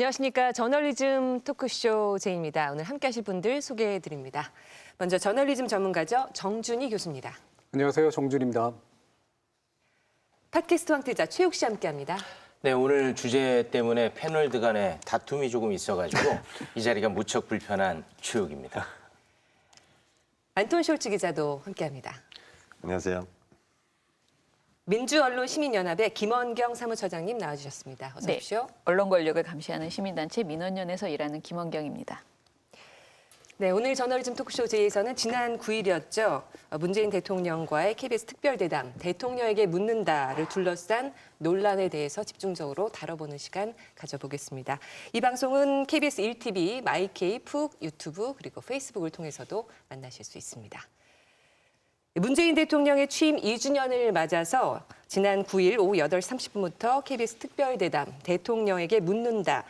안녕하십니까. 저널리즘 토크쇼 제이입니다. 오늘 함께 하실 분들 소개해드립니다. 먼저 저널리즘 전문가죠. 정준희 교수입니다. 안녕하세요. 정준입니다. 팟캐스트 황태자 최욱 씨 함께합니다. 네, 오늘 주제 때문에 패널들 간에 다툼이 조금 있어가지고 이 자리가 무척 불편한 최욱입니다. 안톤 숄츠 기자도 함께합니다. 안녕하세요. 민주언론시민연합의 김원경 사무처장님 나와주셨습니다. 어서 오십시오. 언론 권력을 감시하는 시민단체 민원연에서 일하는 김원경입니다. 네, 오늘 저널리즘 토크쇼 제이에서는 지난 9일이었죠. 문재인 대통령과의 KBS 특별대담 대통령에게 묻는다를 둘러싼 논란에 대해서 집중적으로 다뤄보는 시간 가져보겠습니다. 이 방송은 KBS 1TV, 마이케이, 푹, 유튜브 그리고 페이스북을 통해서도 만나실 수 있습니다. 문재인 대통령의 취임 2주년을 맞아서 지난 9일 오후 8시 30분부터 KBS 특별대담 대통령에게 묻는다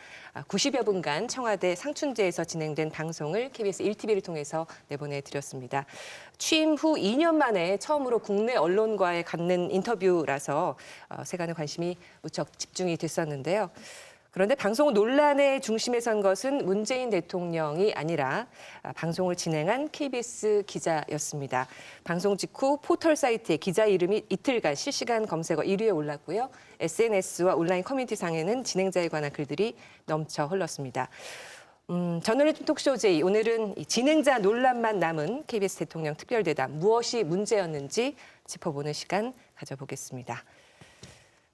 90여 분간 청와대 상춘제에서 진행된 방송을 KBS 1TV를 통해서 내보내드렸습니다. 취임 후 2년 만에 처음으로 국내 언론과의 갖는 인터뷰라서 세간의 관심이 무척 집중이 됐었는데요. 그런데 방송 논란의 중심에 선 것은 문재인 대통령이 아니라 방송을 진행한 KBS 기자였습니다. 방송 직후 포털 사이트에 기자 이름이 이틀간 실시간 검색어 1위에 올랐고요. SNS와 온라인 커뮤니티상에는 진행자에 관한 글들이 넘쳐 흘렀습니다. 저널리즘 토크쇼 제이, 오늘은 이 진행자 논란만 남은 KBS 대통령 특별대담 무엇이 문제였는지 짚어보는 시간 가져보겠습니다.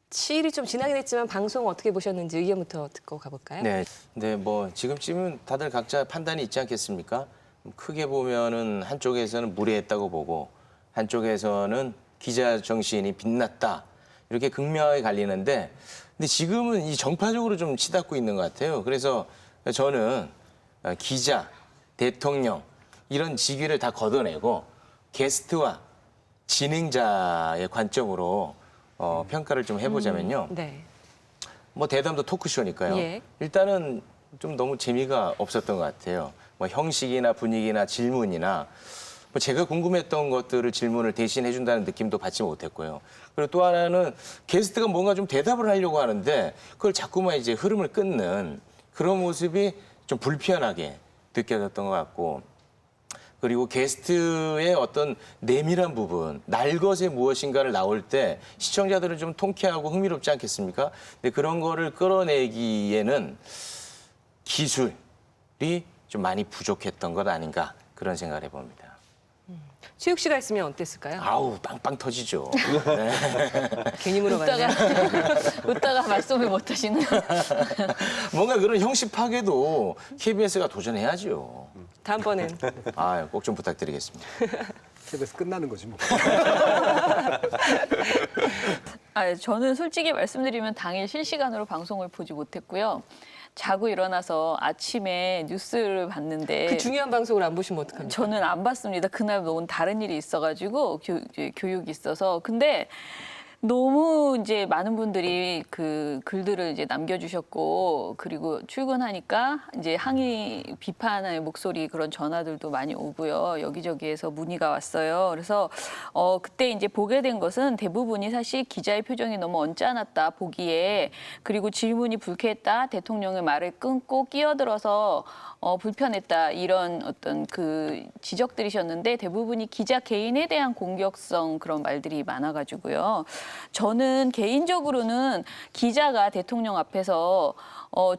7일이 좀 지나긴 했지만 방송 어떻게 보셨는지 의견부터 듣고 가볼까요? 네, 근데 뭐 지금쯤은 다들 각자 판단이 있지 않겠습니까? 크게 보면은 한쪽에서는 무례했다고 보고 한쪽에서는 기자 정신이 빛났다 이렇게 극명하게 갈리는데, 근데 지금은 이 정파적으로 좀 치닫고 있는 것 같아요. 그래서 저는 기자, 대통령 이런 직위를 다 걷어내고 게스트와 진행자의 관점으로 평가를 좀 해보자면요. 네. 뭐 대담도 토크쇼니까요. 예. 일단은 좀 너무 재미가 없었던 것 같아요. 뭐 형식이나 분위기나 질문이나 뭐 제가 궁금했던 것들을 질문을 대신 해준다는 느낌도 받지 못했고요. 그리고 또 하나는 게스트가 뭔가 좀 대답을 하려고 하는데 그걸 자꾸만 이제 흐름을 끊는 그런 모습이 좀 불편하게 느껴졌던 것 같고, 그리고 게스트의 어떤 내밀한 부분, 날 것의 무엇인가를 나올 때 시청자들은 좀 통쾌하고 흥미롭지 않겠습니까? 근데 그런 거를 끌어내기에는 기술이 좀 많이 부족했던 것 아닌가 그런 생각을 해봅니다. 최욱 씨가 있으면 어땠을까요? 아우, 빵빵 터지죠. 네. 괜히 물어봤네요. 웃다가 말씀을 못 하시는. 뭔가 그런 형식 파괴도 KBS가 도전해야죠. 다음번엔 꼭 좀 부탁드리겠습니다. KBS 끝나는 거지 뭐. 저는 솔직히 말씀드리면 당일 실시간으로 방송을 보지 못했고요. 자고 일어나서 아침에 뉴스를 봤는데 그 중요한 방송을 안 보시면 어떡합니까? 저는 안 봤습니다. 그날 너무 다른 일이 있어가지고 교육이 있어서. 근데 너무 이제 많은 분들이 그 글들을 이제 남겨주셨고, 그리고 출근하니까 이제 항의 비판의 목소리 그런 전화들도 많이 오고요. 여기저기에서 문의가 왔어요. 그래서 그때 이제 보게 된 것은 대부분이 사실 기자의 표정이 너무 언짢았다 보기에, 그리고 질문이 불쾌했다, 대통령의 말을 끊고 끼어들어서 불편했다, 이런 어떤 그 지적들이셨는데 대부분이 기자 개인에 대한 공격성 그런 말들이 많아가지고요. 저는 개인적으로는 기자가 대통령 앞에서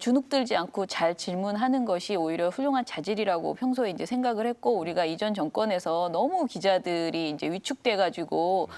주눅들지 않고 잘 질문하는 것이 오히려 훌륭한 자질이라고 평소에 이제 생각을 했고, 우리가 이전 정권에서 너무 기자들이 이제 위축돼가지고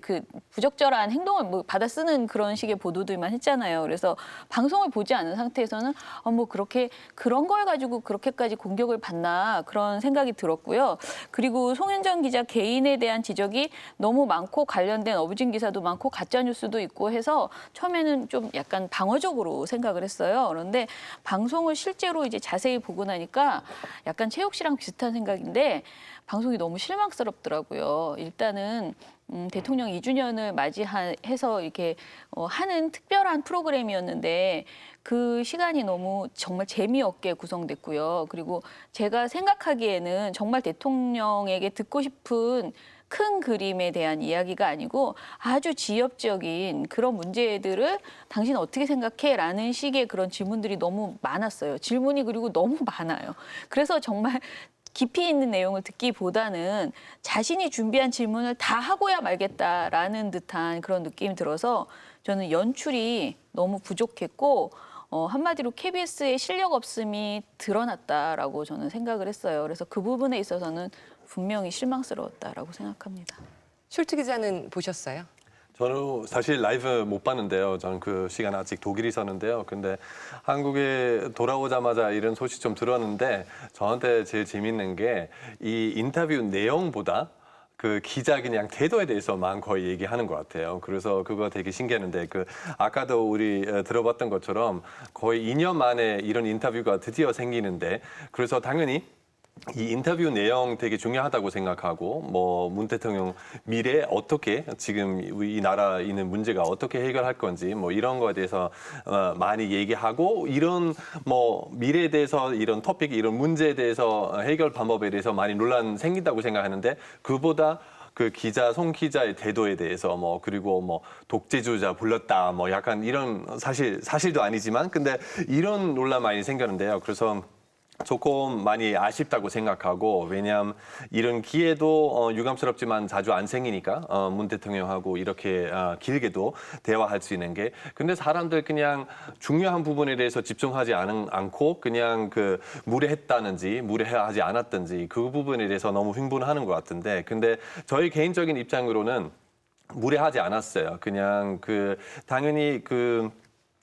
그 부적절한 행동을 뭐 받아쓰는 그런 식의 보도들만 했잖아요. 그래서 방송을 보지 않은 상태에서는 뭐 그렇게 그런 걸 가지고 그렇게까지 공격을 받나 그런 생각이 들었고요. 그리고 송현정 기자 개인에 대한 지적이 너무 많고 관련된 어부진 기사도 많고 가짜 뉴스도 있고 해서 처음에는 좀 약간 방어적으로 생각을 했어요. 그런데 방송을 실제로 이제 자세히 보고 나니까 약간 최욱 씨랑 비슷한 생각인데 방송이 너무 실망스럽더라고요. 일단은 대통령 2주년을 맞이해서 이렇게 하는 특별한 프로그램이었는데 그 시간이 너무 정말 재미없게 구성됐고요. 그리고 제가 생각하기에는 정말 대통령에게 듣고 싶은 큰 그림에 대한 이야기가 아니고 아주 지엽적인 그런 문제들을 당신 어떻게 생각해? 라는 식의 그런 질문들이 너무 많았어요. 질문이 그리고 너무 많아요. 그래서 정말 깊이 있는 내용을 듣기보다는 자신이 준비한 질문을 다 하고야 말겠다라는 듯한 그런 느낌이 들어서 저는 연출이 너무 부족했고 한마디로 KBS의 실력 없음이 드러났다라고 저는 생각을 했어요. 그래서 그 부분에 있어서는 분명히 실망스러웠다라고 생각합니다. 슐트 기자는 보셨어요? 저는 사실 라이브 못 봤는데요. 저는 그 시간 아직 독일에 있었는데요. 근데 한국에 돌아오자마자 이런 소식 좀 들었는데 저한테 제일 재밌는 게 이 인터뷰 내용보다 그 기자 그냥 태도에 대해서만 거의 얘기하는 것 같아요. 그래서 그거 되게 신기했는데 그 아까도 우리 들어봤던 것처럼 거의 2년 만에 이런 인터뷰가 드디어 생기는데 그래서 당연히 이 인터뷰 내용 되게 중요하다고 생각하고 뭐 문 대통령 미래에 어떻게 지금 이 나라 있는 문제가 어떻게 해결할 건지 뭐 이런 거에 대해서 많이 얘기하고 이런 뭐 미래에 대해서 이런 토픽 이런 문제에 대해서 해결 방법에 대해서 많이 논란 생긴다고 생각하는데 그보다 그 기자 송 기자의 태도에 대해서 뭐 그리고 뭐 독재주의자 불렀다 뭐 약간 이런 사실도 아니지만 근데 이런 논란 많이 생겼는데요. 그래서 조금 많이 아쉽다고 생각하고 왜냐하면 이런 기회도 유감스럽지만 자주 안 생기니까 문 대통령하고 이렇게 길게도 대화할 수 있는 게 근데 사람들 그냥 중요한 부분에 대해서 집중하지 않고 그냥 그 무례했다는지 무례하지 않았든지 그 부분에 대해서 너무 흥분하는 것 같은데 근데 저희 개인적인 입장으로는 무례하지 않았어요. 그냥 그 당연히 그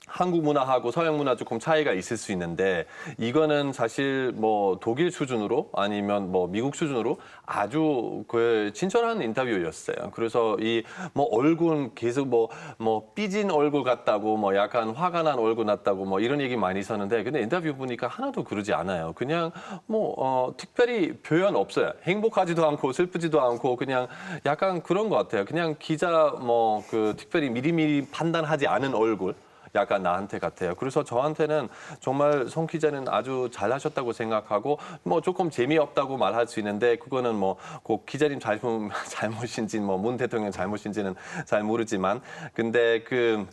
한국 문화하고 서양 문화 조금 차이가 있을 수 있는데 이거는 사실 뭐 독일 수준으로 아니면 뭐 미국 수준으로 아주 그 친절한 인터뷰였어요. 그래서 이 뭐 얼굴 계속 뭐 삐진 얼굴 같다고 뭐 약간 화가 난 얼굴 같다고 뭐 이런 얘기 많이 있었는데 근데 인터뷰 보니까 하나도 그러지 않아요. 그냥 뭐 특별히 표현 없어요. 행복하지도 않고 슬프지도 않고 그냥 약간 그런 것 같아요. 그냥 기자 뭐 그 특별히 미리미리 판단하지 않은 얼굴. 약간 나한테 같아요. 그래서 저한테는 정말 송 기자는 아주 잘하셨다고 생각하고 뭐 조금 재미없다고 말할 수 있는데 그거는 뭐 꼭 기자님 잘못인지 뭐 문 대통령 잘못인지는 잘 모르지만 근데 그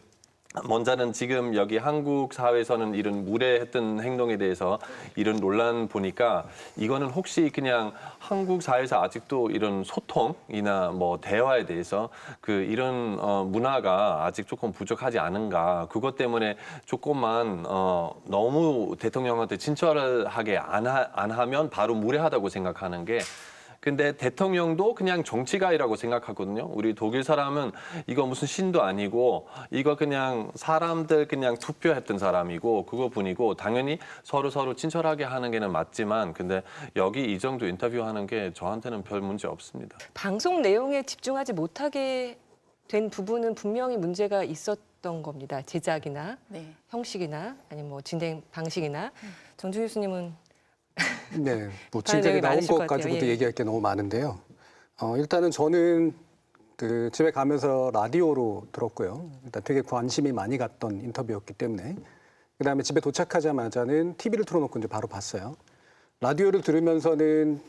먼저는 지금 여기 한국 사회에서는 이런 무례했던 행동에 대해서 이런 논란 보니까 이거는 혹시 그냥 한국 사회에서 아직도 이런 소통이나 뭐 대화에 대해서 그 이런 문화가 아직 조금 부족하지 않은가 그것 때문에 조금만 너무 대통령한테 친절하게 안 하면 바로 무례하다고 생각하는 게 근데 대통령도 그냥 정치가이라고 생각하거든요. 우리 독일 사람은 이거 무슨 신도 아니고 이거 그냥 사람들 그냥 투표했던 사람이고 그거 뿐이고 당연히 서로 친절하게 하는 게는 맞지만 근데 여기 이 정도 인터뷰하는 게 저한테는 별 문제 없습니다. 방송 내용에 집중하지 못하게 된 부분은 분명히 문제가 있었던 겁니다. 제작이나 네. 형식이나 아니면 뭐 진행 방식이나 정준 교수님은 네, 뭐 다른 지금까지 얘기 나온 많으실 것 것 같아요. 가지고도 예. 얘기할 게 너무 많은데요. 일단은 저는 그 집에 가면서 라디오로 들었고요. 일단 되게 관심이 많이 갔던 인터뷰였기 때문에 그다음에 집에 도착하자마자는 TV를 틀어놓고 이제 바로 봤어요. 라디오를 들으면서는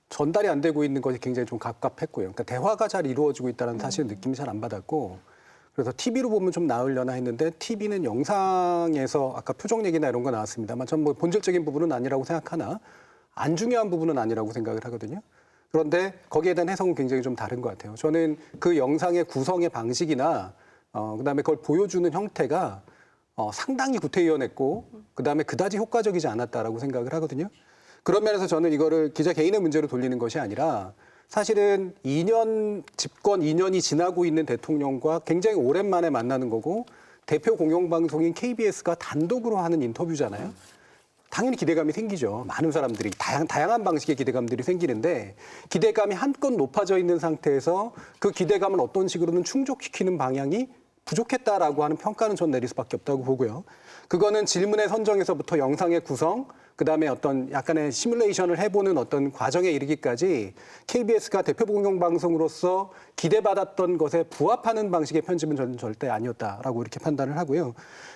전달이 안 되고 있는 것이 굉장히 좀 갑갑했고요. 그러니까 대화가 잘 이루어지고 있다는 사실 느낌이 잘 안 받았고 그래서 TV로 보면 좀 나으려나 했는데 TV는 영상에서 아까 표정 얘기나 이런 거 나왔습니다만 전 뭐 본질적인 부분은 아니라고 생각하나 안 중요한 부분은 아니라고 생각을 하거든요. 그런데 거기에 대한 해석은 굉장히 좀 다른 것 같아요. 저는 그 영상의 구성의 방식이나 그다음에 그걸 보여주는 형태가 상당히 구태의연했고 그다음에 그다지 효과적이지 않았다라고 생각을 하거든요. 그런 면에서 저는 이거를 기자 개인의 문제로 돌리는 것이 아니라 사실은 집권 2년이 지나고 있는 대통령과 굉장히 오랜만에 만나는 거고 대표 공영방송인 KBS가 단독으로 하는 인터뷰잖아요. 당연히 기대감이 생기죠. 많은 사람들이 다양한 방식의 기대감들이 생기는데 기대감이 한껏 높아져 있는 상태에서 그 기대감을 어떤 식으로는 충족시키는 방향이 부족했다라고 하는 평가는 전 내릴 수밖에 없다고 보고요. 그거는 질문의 선정에서부터 영상의 구성, 그다음에 어떤 약간의 시뮬레이션을 해보는 어떤 과정에 이르기까지 KBS가 대표 공영방송으로서 기대받았던 것에 부합하는 방식의 편집은 저는 절대 아니었다라고 이렇게 판단을 하고요.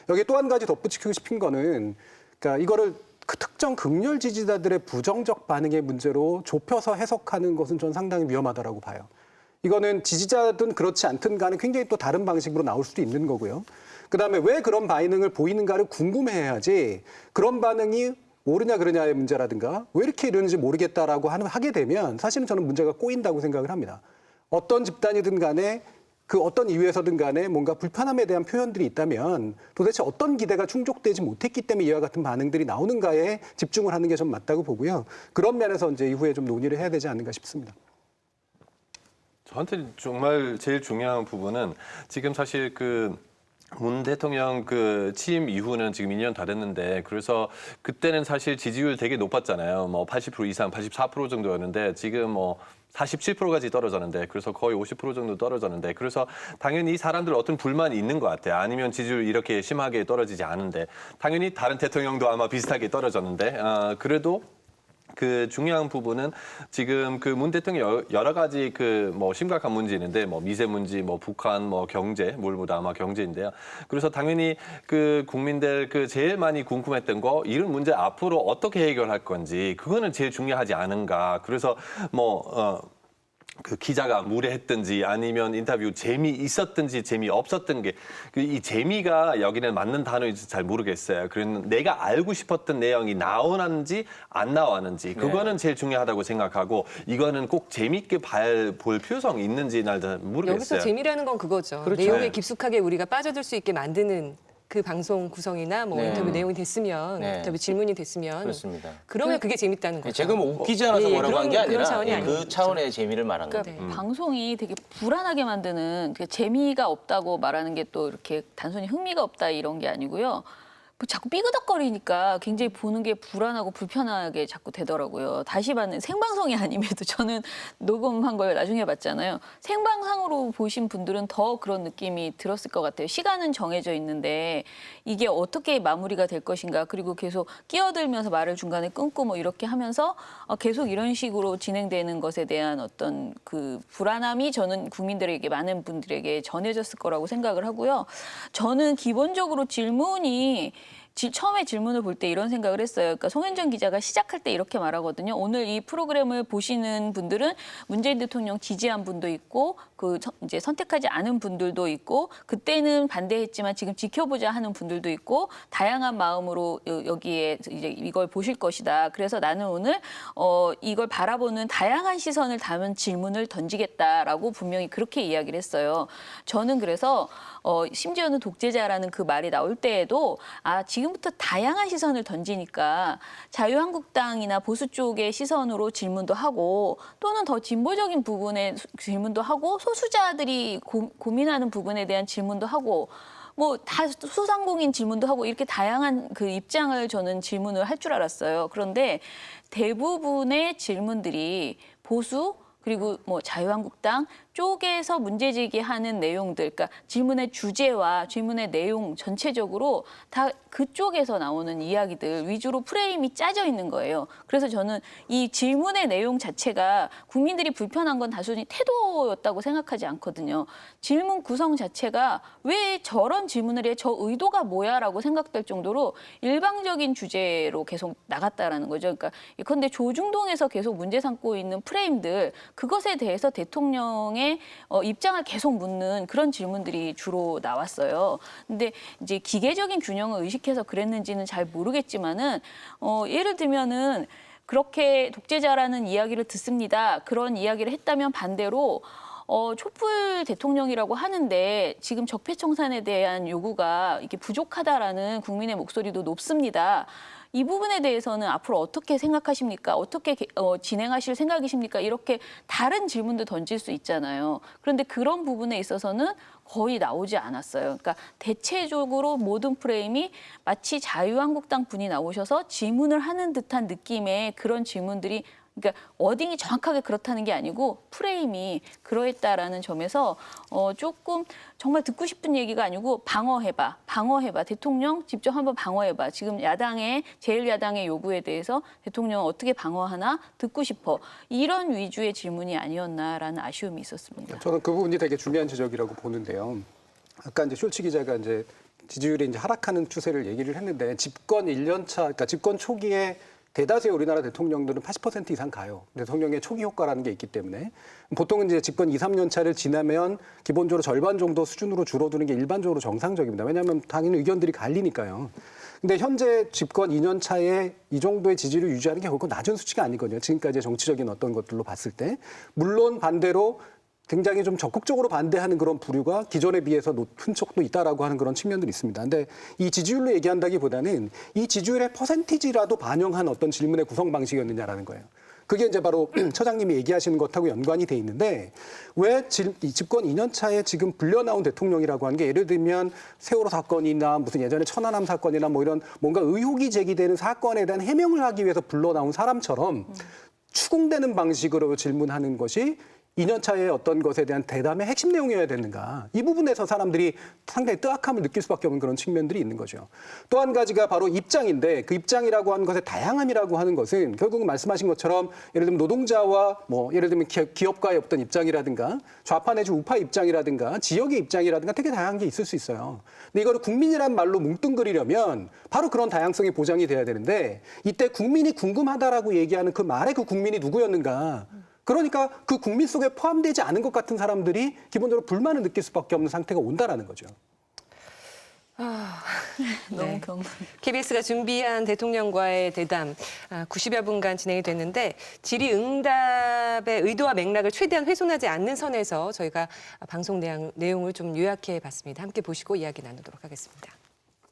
여기 또 한 가지 덧붙이고 싶은 거는 그러니까 이거를 그 특정 극렬 지지자들의 부정적 반응의 문제로 좁혀서 해석하는 것은 전 상당히 위험하다라고 봐요. 이거는 지지자든 그렇지 않든 간에 굉장히 또 다른 방식으로 나올 수도 있는 거고요. 그다음에 왜 그런 반응을 보이는가를 궁금해야지 그런 반응이 옳으냐 그러냐의 문제라든가 왜 이렇게 이러는지 모르겠다라고 하게 되면 사실은 저는 문제가 꼬인다고 생각을 합니다. 어떤 집단이든 간에 그 어떤 이유에서든 간에 뭔가 불편함에 대한 표현들이 있다면 도대체 어떤 기대가 충족되지 못했기 때문에 이와 같은 반응들이 나오는가에 집중을 하는 게 좀 맞다고 보고요. 그런 면에서 이제 이후에 좀 논의를 해야 되지 않는가 싶습니다. 저한테 정말 제일 중요한 부분은 지금 사실 문 대통령 취임 이후는 지금 2년 다 됐는데 그래서 그때는 사실 지지율 되게 높았잖아요. 뭐 80% 이상, 84% 정도였는데 지금 뭐 47%까지 떨어졌는데 그래서 거의 50% 정도 떨어졌는데 그래서 당연히 이 사람들 어떤 불만이 있는 것 같아요. 아니면 지지율 이렇게 심하게 떨어지지 않은데 당연히 다른 대통령도 아마 비슷하게 떨어졌는데 그래도 그 중요한 부분은 지금 문 대통령 여러 가지 뭐 심각한 문제 있는데 뭐 미세먼지, 뭐 북한, 뭐 경제, 물보다 아마 경제인데요. 그래서 당연히 국민들 제일 많이 궁금했던 거 이런 문제 앞으로 어떻게 해결할 건지 그거는 제일 중요하지 않은가. 그래서 기자가 무례했든지 아니면 인터뷰 재미있었든지 재미없었던 게 이 재미가 여기는 맞는 단어인지 잘 모르겠어요. 그래서 내가 알고 싶었던 내용이 나오는지 안 나왔는지 그거는 제일 중요하다고 생각하고 이거는 꼭 재미있게 볼 필요성이 있는지 날 잘 모르겠어요. 여기서 재미라는 건 그거죠. 그렇죠. 내용에 네. 깊숙하게 우리가 빠져들 수 있게 만드는 그 방송 구성이나 뭐 네. 인터뷰 내용이 됐으면 네. 인터뷰 질문이 됐으면 그렇습니다. 그러면 그게 재밌다는 거죠. 제가 뭐 웃기지 않아서 예, 뭐라고 한 게 그런 아니라 차원이 그 아니죠. 차원의 재미를 말한 그러니까 거예요. 방송이 되게 불안하게 만드는 재미가 없다고 말하는 게 또 이렇게 단순히 흥미가 없다 이런 게 아니고요. 뭐 자꾸 삐그덕거리니까 굉장히 보는 게 불안하고 불편하게 자꾸 되더라고요. 다시 받는 생방송이 아님에도 저는 녹음한 걸 나중에 봤잖아요. 생방송으로 보신 분들은 더 그런 느낌이 들었을 것 같아요. 시간은 정해져 있는데 이게 어떻게 마무리가 될 것인가. 그리고 계속 끼어들면서 말을 중간에 끊고 뭐 이렇게 하면서 계속 이런 식으로 진행되는 것에 대한 어떤 그 불안함이 저는 국민들에게 많은 분들에게 전해졌을 거라고 생각을 하고요. 저는 기본적으로 질문이 처음에 질문을 볼 때 이런 생각을 했어요. 그러니까 송현정 기자가 시작할 때 이렇게 말하거든요. 오늘 이 프로그램을 보시는 분들은 문재인 대통령 지지한 분도 있고 이제 선택하지 않은 분들도 있고 그때는 반대했지만 지금 지켜보자 하는 분들도 있고 다양한 마음으로 여기에 이제 이걸 보실 것이다. 그래서 나는 오늘 이걸 바라보는 다양한 시선을 담은 질문을 던지겠다라고 분명히 그렇게 이야기를 했어요. 저는 그래서 심지어는 독재자라는 그 말이 나올 때에도 지금부터 다양한 시선을 던지니까 자유한국당이나 보수 쪽의 시선으로 질문도 하고 또는 더 진보적인 부분의 질문도 하고 소수자들이 고민하는 부분에 대한 질문도 하고 뭐 다 소상공인 질문도 하고 이렇게 다양한 그 입장을 저는 질문을 할 줄 알았어요. 그런데 대부분의 질문들이 보수 그리고 뭐 자유한국당 쪽에서 문제 제기하는 내용들, 그러니까 질문의 주제와 질문의 내용 전체적으로 다 그쪽에서 나오는 이야기들 위주로 프레임이 짜져 있는 거예요. 그래서 저는 이 질문의 내용 자체가 국민들이 불편한 건 단순히 태도였다고 생각하지 않거든요. 질문 구성 자체가 왜 저런 질문을 해? 저 의도가 뭐야라고 생각될 정도로 일방적인 주제로 계속 나갔다라는 거죠. 그러니까 그런데 조중동에서 계속 문제 삼고 있는 프레임들, 그것에 대해서 대통령의 입장을 계속 묻는 그런 질문들이 주로 나왔어요. 근데 이제 기계적인 균형을 의식해서 그랬는지는 잘 모르겠지만은 예를 들면은 그렇게 독재자라는 이야기를 듣습니다. 그런 이야기를 했다면 반대로 촛불 대통령이라고 하는데 지금 적폐청산에 대한 요구가 이게 부족하다라는 국민의 목소리도 높습니다. 이 부분에 대해서는 앞으로 어떻게 생각하십니까? 어떻게 진행하실 생각이십니까? 이렇게 다른 질문도 던질 수 있잖아요. 그런데 그런 부분에 있어서는 거의 나오지 않았어요. 그러니까 대체적으로 모든 프레임이 마치 자유한국당 분이 나오셔서 질문을 하는 듯한 느낌의 그런 질문들이 그러니까 워딩이 정확하게 그렇다는 게 아니고 프레임이 그러했다라는 점에서 조금 정말 듣고 싶은 얘기가 아니고 방어해봐. 대통령 직접 한번 방어해봐. 지금 제1야당의 요구에 대해서 대통령 어떻게 방어하나 듣고 싶어. 이런 위주의 질문이 아니었나라는 아쉬움이 있었습니다. 저는 그 부분이 되게 중요한 지적이라고 보는데요. 아까 이제 숄츠 기자가 이제 지지율이 이제 하락하는 추세를 얘기를 했는데 집권 1년 차, 그러니까 집권 초기에 대다수의 우리나라 대통령들은 80% 이상 가요. 대통령의 초기 효과라는 게 있기 때문에 보통은 이제 집권 2, 3년 차를 지나면 기본적으로 절반 정도 수준으로 줄어드는 게 일반적으로 정상적입니다. 왜냐하면 당연히 의견들이 갈리니까요. 근데 현재 집권 2년 차에 이 정도의 지지를 유지하는 게 결코 낮은 수치가 아니거든요. 지금까지의 정치적인 어떤 것들로 봤을 때. 물론 반대로 굉장히 좀 적극적으로 반대하는 그런 부류가 기존에 비해서 높은 척도 있다라고 하는 그런 측면들이 있습니다. 근데 이 지지율로 얘기한다기보다는 이 지지율의 퍼센티지라도 반영한 어떤 질문의 구성 방식이었느냐라는 거예요. 그게 이제 바로 처장님이 얘기하시는 것하고 연관이 돼 있는데 왜 이 집권 2년 차에 지금 불려나온 대통령이라고 하는 게 예를 들면 세월호 사건이나 무슨 예전에 천안함 사건이나 뭐 이런 뭔가 의혹이 제기되는 사건에 대한 해명을 하기 위해서 불러나온 사람처럼 추궁되는 방식으로 질문하는 것이 2년 차의 어떤 것에 대한 대담의 핵심 내용이어야 되는가. 이 부분에서 사람들이 상당히 뜨악함을 느낄 수밖에 없는 그런 측면들이 있는 거죠. 또 한 가지가 바로 입장인데 그 입장이라고 하는 것의 다양함이라고 하는 것은 결국은 말씀하신 것처럼 예를 들면 노동자와 뭐 예를 들면 기업가의 어떤 입장이라든가 좌파 내지 우파 입장이라든가 지역의 입장이라든가 되게 다양한 게 있을 수 있어요. 근데 이거를 국민이란 말로 뭉뚱그리려면 바로 그런 다양성이 보장이 돼야 되는데 이때 국민이 궁금하다라고 얘기하는 그 말의 그 국민이 누구였는가. 그러니까 그 국민 속에 포함되지 않은 것 같은 사람들이 기본적으로 불만을 느낄 수밖에 없는 상태가 온다라는 거죠. 너무 경솔. KBS가 준비한 대통령과의 대담 90여 분간 진행이 됐는데 질의응답의 의도와 맥락을 최대한 훼손하지 않는 선에서 저희가 방송 내용을 좀 요약해 봤습니다. 함께 보시고 이야기 나누도록 하겠습니다.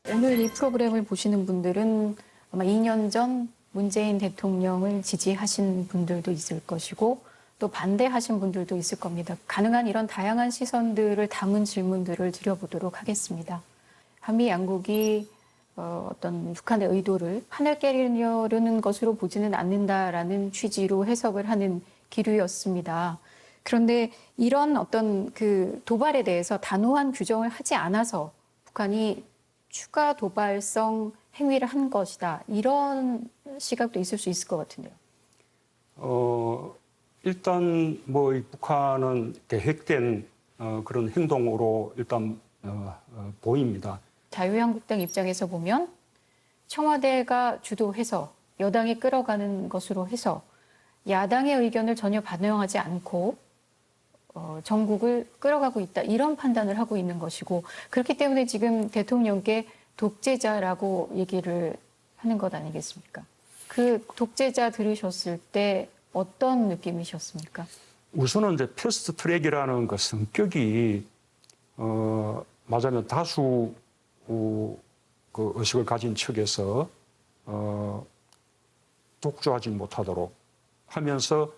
오늘 이 프로그램을 보시는 분들은 아마 2년 전 문재인 대통령을 지지하신 분들도 있을 것이고 또 반대하신 분들도 있을 겁니다. 가능한 이런 다양한 시선들을 담은 질문들을 드려보도록 하겠습니다. 한미 양국이 어떤 북한의 의도를 하늘 깨르는 것으로 보지는 않는다라는 취지로 해석을 하는 기류였습니다. 그런데 이런 어떤 그 도발에 대해서 단호한 규정을 하지 않아서 북한이 추가 도발성 행위를 한 것이다. 이런 시각도 있을 수 있을 것 같은데요. 일단 뭐 북한은 계획된 그런 행동으로 일단 보입니다. 자유한국당 입장에서 보면 청와대가 주도해서 여당이 끌어가는 것으로 해서 야당의 의견을 전혀 반영하지 않고 전국을 끌어가고 있다. 이런 판단을 하고 있는 것이고 그렇기 때문에 지금 대통령께 독재자라고 얘기를 하는 것 아니겠습니까? 그 독재자 들으셨을 때 어떤 느낌이셨습니까? 우선은 이제 패스트 트랙이라는 그 성격이 말하자면 다수 그 의식을 가진 측에서 독주하지 못하도록 하면서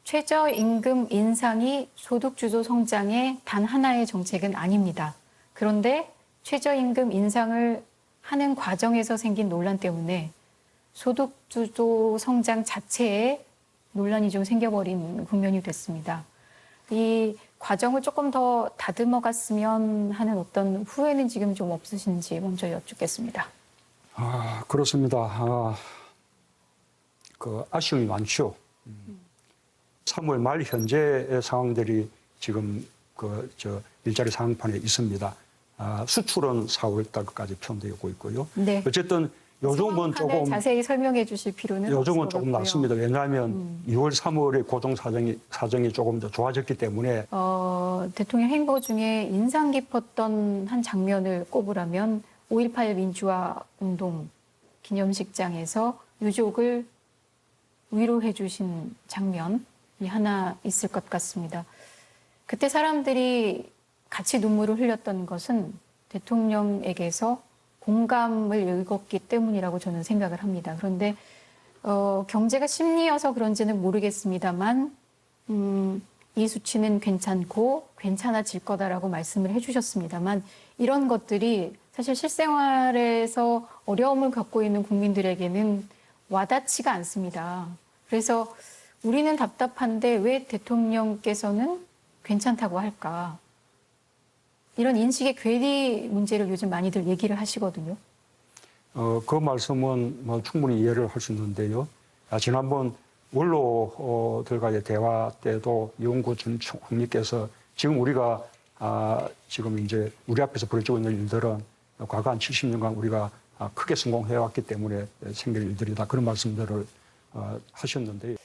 최저임금 인상이 소득주도 성장의 단 하나의 정책은 아닙니다. 그런데 최저임금 인상을 하는 과정에서 생긴 논란 때문에 소득주도 성장 자체에 논란이 좀 생겨버린 국면이 됐습니다. 이 과정을 조금 더 다듬어 갔으면 하는 어떤 후회는 지금 좀 없으신지 먼저 여쭙겠습니다. 그렇습니다. 그 아쉬움이 많죠. 3월 말 현재의 상황들이 지금 일자리 상황판에 있습니다. 수출은 4월 달까지 표현되고 있고요. 네. 어쨌든 요즘은 조금 자세히 설명해 주실 필요는 요즘은 없을 조금 것 같고요. 낫습니다. 왜냐하면 2월, 3월에 고정 사정이 조금 더 좋아졌기 때문에 대통령 행보 중에 인상 깊었던 한 장면을 꼽으라면 5.18 민주화 운동 기념식장에서 유족을 위로해 주신 장면이 하나 있을 것 같습니다. 그때 사람들이 같이 눈물을 흘렸던 것은 대통령에게서 공감을 읽었기 때문이라고 저는 생각을 합니다. 그런데 경제가 심리여서 그런지는 모르겠습니다만 이 수치는 괜찮고 괜찮아질 거다라고 말씀을 해주셨습니다만 이런 것들이 사실 실생활에서 어려움을 겪고 있는 국민들에게는 와닿지가 않습니다. 그래서 우리는 답답한데 왜 대통령께서는 괜찮다고 할까? 이런 인식의 괴리 문제를 요즘 많이들 얘기를 하시거든요. 그 말씀은 뭐 충분히 이해를 할 수 있는데요. 지난번 원로들과의 대화 때도 이용구 전 총리께서 지금 우리가 지금 이제 우리 앞에서 벌어지고 있는 일들은 과거 한 70년간 우리가 크게 성공해왔기 때문에 생길 일들이다. 그런 말씀들을 하셨는데.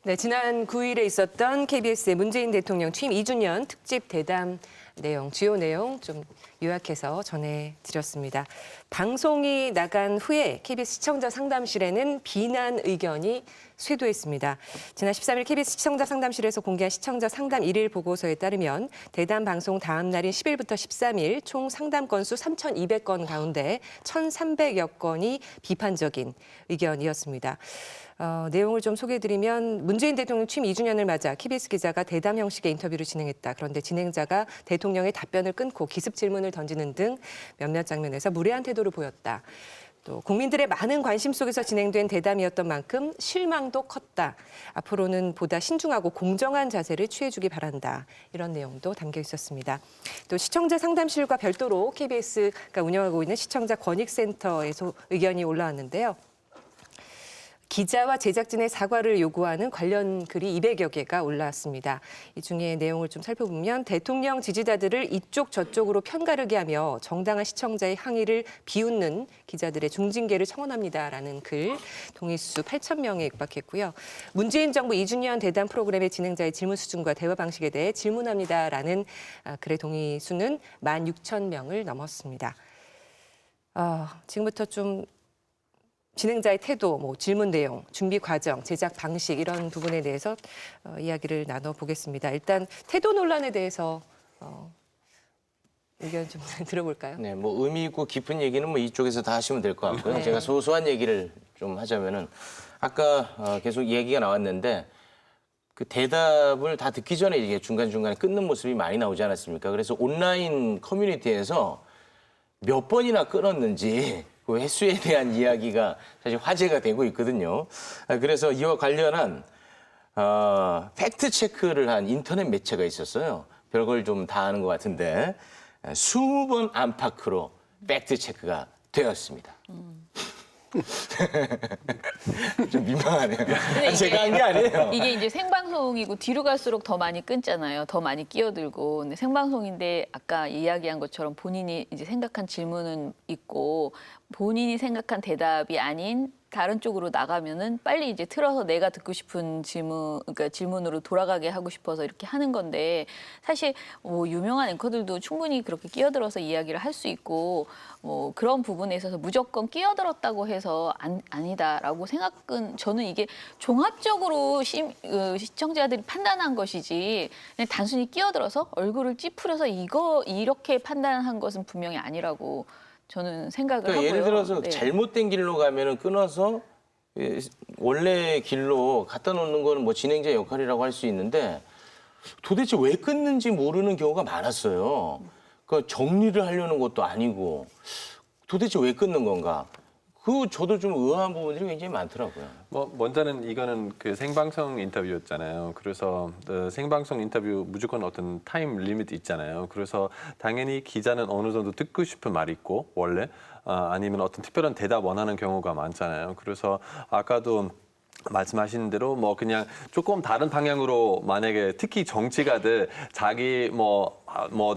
네, 지난 9일에 있었던 KBS의 문재인 대통령 취임 2주년 특집 대담 내용, 주요 내용 좀 요약해서 전해드렸습니다. 방송이 나간 후에 KBS 시청자 상담실에는 비난 의견이 쇄도했습니다. 지난 13일 KBS 시청자 상담실에서 공개한 시청자 상담 1일 보고서에 따르면 대담 방송 다음 날인 10일부터 13일 총 상담 건수 3,200건 가운데 1,300여 건이 비판적인 의견이었습니다. 내용을 좀 소개해드리면 문재인 대통령 취임 2주년을 맞아 KBS 기자가 대담 형식의 인터뷰를 진행했다. 그런데 진행자가 대통령의 답변을 끊고 기습 질문을 던지는 등 몇몇 장면에서 무례한 태도를 보였다. 또 국민들의 많은 관심 속에서 진행된 대담이었던 만큼 실망도 컸다. 앞으로는 보다 신중하고 공정한 자세를 취해주기 바란다. 이런 내용도 담겨 있었습니다. 또 시청자 상담실과 별도로 KBS가 운영하고 있는 시청자 권익센터에서 의견이 올라왔는데요. 기자와 제작진의 사과를 요구하는 관련 글이 200여 개가 올라왔습니다. 이 중에 내용을 좀 살펴보면 대통령 지지자들을 이쪽 저쪽으로 편가르게 하며 정당한 시청자의 항의를 비웃는 기자들의 중징계를 청원합니다라는 글 동의수 8,000명에 육박했고요. 문재인 정부 2주년 대담 프로그램의 진행자의 질문 수준과 대화 방식에 대해 질문합니다라는 글의 동의수는 16,000명을 넘었습니다. 지금부터 좀 진행자의 태도, 뭐 질문 내용, 준비 과정, 제작 방식 이런 부분에 대해서 이야기를 나눠보겠습니다. 일단 태도 논란에 대해서 의견 좀 들어볼까요? 네, 뭐 의미 있고 깊은 얘기는 뭐 이쪽에서 다 하시면 될 것 같고요. 네. 제가 소소한 얘기를 좀 하자면은 아까 계속 얘기가 나왔는데 그 대답을 다 듣기 전에 이게 중간중간에 끊는 모습이 많이 나오지 않았습니까? 그래서 온라인 커뮤니티에서 몇 번이나 끊었는지 그 횟수에 대한 이야기가 사실 화제가 되고 있거든요. 그래서 이와 관련한 팩트 체크를 한 인터넷 매체가 있었어요. 별걸 좀 다 아는 것 같은데 20번 안팎으로 팩트 체크가 되었습니다. 좀 민망하네요. 근데 제가 한 게 아니에요. 이게 이제 생방송이고 뒤로 갈수록 더 많이 끊잖아요. 더 많이 끼어들고. 근데 생방송인데 아까 이야기한 것처럼 본인이 이제 생각한 질문은 있고 본인이 생각한 대답이 아닌 다른 쪽으로 나가면은 빨리 이제 틀어서 내가 듣고 싶은 질문, 그러니까 질문으로 돌아가게 하고 싶어서 이렇게 하는 건데 사실 뭐 유명한 앵커들도 충분히 그렇게 끼어들어서 이야기를 할 수 있고 뭐 그런 부분에 있어서 무조건 끼어들었다고 해서 아니다라고 생각은 저는 이게 종합적으로 시청자들이 판단한 것이지 그냥 단순히 끼어들어서 얼굴을 찌푸려서 이렇게 판단한 것은 분명히 아니라고 저는 생각을 그러니까 하고요. 예를 들어서 네. 잘못된 길로 가면은 끊어서 원래 길로 갖다 놓는 거는 뭐 진행자 역할이라고 할 수 있는데 도대체 왜 끊는지 모르는 경우가 많았어요. 그 정리를 하려는 것도 아니고 도대체 왜 끊는 건가? 저도 좀 의아한 부분들이 굉장히 많더라고요. 뭐 먼저는 이거는 그 생방송 인터뷰였잖아요. 그래서 생방송 인터뷰 무조건 어떤 타임 리미트 있잖아요. 그래서 당연히 기자는 어느 정도 듣고 싶은 말이 있고 원래 아니면 어떤 특별한 대답 원하는 경우가 많잖아요. 그래서 아까도 말씀하신 대로 뭐 그냥 조금 다른 방향으로 만약에 특히 정치가들 자기 뭐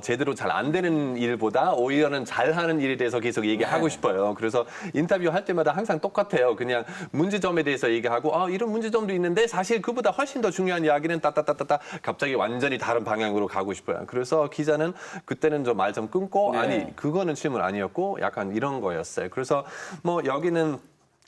제대로 잘 안 되는 일보다 오히려는 잘하는 일에 대해서 계속 얘기하고 싶어요. 그래서 인터뷰 할 때마다 항상 똑같아요. 그냥 문제점에 대해서 얘기하고 이런 문제점도 있는데 사실 그보다 훨씬 더 중요한 이야기는 따따따따따 갑자기 완전히 다른 방향으로 가고 싶어요. 그래서 기자는 그때는 좀 말 좀 끊고 아니 그거는 질문 아니었고 약간 이런 거였어요. 그래서 뭐 여기는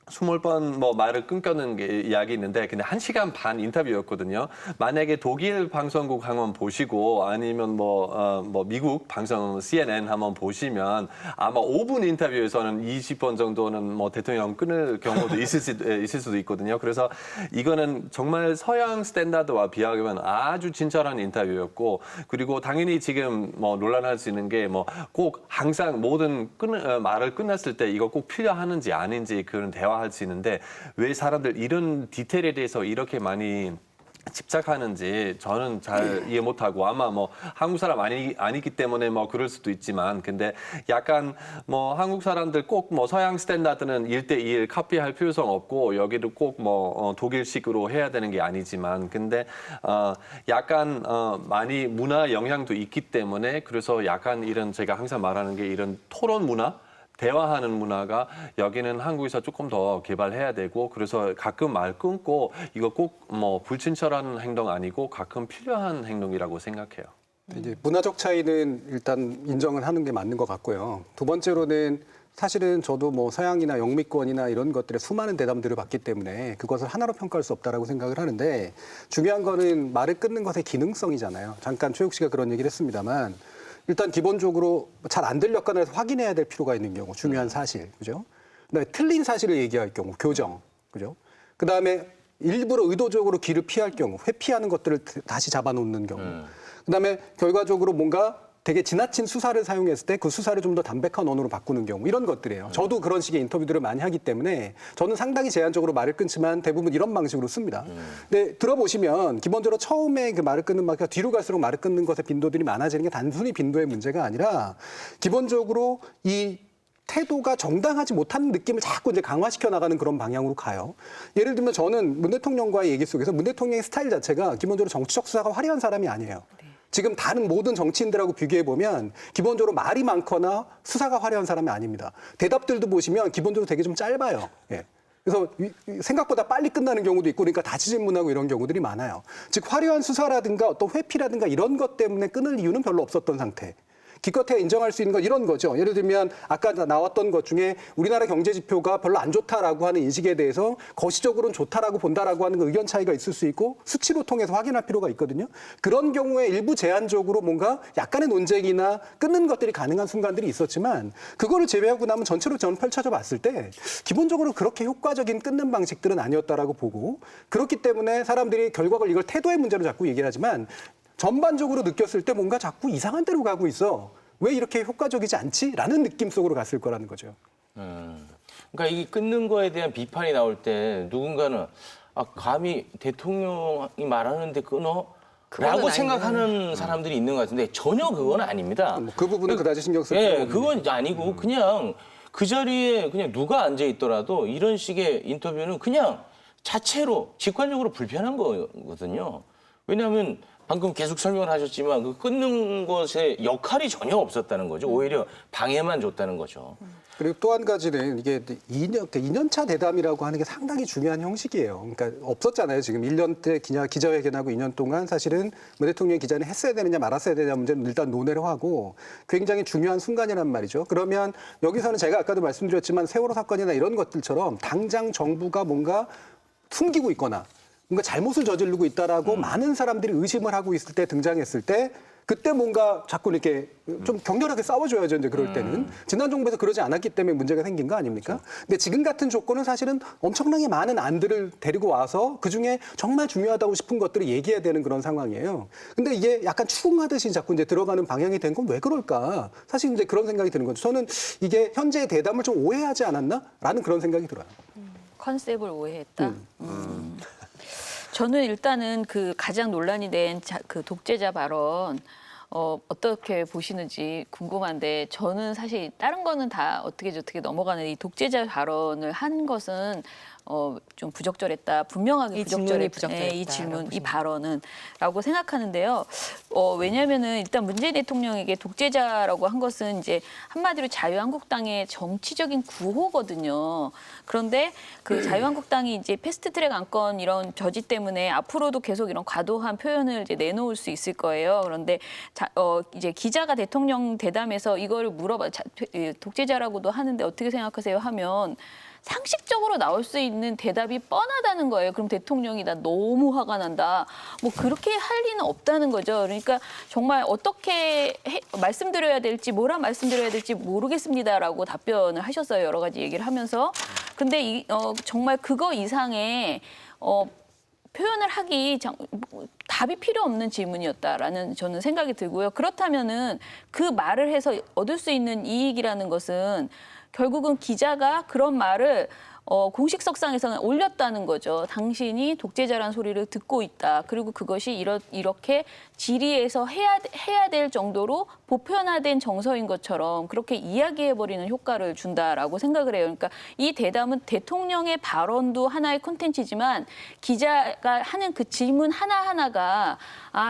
20번 뭐 말을 끊겨는 게 이야기 있는데 근데 1시간 반 인터뷰였거든요. 만약에 독일 방송국 한번 보시고 아니면 뭐 미국 방송 CNN 한번 보시면 아마 5분 인터뷰에서는 20번 정도는 뭐 대통령 끊을 경우도 있을 수도 있거든요. 그래서 이거는 정말 서양 스탠다드와 비하면 아주 친절한 인터뷰였고 그리고 당연히 지금 뭐 논란할 수 있는 게 뭐 꼭 항상 모든 말을 끝났을 때 이거 꼭 필요하는지 아닌지 그런 대화 할 수 있는데 왜 사람들 이런 디테일에 대해서 이렇게 많이 집착하는지 저는 잘 이해 못하고 아마 뭐 한국 사람 아니기 때문에 뭐 그럴 수도 있지만 근데 약간 뭐 한국 사람들 꼭 뭐 서양 스탠다드는 1:1 카피할 필요성 없고 여기를 꼭 뭐 독일식으로 해야 되는 게 아니지만 근데 약간 많이 문화 영향도 있기 때문에 그래서 약간 이런 제가 항상 말하는 게 이런 토론 문화 대화하는 문화가 여기는 한국에서 조금 더 개발해야 되고 그래서 가끔 말 끊고 이거 꼭 뭐 불친절한 행동 아니고 가끔 필요한 행동이라고 생각해요. 이제 문화적 차이는 일단 인정을 하는 게 맞는 것 같고요. 두 번째로는 사실은 저도 뭐 서양이나 영미권이나 이런 것들의 수많은 대담들을 봤기 때문에 그것을 하나로 평가할 수 없다라고 생각을 하는데 중요한 거는 말을 끊는 것의 기능성이잖아요. 잠깐 최욱 씨가 그런 얘기를 했습니다만 일단 기본적으로 잘 안 들렸거나 해서 확인해야 될 필요가 있는 경우 중요한 사실, 그죠? 그다음에 틀린 사실을 얘기할 경우 교정, 그죠? 그다음에 일부러 의도적으로 귀를 피할 경우 회피하는 것들을 다시 잡아놓는 경우. 그다음에 결과적으로 뭔가 되게 지나친 수사를 사용했을 때 그 수사를 좀 더 담백한 언어로 바꾸는 경우 이런 것들이에요. 저도 그런 식의 인터뷰들을 많이 하기 때문에 저는 상당히 제한적으로 말을 끊지만 대부분 이런 방식으로 씁니다. 근데 들어보시면 기본적으로 처음에 그 말을 끊는 만큼 뒤로 갈수록 말을 끊는 것의 빈도들이 많아지는 게 단순히 빈도의 문제가 아니라 기본적으로 이 태도가 정당하지 못한 느낌을 자꾸 이제 강화시켜 나가는 그런 방향으로 가요. 예를 들면 저는 문 대통령과의 얘기 속에서 문 대통령의 스타일 자체가 기본적으로 정치적 수사가 화려한 사람이 아니에요. 지금 다른 모든 정치인들하고 비교해 보면 기본적으로 말이 많거나 수사가 화려한 사람이 아닙니다. 대답들도 보시면 기본적으로 되게 좀 짧아요. 예. 그래서 생각보다 빨리 끝나는 경우도 있고 그러니까 다시 질문하고 이런 경우들이 많아요. 즉 화려한 수사라든가 어떤 회피라든가 이런 것 때문에 끊을 이유는 별로 없었던 상태. 기껏해야 인정할 수 있는 건 이런 거죠. 예를 들면 아까 나왔던 것 중에 우리나라 경제 지표가 별로 안 좋다라고 하는 인식에 대해서 거시적으로는 좋다라고 본다라고 하는 의견 차이가 있을 수 있고 수치로 통해서 확인할 필요가 있거든요. 그런 경우에 일부 제한적으로 뭔가 약간의 논쟁이나 끊는 것들이 가능한 순간들이 있었지만 그거를 제외하고 나면 전체로 저는 펼쳐져 봤을 때 기본적으로 그렇게 효과적인 끊는 방식들은 아니었다라고 보고 그렇기 때문에 사람들이 결과를 이걸 태도의 문제로 자꾸 얘기를 하지만 전반적으로 느꼈을 때 뭔가 자꾸 이상한 데로 가고 있어. 왜 이렇게 효과적이지 않지? 라는 느낌 속으로 갔을 거라는 거죠. 그러니까 이 끊는 거에 대한 비판이 나올 때 누군가는 감히 대통령이 말하는데 끊어? 라고 생각하는 사람들이 있는 것 같은데 전혀 그건 아닙니다. 그 부분은 그다지 신경 쓸 필요가 없는 그건 아니고 그냥 그 자리에 그냥 누가 앉아 있더라도 이런 식의 인터뷰는 그냥 자체로 직관적으로 불편한 거거든요. 왜냐하면 방금 계속 설명을 하셨지만 그 끊는 것에 역할이 전혀 없었다는 거죠. 오히려 방해만 줬다는 거죠. 그리고 또 한 가지는 이게 2년차 대담이라고 하는 게 상당히 중요한 형식이에요. 그러니까 없었잖아요. 지금 1년 때 기자회견하고 2년 동안 사실은 문 대통령 기자는 했어야 되느냐 말았어야 되느냐 문제는 일단 논의를 하고 굉장히 중요한 순간이란 말이죠. 그러면 여기서는 제가 아까도 말씀드렸지만 세월호 사건이나 이런 것들처럼 당장 정부가 뭔가 숨기고 있거나 뭔가 잘못을 저지르고 있다라고 많은 사람들이 의심을 하고 있을 때 등장했을 때 그때 뭔가 자꾸 이렇게 좀 격렬하게 싸워줘야죠. 이제 그럴 때는 지난 정부에서 그러지 않았기 때문에 문제가 생긴 거 아닙니까? 근데 지금 같은 조건은 사실은 엄청나게 많은 안들을 데리고 와서 그 중에 정말 중요하다고 싶은 것들을 얘기해야 되는 그런 상황이에요. 근데 이게 약간 추궁하듯이 자꾸 이제 들어가는 방향이 된 건 왜 그럴까? 사실 이제 그런 생각이 드는 거죠. 저는 이게 현재의 대담을 좀 오해하지 않았나라는 그런 생각이 들어요. 컨셉을 오해했다. 저는 일단은 그 가장 논란이 된 그 독재자 발언 어떻게 보시는지 궁금한데 저는 사실 다른 거는 다 어떻게 저떻게 넘어가는 이 독재자 발언을 한 것은 좀 부적절했다. 분명하게 이 질문이 부적절했다. 이 질문, 이 보십니까? 발언은라고 생각하는데요. 왜냐하면은 일단 문재인 대통령에게 독재자라고 한 것은 이제 한마디로 자유한국당의 정치적인 구호거든요. 그런데 그 자유한국당이 이제 패스트트랙 안건 이런 저지 때문에 앞으로도 계속 이런 과도한 표현을 이제 내놓을 수 있을 거예요. 그런데 이제 기자가 대통령 대담에서 이거를 물어봐 독재자라고도 하는데 어떻게 생각하세요? 하면 상식적으로 나올 수 있는 대답이 뻔하다는 거예요. 그럼 대통령이 나 너무 화가 난다. 뭐 그렇게 할 리는 없다는 거죠. 그러니까 정말 어떻게 말씀드려야 될지 뭐라 말씀드려야 될지 모르겠습니다라고 답변을 하셨어요. 여러 가지 얘기를 하면서. 근데 정말 그거 이상의 표현을 하기 답이 필요 없는 질문이었다라는 저는 생각이 들고요. 그렇다면은 그 말을 해서 얻을 수 있는 이익이라는 것은 결국은 기자가 그런 말을 공식석상에서는 올렸다는 거죠. 당신이 독재자란 소리를 듣고 있다. 그리고 그것이 이렇게 질의에서 해야 될 정도로 보편화된 정서인 것처럼 그렇게 이야기해버리는 효과를 준다라고 생각을 해요. 그러니까 이 대담은 대통령의 발언도 하나의 콘텐츠지만 기자가 하는 그 질문 하나하나가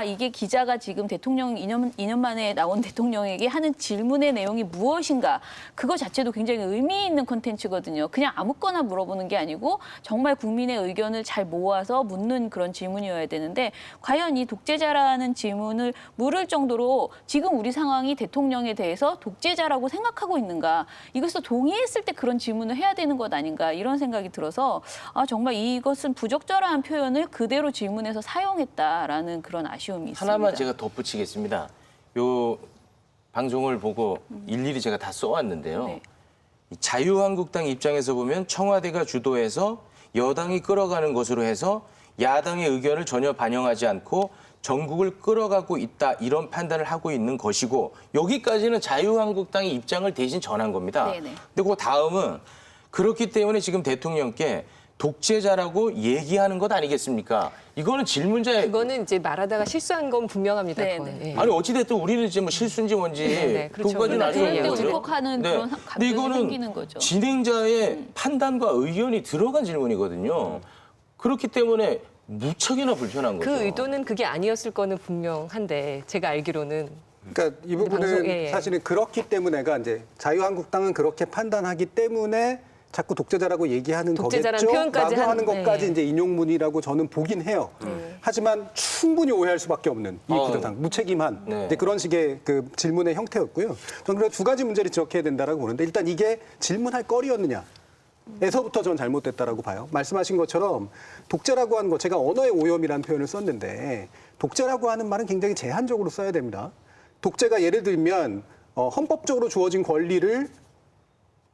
이게 기자가 지금 대통령 2년 만에 나온 대통령에게 하는 질문의 내용이 무엇인가 그거 자체도 굉장히 의미 있는 콘텐츠거든요. 그냥 아무거나 물어보는 게 아니고 정말 국민의 의견을 잘 모아서 묻는 그런 질문이어야 되는데 과연 이 독재자라는 질문을 물을 정도로 지금 우리 상황이 대통령에 대해서 독재자라고 생각하고 있는가 이것도 동의했을 때 그런 질문을 해야 되는 것 아닌가 이런 생각이 들어서 정말 이것은 부적절한 표현을 그대로 질문에서 사용했다라는 그런 아쉬움이 있습니다. 하나만 제가 덧붙이겠습니다. 요 방송을 보고 일일이 제가 다 써왔는데요. 네. 이 자유한국당 입장에서 보면 청와대가 주도해서 여당이 끌어가는 것으로 해서 야당의 의견을 전혀 반영하지 않고 전국을 끌어가고 있다 이런 판단을 하고 있는 것이고 여기까지는 자유한국당의 입장을 대신 전한 겁니다. 네네. 근데 그 다음은 그렇기 때문에 지금 대통령께 독재자라고 얘기하는 것 아니겠습니까? 이거는 질문자의 그거는 이제 말하다가 실수한 건 분명합니다. 네, 그건. 네. 예. 아니 어찌됐든 우리는 이제 뭐 실수인지 뭔지 네, 그렇죠. 그것까지는 알 수 없는 그럴 때 거죠. 울컥하는 그런 근데 감정이 이거는 생기는 거죠. 진행자의 판단과 의견이 들어간 질문이거든요. 그렇기 때문에 무척이나 불편한 거죠. 그 의도는 그게 아니었을 거는 분명한데 제가 알기로는 그러니까 이 부분은 방송, 예. 사실은 그렇기 때문에가 이제 자유한국당은 그렇게 판단하기 때문에 자꾸 독재자라고 얘기하는 독재자라는 거겠죠? 표현까지 라고 하는 것까지 네. 이제 인용문이라고 저는 보긴 해요. 하지만 충분히 오해할 수밖에 없는 이 구조상 무책임한 네. 이제 그런 식의 그 질문의 형태였고요. 저는 그래서 두 가지 문제를 지적해야 된다라고 보는데 일단 이게 질문할 거리였느냐. 에서부터 전 잘못됐다라고 봐요. 말씀하신 것처럼 독재라고 하는 거 제가 언어의 오염이라는 표현을 썼는데 독재라고 하는 말은 굉장히 제한적으로 써야 됩니다. 독재가 예를 들면 헌법적으로 주어진 권리를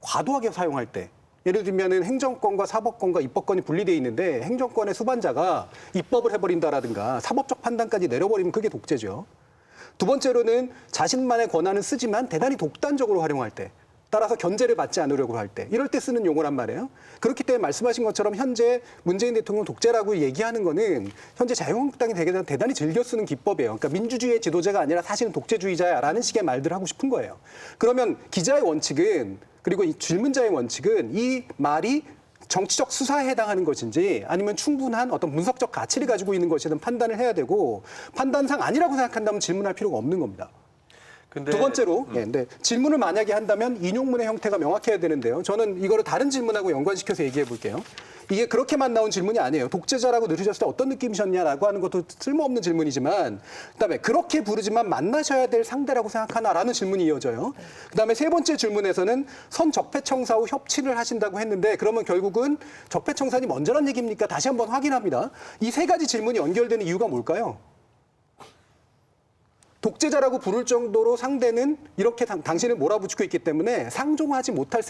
과도하게 사용할 때 예를 들면은 행정권과 사법권과 입법권이 분리되어 있는데 행정권의 수반자가 입법을 해버린다라든가 사법적 판단까지 내려버리면 그게 독재죠. 두 번째로는 자신만의 권한을 쓰지만 대단히 독단적으로 활용할 때 따라서 견제를 받지 않으려고 할 때 이럴 때 쓰는 용어란 말이에요. 그렇기 때문에 말씀하신 것처럼 현재 문재인 대통령 독재라고 얘기하는 거는 현재 자유한국당이 대단히 즐겨 쓰는 기법이에요. 그러니까 민주주의의 지도자가 아니라 사실은 독재주의자야라는 식의 말들을 하고 싶은 거예요. 그러면 기자의 원칙은 그리고 이 질문자의 원칙은 이 말이 정치적 수사에 해당하는 것인지 아니면 충분한 어떤 분석적 가치를 가지고 있는 것이든 판단을 해야 되고 판단상 아니라고 생각한다면 질문할 필요가 없는 겁니다. 근데 두 번째로, 근데 질문을 만약에 한다면 인용문의 형태가 명확해야 되는데요. 저는 이거를 다른 질문하고 연관시켜서 얘기해 볼게요. 이게 그렇게만 나온 질문이 아니에요. 독재자라고 들으셨을 때 어떤 느낌이셨냐라고 하는 것도 쓸모없는 질문이지만 그다음에 그렇게 부르지만 만나셔야 될 상대라고 생각하나라는 질문이 이어져요. 그다음에 세 번째 질문에서는 선 적폐청사 후 협치를 하신다고 했는데 그러면 결국은 적폐청산이 먼저란 얘기입니까? 다시 한번 확인합니다. 이 세 가지 질문이 연결되는 이유가 뭘까요? 독재자라고 부를 정도로 상대는 이렇게 당신을 몰아붙이고 있기 때문에 상종하지 못할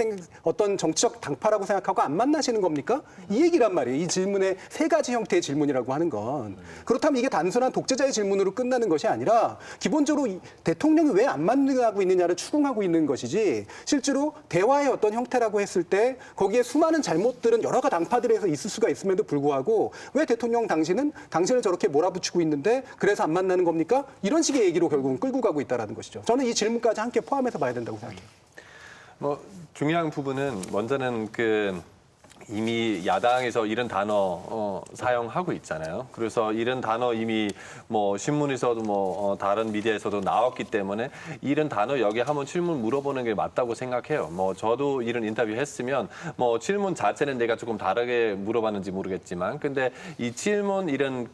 어떤 정치적 당파라고 생각하고 안 만나시는 겁니까? 이 얘기란 말이에요. 이 질문의 세 가지 형태의 질문이라고 하는 건. 그렇다면 이게 단순한 독재자의 질문으로 끝나는 것이 아니라 기본적으로 대통령이 왜 안 만나고 있느냐를 추궁하고 있는 것이지 실제로 대화의 어떤 형태라고 했을 때 거기에 수많은 잘못들은 여러 당파들에서 있을 수가 있음에도 불구하고 왜 대통령 당신은 당신을 저렇게 몰아붙이고 있는데 그래서 안 만나는 겁니까? 이런 식의 얘기로 결국은 끌고 가고 있다는 것이죠. 저는 이 질문까지 함께 포함해서 봐야 된다고 생각해요. 뭐 중요한 부분은 먼저는 이미 야당에서 이런 단어 사용하고 있잖아요. 그래서 이런 단어 이미 뭐 신문에서도 다른 미디어에서도 나왔기 때문에 이런 단어 여기 한번 질문 물어보는 게 맞다고 생각해요. 뭐 저도 이런 인터뷰 했으면 뭐 질문 자체는 내가 조금 다르게 물어봤는지 모르겠지만 근데 이 질문 이런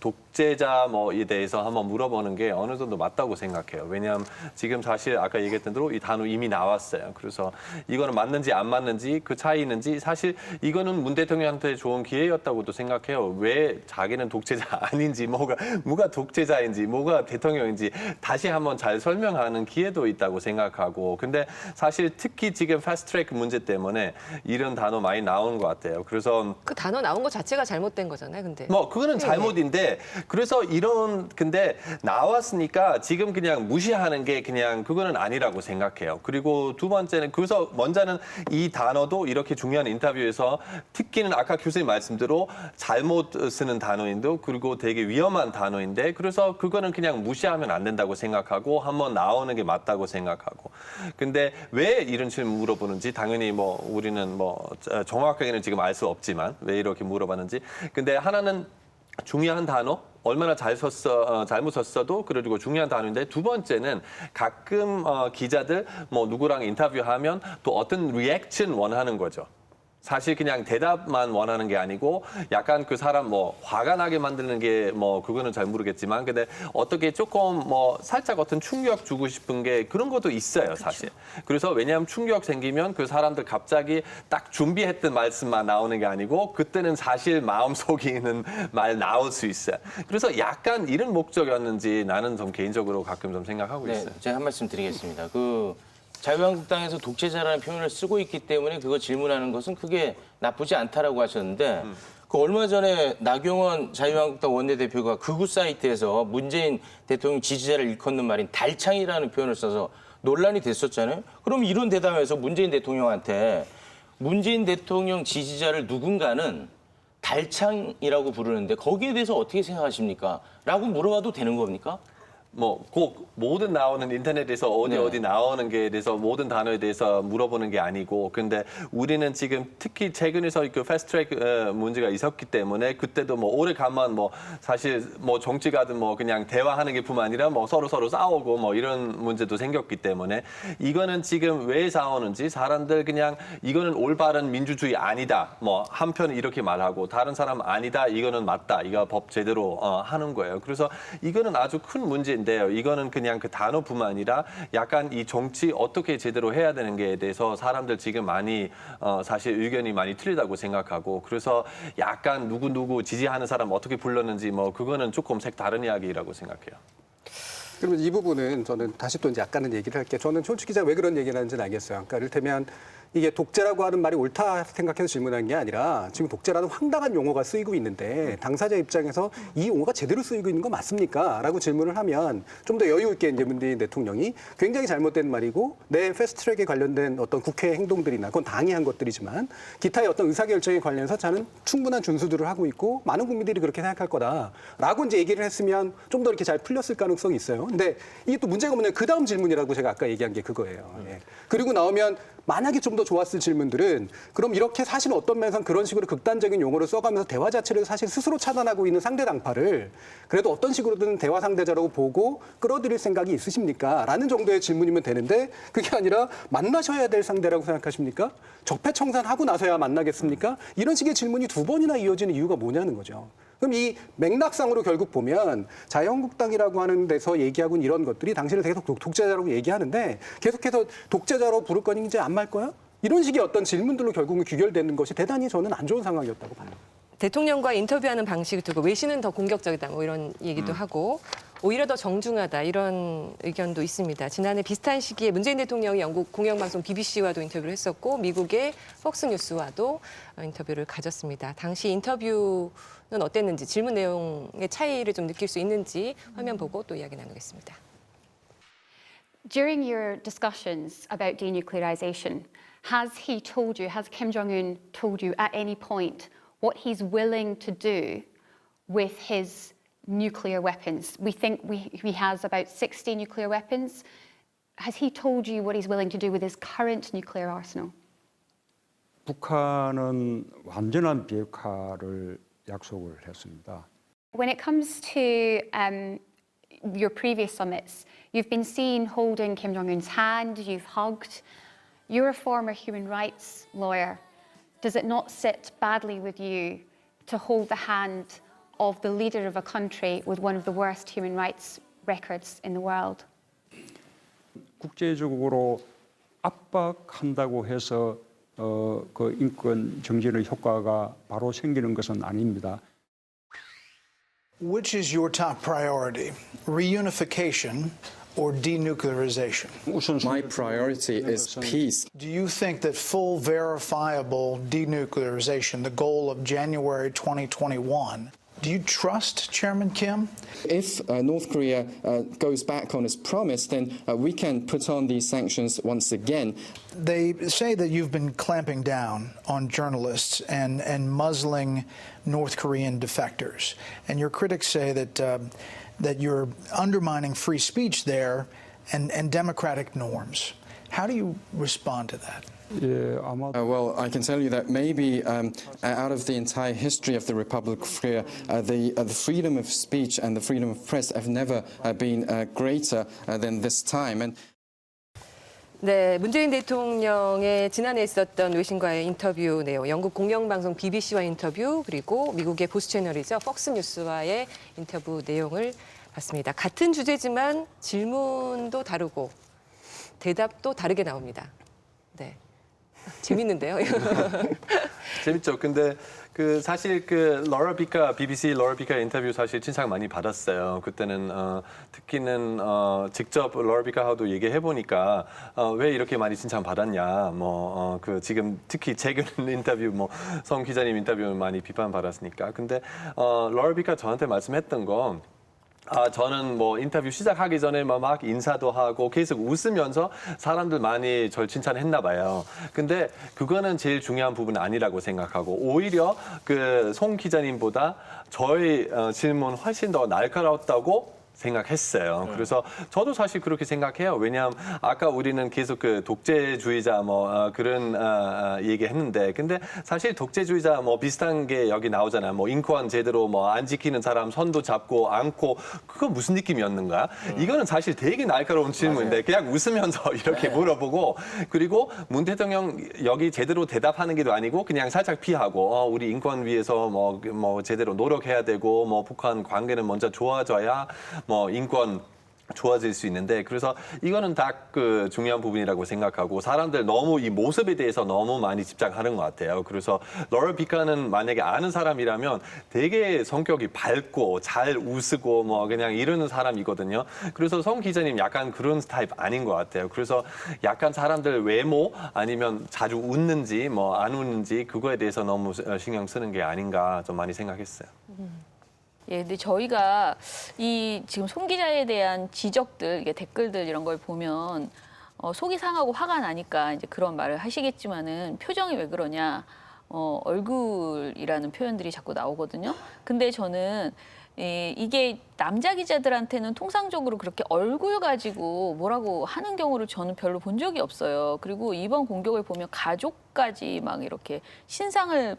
독재자 뭐에 대해서 한번 물어보는 게 어느 정도 맞다고 생각해요. 왜냐하면 지금 사실 아까 얘기했던 대로 이 단어 이미 나왔어요. 그래서 이거는 맞는지 안 맞는지 그 차이 있는지 사실 이거는 문 대통령한테 좋은 기회였다고도 생각해요. 왜 자기는 독재자 아닌지, 뭐가 독재자인지, 뭐가 대통령인지 다시 한번 잘 설명하는 기회도 있다고 생각하고. 근데 사실 특히 지금 패스트트랙 문제 때문에 이런 단어 많이 나오는 것 같아요. 그래서 그 단어 나온 것 자체가 잘못된 거잖아요. 근데 그거는 잘못인데 그래서 근데 나왔으니까 지금 그냥 무시하는 게 그냥 그거는 아니라고 생각해요. 그리고 두 번째는 그래서 먼저는 이 단어도 이렇게 중요한 인터뷰에서 그래서 특기는 아까 교수님 말씀대로 잘못 쓰는 단어인데 그리고 되게 위험한 단어인데 그래서 그거는 그냥 무시하면 안 된다고 생각하고 한번 나오는 게 맞다고 생각하고 근데 왜 이런 질문 물어보는지 당연히 뭐 우리는 뭐 정확하게는 지금 알 수 없지만 왜 이렇게 물어봤는지 근데 하나는 중요한 단어 얼마나 잘못 썼어도 그리고 중요한 단어인데 두 번째는 가끔 기자들 뭐 누구랑 인터뷰하면 또 어떤 리액션 원하는 거죠. 사실 그냥 대답만 원하는 게 아니고 약간 그 사람 뭐 화가 나게 만드는 게 뭐 그거는 잘 모르겠지만 근데 어떻게 조금 뭐 살짝 어떤 충격 주고 싶은 게 그런 것도 있어요 사실. 그래서 왜냐하면 충격 생기면 그 사람들 갑자기 딱 준비했던 말씀만 나오는 게 아니고 그때는 사실 마음속에 있는 말 나올 수 있어요. 그래서 약간 이런 목적이었는지 나는 좀 개인적으로 가끔 좀 생각하고 네, 있어요. 제가 한 말씀 드리겠습니다. 자유한국당에서 독재자라는 표현을 쓰고 있기 때문에 그거 질문하는 것은 그게 나쁘지 않다라고 하셨는데 그 얼마 전에 나경원 자유한국당 원내대표가 극우 사이트에서 문재인 대통령 지지자를 일컫는 말인 달창이라는 표현을 써서 논란이 됐었잖아요. 그럼 이런 대담에서 문재인 대통령한테 문재인 대통령 지지자를 누군가는 달창이라고 부르는데 거기에 대해서 어떻게 생각하십니까? 라고 물어봐도 되는 겁니까? 뭐 꼭 모든 나오는 인터넷에서 어디 나오는 게 대해서 모든 단어에 대해서 물어보는 게 아니고 근데 우리는 지금 특히 최근에서 그 패스트트랙 문제가 있었기 때문에 그때도 뭐 오래간만 뭐 사실 뭐 정치가든 뭐 그냥 대화하는 게 뿐만 아니라 뭐 서로 싸우고 뭐 이런 문제도 생겼기 때문에 이거는 지금 왜 싸우는지 사람들 그냥 이거는 올바른 민주주의 아니다 뭐 한편은 이렇게 말하고 다른 사람 아니다 이거는 맞다 이거 법 제대로 하는 거예요. 그래서 이거는 아주 큰 문제인데. 이거는 그냥 그 단어뿐만 아니라 약간 이 정치 어떻게 제대로 해야 되는 게에 대해서 사람들 지금 많이 사실 의견이 많이 틀리다고 생각하고 그래서 약간 누구 지지하는 사람 어떻게 불렀는지 뭐 그거는 조금 색다른 이야기라고 생각해요. 그러면 이 부분은 저는 다시 또 이제 약간은 얘기를 할게요. 저는 촌추 기자 왜 그런 얘기를 하는지는 알겠어요. 그러니까 이를테면 이게 독재라고 하는 말이 옳다 생각해서 질문한 게 아니라 지금 독재라는 황당한 용어가 쓰이고 있는데 당사자 입장에서 이 용어가 제대로 쓰이고 있는 거 맞습니까? 라고 질문을 하면 좀 더 여유 있게 이제 문재인 대통령이 굉장히 잘못된 말이고 내 패스트트랙에 관련된 어떤 국회 행동들이나 그건 당이 한 것들이지만 기타의 어떤 의사결정에 관련해서 저는 충분한 준수들을 하고 있고 많은 국민들이 그렇게 생각할 거다라고 이제 얘기를 했으면 좀 더 이렇게 잘 풀렸을 가능성이 있어요. 근데 이게 또 문제가 뭐냐면 그 다음 질문이라고 제가 아까 얘기한 게 그거예요. 예. 그리고 나오면 만약에 좀 더 좋았을 질문들은 그럼 이렇게 사실 어떤 면에서는 그런 식으로 극단적인 용어를 써가면서 대화 자체를 사실 스스로 차단하고 있는 상대 당파를 그래도 어떤 식으로든 대화 상대자라고 보고 끌어들일 생각이 있으십니까? 라는 정도의 질문이면 되는데 그게 아니라 만나셔야 될 상대라고 생각하십니까? 적폐청산하고 나서야 만나겠습니까? 이런 식의 질문이 두 번이나 이어지는 이유가 뭐냐는 거죠. 그럼 이 맥락상으로 결국 보면 자유한국당이라고 하는 데서 얘기하고 있는 이런 것들이 당신을 계속 독재자라고 얘기하는데 계속해서 독재자로 부를 거니 이제 안 말 거야? 이런 식의 어떤 질문들로 결국은 귀결되는 것이 대단히 저는 안 좋은 상황이었다고 봐요. 대통령과 인터뷰하는 방식을 두고 외신은 더 공격적이다 뭐 이런 얘기도 하고 오히려 더 정중하다 이런 의견도 있습니다. 지난해 비슷한 시기에 문재인 대통령이 영국 공영방송 BBC와도 인터뷰를 했었고 미국의 폭스뉴스와도 인터뷰를 가졌습니다. 당시 인터뷰는 어땠는지 질문 내용의 차이를 좀 느낄 수 있는지 화면 보고 또 이야기 나누겠습니다. During your discussions about denuclearization, has Kim Jong-un told you at any point what he's willing to do with his nuclear weapons? We think he has about 60 nuclear weapons. Has he told you what he's willing to do with his current nuclear arsenal? 북한은 완전한 비핵화를 약속을 했습니다. When it comes to your previous summits, you've been seen holding Kim Jong-un's hand, you've hugged. You're a former human rights lawyer. Does it not sit badly with you to hold the hand of the leader of a country with one of the worst human rights records in the world? 국제적으로 압박한다고 해서 그 인권 정진의 효과가 바로 생기는 것은 아닙니다. Which is your top priority, reunification or denuclearization? My priority is peace. Do you think that full verifiable denuclearization, the goal of January 2021, Do you trust Chairman Kim? If North Korea goes back on its promise, then we can put on these sanctions once again. They say that you've been clamping down on journalists and muzzling North Korean defectors. And your critics say that you're undermining free speech there and democratic norms. How do you respond to that? 예, 아마 Well, I can tell you that maybe out of the entire history of the Republic of Korea, the freedom of speech and the freedom of press have never been greater than this time. And 네, 문재인 대통령의 지난해 있었던 외신과의 인터뷰 내용, 영국 공영방송 BBC와 인터뷰, 그리고 미국의 보수 채널이죠, 폭스뉴스와의 인터뷰 내용을 봤습니다. 같은 주제지만 질문도 다르고 대답도 다르게 나옵니다. 네, 재밌는데요. 재밌죠. 근데 그 사실 그 BBC 러라 비카 인터뷰 사실 칭찬 많이 받았어요. 그때는 특히는 직접 러라 비카하고도 얘기해 보니까 왜 이렇게 많이 칭찬 받았냐. 그 지금 특히 최근 인터뷰 성 기자님 인터뷰 많이 비판 받았으니까. 근데 러라 비카 저한테 말씀했던 건 저는 인터뷰 시작하기 전에 막 인사도 하고 계속 웃으면서 사람들 많이 절 칭찬했나 봐요. 근데 그거는 제일 중요한 부분은 아니라고 생각하고 오히려 그 송 기자님보다 저희 질문 훨씬 더 날카로웠다고 생각했어요. 그래서 저도 사실 그렇게 생각해요. 왜냐하면 아까 우리는 계속 그 독재주의자 그런 얘기했는데, 근데 사실 독재주의자 비슷한 게 여기 나오잖아요. 인권 제대로 안 지키는 사람 손도 잡고 안고, 그거 무슨 느낌이었는가? 이거는 사실 되게 날카로운 질문인데 그냥 웃으면서 이렇게 물어보고, 그리고 문 대통령 여기 제대로 대답하는 게 아니고 그냥 살짝 피하고 우리 인권 위해서 제대로 노력해야 되고 북한 관계는 먼저 좋아져야 인권 좋아질 수 있는데, 그래서 이거는 다 그 중요한 부분이라고 생각하고 사람들 너무 이 모습에 대해서 너무 많이 집착하는 것 같아요. 그래서 러라 비카는 만약에 아는 사람이라면 되게 성격이 밝고 잘 웃고 그냥 이러는 사람이거든요. 그래서 성 기자님 약간 그런 스타일 아닌 것 같아요. 그래서 약간 사람들 외모 아니면 자주 웃는지 안 웃는지 그거에 대해서 너무 신경 쓰는 게 아닌가 좀 많이 생각했어요. 예, 근데 저희가 이 지금 송 기자에 대한 지적들, 이게 댓글들 이런 걸 보면 속이 상하고 화가 나니까 이제 그런 말을 하시겠지만은 표정이 왜 그러냐, 얼굴이라는 표현들이 자꾸 나오거든요. 근데 저는 이게 남자 기자들한테는 통상적으로 그렇게 얼굴 가지고 뭐라고 하는 경우를 저는 별로 본 적이 없어요. 그리고 이번 공격을 보면 가족까지 막 이렇게 신상을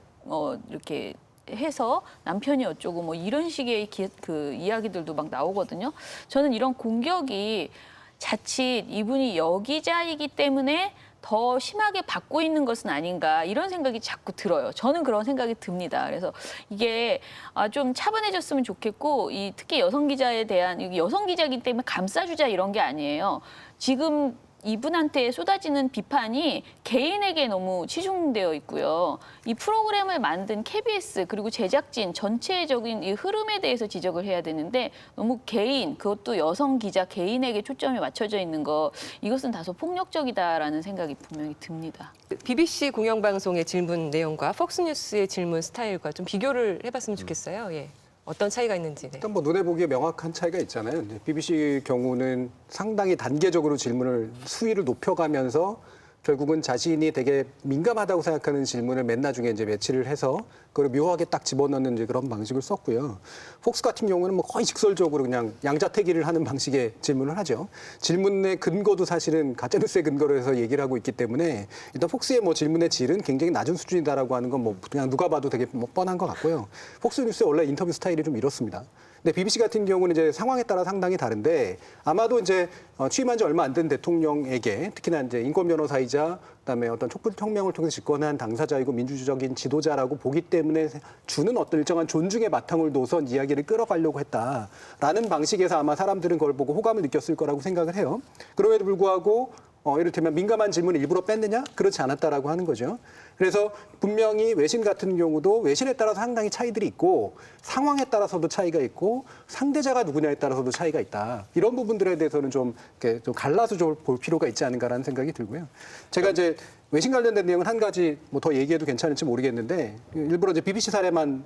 이렇게 해서 남편이 어쩌고 이런 식의 그 이야기들도 막 나오거든요. 저는 이런 공격이 자칫 이분이 여기자이기 때문에 더 심하게 받고 있는 것은 아닌가, 이런 생각이 자꾸 들어요. 저는 그런 생각이 듭니다. 그래서 이게 좀 차분해졌으면 좋겠고, 특히 여성 기자에 대한, 여성 기자이기 때문에 감싸주자 이런 게 아니에요. 지금 이분한테 쏟아지는 비판이 개인에게 너무 치중되어 있고요. 이 프로그램을 만든 KBS 그리고 제작진 전체적인 이 흐름에 대해서 지적을 해야 되는데 너무 개인, 그것도 여성 기자 개인에게 초점이 맞춰져 있는 거, 이것은 다소 폭력적이다라는 생각이 분명히 듭니다. BBC 공영방송의 질문 내용과 폭스뉴스의 질문 스타일과 좀 비교를 해봤으면 좋겠어요. 예. 어떤 차이가 있는지. 네. 일단 눈에 보기에 명확한 차이가 있잖아요. BBC 경우는 상당히 단계적으로 질문을 수위를 높여가면서 결국은 자신이 되게 민감하다고 생각하는 질문을 맨 나중에 이제 매치를 해서 그걸 묘하게 딱 집어넣는 이제 그런 방식을 썼고요. 폭스 같은 경우는 거의 직설적으로 그냥 양자택일을 하는 방식의 질문을 하죠. 질문의 근거도 사실은 가짜뉴스의 근거로 해서 얘기를 하고 있기 때문에 일단 폭스의 질문의 질은 굉장히 낮은 수준이다라고 하는 건 그냥 누가 봐도 되게 뻔한 것 같고요. 폭스뉴스의 원래 인터뷰 스타일이 좀 이렇습니다. 근데 BBC 같은 경우는 이제 상황에 따라 상당히 다른데, 아마도 이제 취임한 지 얼마 안 된 대통령에게, 특히나 이제 인권 변호사이자 그다음에 어떤 촛불혁명을 통해서 집권한 당사자이고 민주주의적인 지도자라고 보기 때문에 주는 어떤 일정한 존중의 바탕을 둬선 이야기를 끌어가려고 했다라는 방식에서 아마 사람들은 그걸 보고 호감을 느꼈을 거라고 생각을 해요. 그럼에도 불구하고 이를테면 민감한 질문을 일부러 뺐느냐? 그렇지 않았다라고 하는 거죠. 그래서 분명히 외신 같은 경우도 외신에 따라서 상당히 차이들이 있고 상황에 따라서도 차이가 있고 상대자가 누구냐에 따라서도 차이가 있다. 이런 부분들에 대해서는 좀 이렇게 좀 갈라서 좀 볼 필요가 있지 않은가라는 생각이 들고요. 제가 이제 외신 관련된 내용은 한 가지 뭐 더 얘기해도 괜찮을지 모르겠는데 일부러 이제 BBC 사례만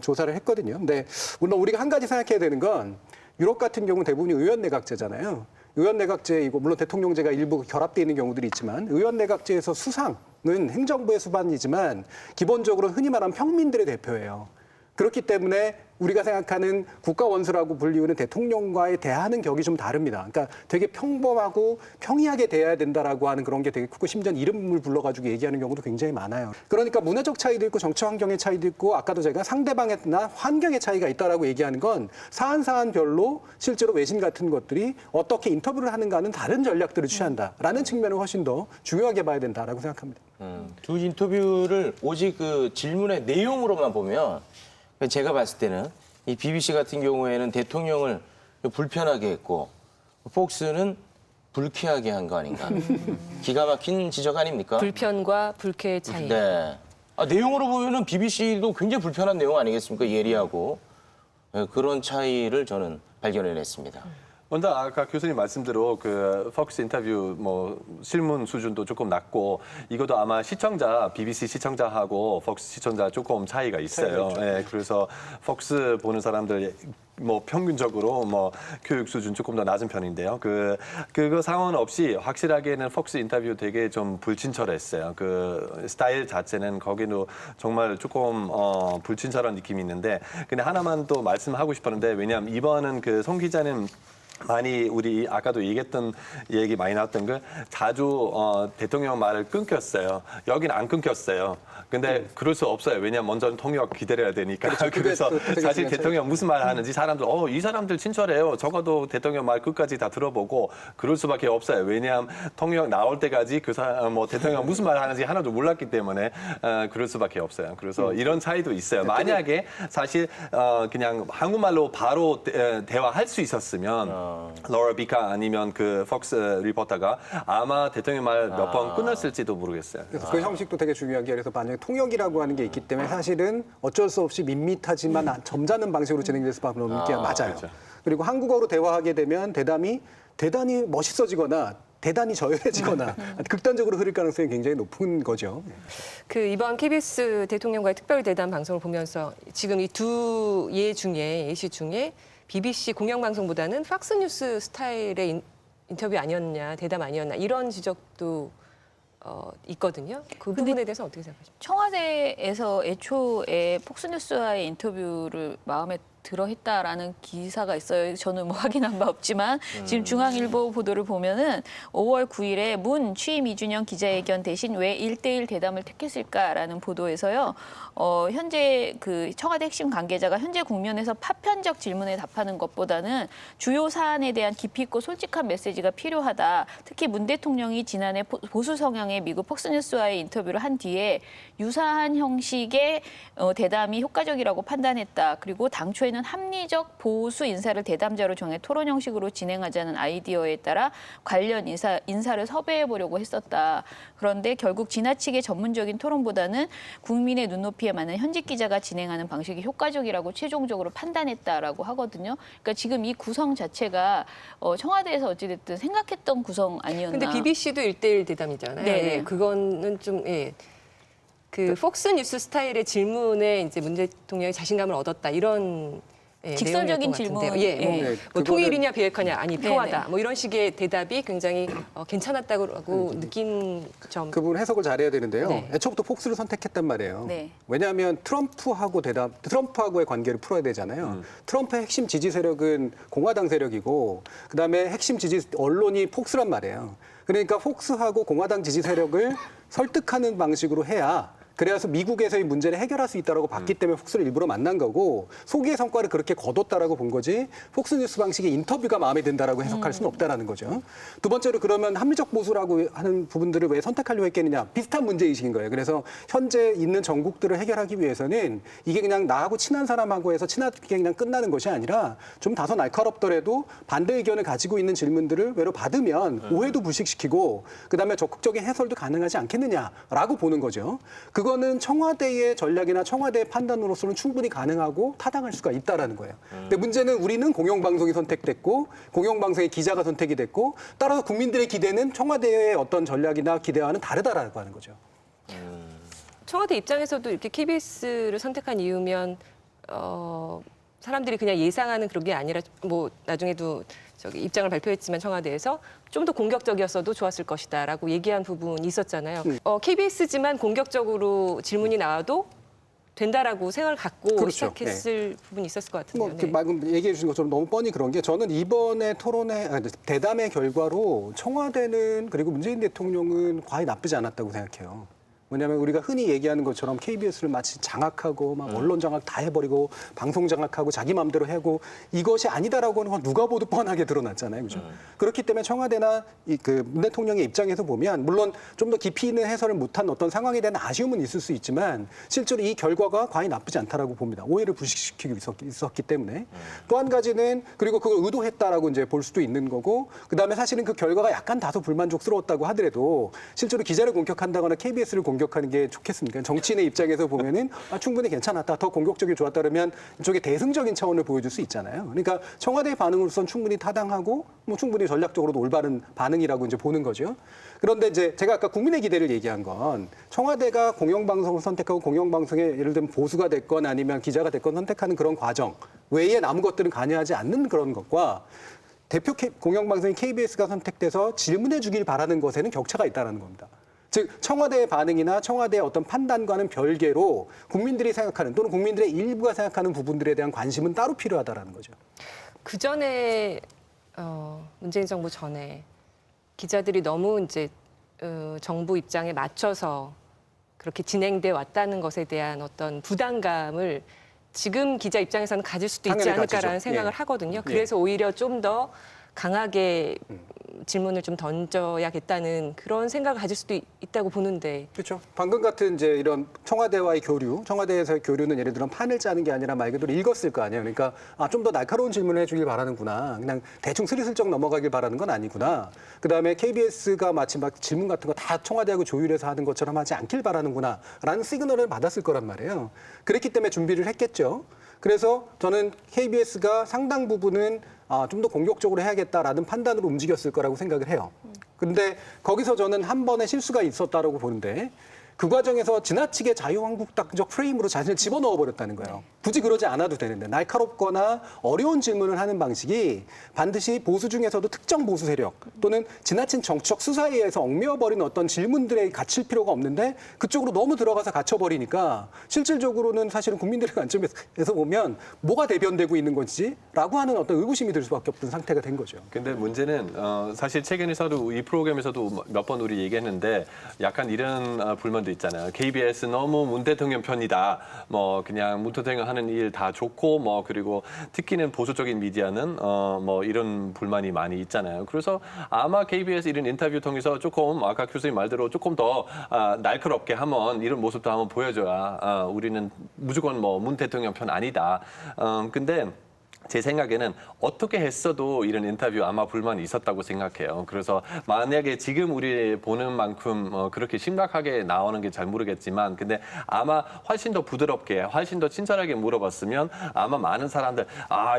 조사를 했거든요. 근데 물론 우리가 한 가지 생각해야 되는 건 유럽 같은 경우는 대부분이 의원 내각제잖아요. 의원 내각제이고 물론 대통령제가 일부 결합되어 있는 경우들이 있지만 의원 내각제에서 수상은 행정부의 수반이지만 기본적으로 흔히 말하는 평민들의 대표예요. 그렇기 때문에 우리가 생각하는 국가 원수라고 불리우는 대통령과의 대하는 격이 좀 다릅니다. 그러니까 되게 평범하고 평이하게 대해야 된다라고 하는 그런 게 되게 크고 심지어 이름을 불러가지고 얘기하는 경우도 굉장히 많아요. 그러니까 문화적 차이도 있고 정치 환경의 차이도 있고 아까도 제가 상대방이나 환경의 차이가 있다라고 얘기하는 건 사안별로 실제로 외신 같은 것들이 어떻게 인터뷰를 하는가는 다른 전략들을 취한다라는 측면을 훨씬 더 중요하게 봐야 된다라고 생각합니다. 두 인터뷰를 오직 그 질문의 내용으로만 보면 제가 봤을 때는 이 BBC 같은 경우에는 대통령을 불편하게 했고 폭스는 불쾌하게 한 거 아닌가. 기가 막힌 지적 아닙니까? 불편과 불쾌의 차이. 네. 내용으로 보면은 BBC도 굉장히 불편한 내용 아니겠습니까? 예리하고. 그런 차이를 저는 발견해냈습니다. 먼저 아까 교수님 말씀대로 그 폭스 인터뷰 뭐 실문 수준도 조금 낮고 이것도 아마 시청자 BBC 시청자하고 폭스 시청자 조금 차이가 있어요. 네, 그래서 폭스 보는 사람들 뭐 평균적으로 뭐 교육 수준 조금 더 낮은 편인데요. 그거 상관없이 확실하게는 폭스 인터뷰 되게 좀 불친절했어요. 그 스타일 자체는 거기도 정말 조금 불친절한 느낌이 있는데 근데 하나만 또 말씀하고 싶었는데 왜냐하면 이번은 그 송 기자는 많이 우리 아까도 얘기했던 얘기 많이 나왔던 거 자주 대통령 말을 끊겼어요. 여기는 안 끊겼어요. 근데 그럴 수 없어요. 왜냐하면 먼저 통역 기다려야 되니까. 그렇죠. 그래서 사실 그게 대통령 무슨 말 하는지 사람들 이 사람들 친절해요. 적어도 대통령 말 끝까지 다 들어보고 그럴 수밖에 없어요. 왜냐하면 통역 나올 때까지 뭐 대통령 무슨 말 하는지 하나도 몰랐기 때문에 그럴 수밖에 없어요. 그래서 이런 차이도 있어요. 만약에 사실 그냥 한국말로 바로 대화할 수 있었으면 로라 비카 아니면 그 폭스 리포터가 아마 대통령 말 몇 번 끊었을지도 모르겠어요. 그래서 그 형식도 되게 중요한 게 그래서 만약에 통역이라고 하는 게 있기 때문에 사실은 어쩔 수 없이 밋밋하지만 점잖은 방식으로 진행될 수밖에 없는 게 맞아요. 그렇죠. 그리고 한국어로 대화하게 되면 대담이 대단히 멋있어지거나 대단히 저열해지거나 극단적으로 흐를 가능성이 굉장히 높은 거죠. 그 이번 KBS 대통령과의 특별 대담 방송을 보면서 지금 이 두 예시 중에 BBC 공영방송보다는 팍스뉴스 스타일의 인터뷰 아니었냐, 대담 아니었나 이런 지적도 있거든요. 그 부분에 대해서 어떻게 생각하십니까? 청와대에서 애초에 폭스뉴스와의 인터뷰를 마음에 들어 했다라는 기사가 있어요. 저는 뭐 확인한 바 없지만 지금 중앙일보 보도를 보면은 5월 9일에 문 취임 2주년 기자회견 대신 왜 1대1 대담을 택했을까라는 보도에서요. 현재 그 청와대 핵심 관계자가 현재 국면에서 파편적 질문에 답하는 것보다는 주요 사안에 대한 깊이 있고 솔직한 메시지가 필요하다. 특히 문 대통령이 지난해 보수 성향의 미국 폭스뉴스와의 인터뷰를 한 뒤에 유사한 형식의 대담이 효과적이라고 판단했다. 그리고 당초에는 합리적 보수 인사를 대담자로 정해 토론 형식으로 진행하자는 아이디어에 따라 관련 인사를 섭외해 보려고 했었다. 그런데 결국 지나치게 전문적인 토론보다는 국민의 눈높이에 맞는 현직 기자가 진행하는 방식이 효과적이라고 최종적으로 판단했다라고 하거든요. 그러니까 지금 이 구성 자체가 청와대에서 어찌됐든 생각했던 구성 아니었나. 근데 BBC도 1대1 대담이잖아요. 네. 예, 그거는 좀 그 폭스뉴스 스타일의 질문에 이제 문 대통령이 자신감을 얻었다 이런 직설적인 내용이었던 것 같은데요. 질문. 예, 뭐, 네, 뭐 그거는- 통일이냐 비핵화냐 아니 표하다 네네. 뭐 이런 식의 대답이 굉장히 괜찮았다고 느낀 점. 그 부분 해석을 잘해야 되는데요. 네. 애초부터 폭스를 선택했단 말이에요. 네. 왜냐하면 트럼프하고의 관계를 풀어야 되잖아요. 트럼프의 핵심 지지 세력은 공화당 세력이고 그다음에 핵심 지지 언론이 폭스란 말이에요. 그러니까 폭스하고 공화당 지지 세력을 설득하는 방식으로 해야 그래서 미국에서의 문제를 해결할 수 있다고 봤기 때문에 폭스를 일부러 만난 거고 소기의 성과를 그렇게 거뒀다라고 본 거지 폭스뉴스 방식의 인터뷰가 마음에 든다라고 해석할 수는 없다라는 거죠. 두 번째로 그러면 합리적 보수라고 하는 부분들을 왜 선택하려고 했겠느냐. 비슷한 문제의식인 거예요. 그래서 현재 있는 전국들을 해결하기 위해서는 이게 그냥 나하고 친한 사람하고 해서 친하게 그냥 끝나는 것이 아니라 좀 다소 날카롭더라도 반대 의견을 가지고 있는 질문들을 외로 받으면 오해도 불식시키고 그다음에 적극적인 해설도 가능하지 않겠느냐라고 보는 거죠. 그거는 청와대의 전략이나 청와대의 판단으로서는 충분히 가능하고 타당할 수가 있다라는 거예요. 근데 문제는 우리는 공영방송이 선택됐고 공영방송의 기자가 선택이 됐고 따라서 국민들의 기대는 청와대의 어떤 전략이나 기대와는 다르다라고 하는 거죠. 청와대 입장에서도 이렇게 KBS를 선택한 이유면 사람들이 그냥 예상하는 그런 게 아니라 뭐 나중에도 입장을 발표했지만 청와대에서 좀 더 공격적이었어도 좋았을 것이다라고 얘기한 부분이 있었잖아요. KBS지만 공격적으로 질문이 나와도 된다라고 생각을 갖고 그렇죠. 시작했을 부분이 있었을 것 같은데요. 뭐 방금 얘기해 주신 것처럼 너무 뻔히 그런 게 저는 이번에 대담의 결과로 청와대는 그리고 문재인 대통령은 과히 나쁘지 않았다고 생각해요. 왜냐하면 우리가 흔히 얘기하는 것처럼 KBS를 마치 장악하고 막 언론 장악 다 해버리고 방송 장악하고 자기 마음대로 하고 이것이 아니다라고 하는 건 누가 봐도 뻔하게 드러났잖아요, 그죠? 그렇기 때문에 청와대나 문 대통령의 입장에서 보면 물론 좀 더 깊이 있는 해설을 못한 어떤 상황에 대한 아쉬움은 있을 수 있지만 실제로 이 결과가 과히 나쁘지 않다라고 봅니다. 오해를 불식시키고 있었기 때문에 또 한 가지는 그리고 그걸 의도했다라고 이제 볼 수도 있는 거고 그다음에 사실은 그 결과가 약간 다소 불만족스러웠다고 하더라도 실제로 기자를 공격한다거나 KBS를 공격하는 게 좋겠습니까? 정치인의 입장에서 보면은 충분히 괜찮았다, 더 공격적이 좋았다 그러면 이쪽에 대승적인 차원을 보여줄 수 있잖아요. 그러니까 청와대의 반응으로서는 충분히 타당하고 뭐 충분히 전략적으로도 올바른 반응이라고 이제 보는 거죠. 그런데 이제 제가 아까 국민의 기대를 얘기한 건 청와대가 공영방송을 선택하고 공영방송에 예를 들면 보수가 됐건 아니면 기자가 됐건 선택하는 그런 과정 외에 남은 것들은 관여하지 않는 그런 것과 대표 공영방송인 KBS가 선택돼서 질문해 주길 바라는 것에는 격차가 있다는 겁니다. 즉 청와대의 반응이나 청와대의 어떤 판단과는 별개로 국민들이 생각하는 또는 국민들의 일부가 생각하는 부분들에 대한 관심은 따로 필요하다라는 거죠. 그 전에 문재인 정부 전에 기자들이 너무 이제 정부 입장에 맞춰서 그렇게 진행돼 왔다는 것에 대한 어떤 부담감을 지금 기자 입장에서는 가질 수도 있지 당연히 않을까라는 가지죠. 생각을 예. 하거든요. 그래서 오히려 좀 더 강하게 질문을 좀 던져야겠다는 그런 생각을 가질 수도 있다고 보는데. 그렇죠. 방금 같은 이제 이런 청와대와의 교류, 청와대에서의 교류는 예를 들어 판을 짜는 게 아니라 말 그대로 읽었을 거 아니에요. 그러니까 좀 더 날카로운 질문을 해주길 바라는구나. 그냥 대충 스리슬쩍 넘어가길 바라는 건 아니구나. 그다음에 KBS가 마치 막 질문 같은 거 다 청와대하고 조율해서 하는 것처럼 하지 않길 바라는구나라는 시그널을 받았을 거란 말이에요. 그랬기 때문에 준비를 했겠죠. 그래서 저는 KBS가 상당 부분은 좀 더 공격적으로 해야겠다라는 판단으로 움직였을 거라고 생각을 해요. 근데 거기서 저는 한 번의 실수가 있었다라고 보는데 그 과정에서 지나치게 자유한국당적 프레임으로 자신을 집어넣어 버렸다는 거예요. 굳이 그러지 않아도 되는데 날카롭거나 어려운 질문을 하는 방식이 반드시 보수 중에서도 특정 보수 세력 또는 지나친 정치적 수사에 의해서 얽매여버린 어떤 질문들에 갇힐 필요가 없는데 그쪽으로 너무 들어가서 갇혀버리니까 실질적으로는 사실은 국민들의 관점에서 보면 뭐가 대변되고 있는 건지라고 하는 어떤 의구심이 들 수밖에 없는 상태가 된 거죠. 근데 문제는 사실 최근에서도 이 프로그램에서도 몇 번 우리 얘기했는데 약간 이런 불만도 있잖아요. KBS 너무 문 대통령 편이다. 뭐 그냥 문 대통령 하는 일 다 좋고 뭐 그리고 특히는 보수적인 미디어는 뭐 이런 불만이 많이 있잖아요. 그래서 아마 KBS 이런 인터뷰 통해서 조금 아까 교수님 말대로 조금 더 날카롭게 한번 이런 모습도 한번 보여줘야 우리는 무조건 뭐 문 대통령 편 아니다. 근데 제 생각에는 어떻게 했어도 이런 인터뷰 아마 불만이 있었다고 생각해요. 그래서 만약에 지금 우리 보는 만큼 그렇게 심각하게 나오는 게 잘 모르겠지만 근데 아마 훨씬 더 부드럽게 훨씬 더 친절하게 물어봤으면 아마 많은 사람들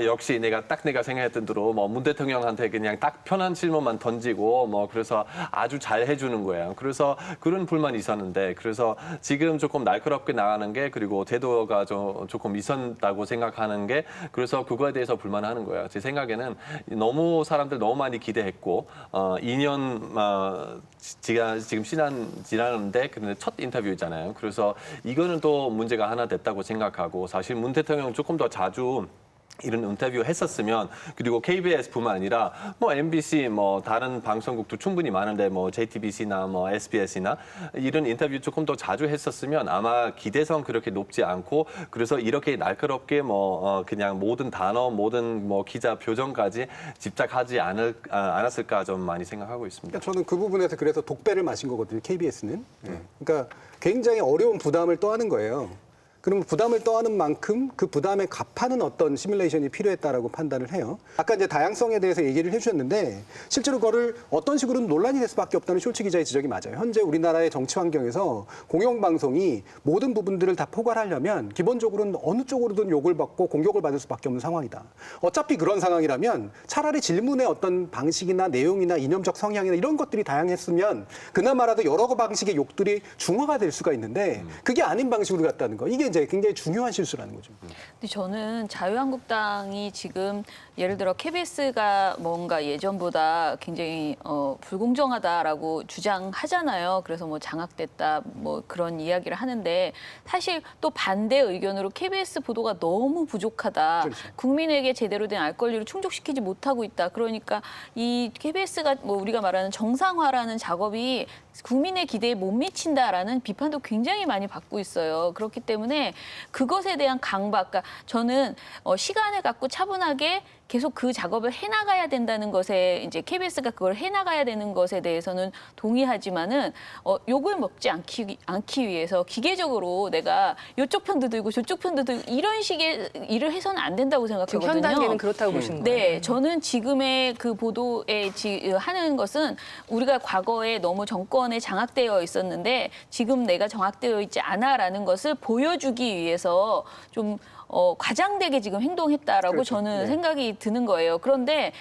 역시 내가 생각했던 대로 뭐 문 대통령한테 그냥 딱 편한 질문만 던지고 뭐 그래서 아주 잘 해주는 거예요. 그래서 그런 불만이 있었는데 그래서 지금 조금 날카롭게 나가는 게 그리고 태도가 조금 있었다고 생각하는 게 그래서 그거에 대해서 불만하는 거예요. 제 생각에는 너무 사람들 너무 많이 기대했고 2년 지금 지났는데 근데 첫 인터뷰잖아요. 그래서 이거는 또 문제가 하나 됐다고 생각하고 사실 문 대통령 조금 더 자주 이런 인터뷰 했었으면 그리고 KBS뿐만 아니라 뭐 MBC 뭐 다른 방송국도 충분히 많은데 뭐 JTBC나 뭐 SBS나 이런 인터뷰 조금 더 자주 했었으면 아마 기대성 그렇게 높지 않고 그래서 이렇게 날카롭게 뭐 그냥 모든 단어 모든 뭐 기자 표정까지 집착하지 않았을까 좀 많이 생각하고 있습니다. 저는 그 부분에서 그래서 독배를 마신 거거든요. KBS는. 그러니까 굉장히 어려운 부담을 떠안은 거예요. 그러면 부담을 떠안은 만큼 그 부담에 값하는 어떤 시뮬레이션이 필요했다라고 판단을 해요. 아까 이제 다양성에 대해서 얘기를 해주셨는데 실제로 그거를 어떤 식으로는 논란이 될 수밖에 없다는 숄츠 기자의 지적이 맞아요. 현재 우리나라의 정치 환경에서 공영방송이 모든 부분들을 다 포괄하려면 기본적으로는 어느 쪽으로든 욕을 받고 공격을 받을 수밖에 없는 상황이다. 어차피 그런 상황이라면 차라리 질문의 어떤 방식이나 내용이나 이념적 성향이나 이런 것들이 다양했으면 그나마라도 여러 방식의 욕들이 중화가 될 수가 있는데 그게 아닌 방식으로 갔다는 거. 이게 이제 굉장히 중요한 실수라는 거죠. 근데 저는 자유한국당이 지금 예를 들어 KBS가 뭔가 예전보다 굉장히 불공정하다라고 주장하잖아요. 그래서 뭐 장악됐다 뭐 그런 이야기를 하는데 사실 또 반대 의견으로 KBS 보도가 너무 부족하다. 그렇죠. 국민에게 제대로 된 알 권리를 충족시키지 못하고 있다. 그러니까 이 KBS가 뭐 우리가 말하는 정상화라는 작업이 국민의 기대에 못 미친다라는 비판도 굉장히 많이 받고 있어요. 그렇기 때문에 그것에 대한 강박, 그러니까 저는 시간을 갖고 차분하게 계속 그 작업을 해나가야 된다는 것에 이제 KBS가 그걸 해나가야 되는 것에 대해서는 동의하지만은 욕을 먹지 않기 위해서 기계적으로 내가 이쪽 편도 들고 저쪽 편도 들고 이런 식의 일을 해서는 안 된다고 생각하거든요. 지금 현 단계는 그렇다고 보시는 거예요? 네, 저는 지금의 그 보도에 하는 것은 우리가 과거에 너무 정권에 장악되어 있었는데 지금 내가 장악되어 있지 않아라는 것을 보여주기 위해서 좀 과장되게 지금 행동했다라고 그렇죠. 저는 네. 생각이 드는 거예요. 그런데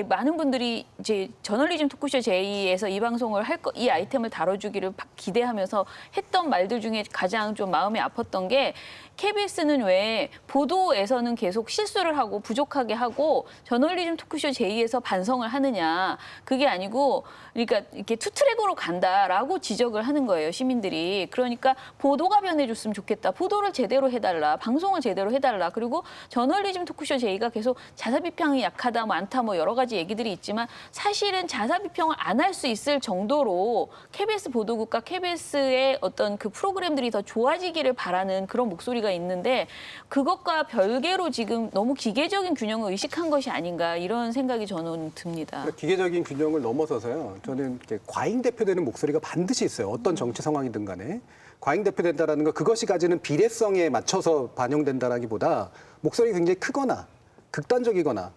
많은 분들이 이제 저널리즘 토크쇼 J에서 이 방송을 이 아이템을 다뤄주기를 기대하면서 했던 말들 중에 가장 좀 마음이 아팠던 게 KBS는 왜 보도에서는 계속 실수를 하고 부족하게 하고 저널리즘 토크쇼 J에서 반성을 하느냐. 그게 아니고 그러니까 이렇게 투트랙으로 간다라고 지적을 하는 거예요. 시민들이. 그러니까 보도가 변해줬으면 좋겠다. 보도를 제대로 해달라. 방송을 제대로 해달라. 그리고 저널리즘 토크쇼 J가 계속 자사비평이 약하다, 많다 뭐 여러 가지 얘기들이 있지만 사실은 자사비평을 안 할 수 있을 정도로 KBS 보도국과 KBS의 어떤 그 프로그램들이 더 좋아지기를 바라는 그런 목소리가 있는데 그것과 별개로 지금 너무 기계적인 균형을 의식한 것이 아닌가 이런 생각이 저는 듭니다. 그러니까 기계적인 균형을 넘어서서요. 저는 이렇게 과잉 대표되는 목소리가 반드시 있어요. 어떤 정치 상황이든 간에. 과잉 대표된다라는 거 그것이 가지는 비례성에 맞춰서 반영된다라기보다 목소리가 굉장히 크거나 극단적이거나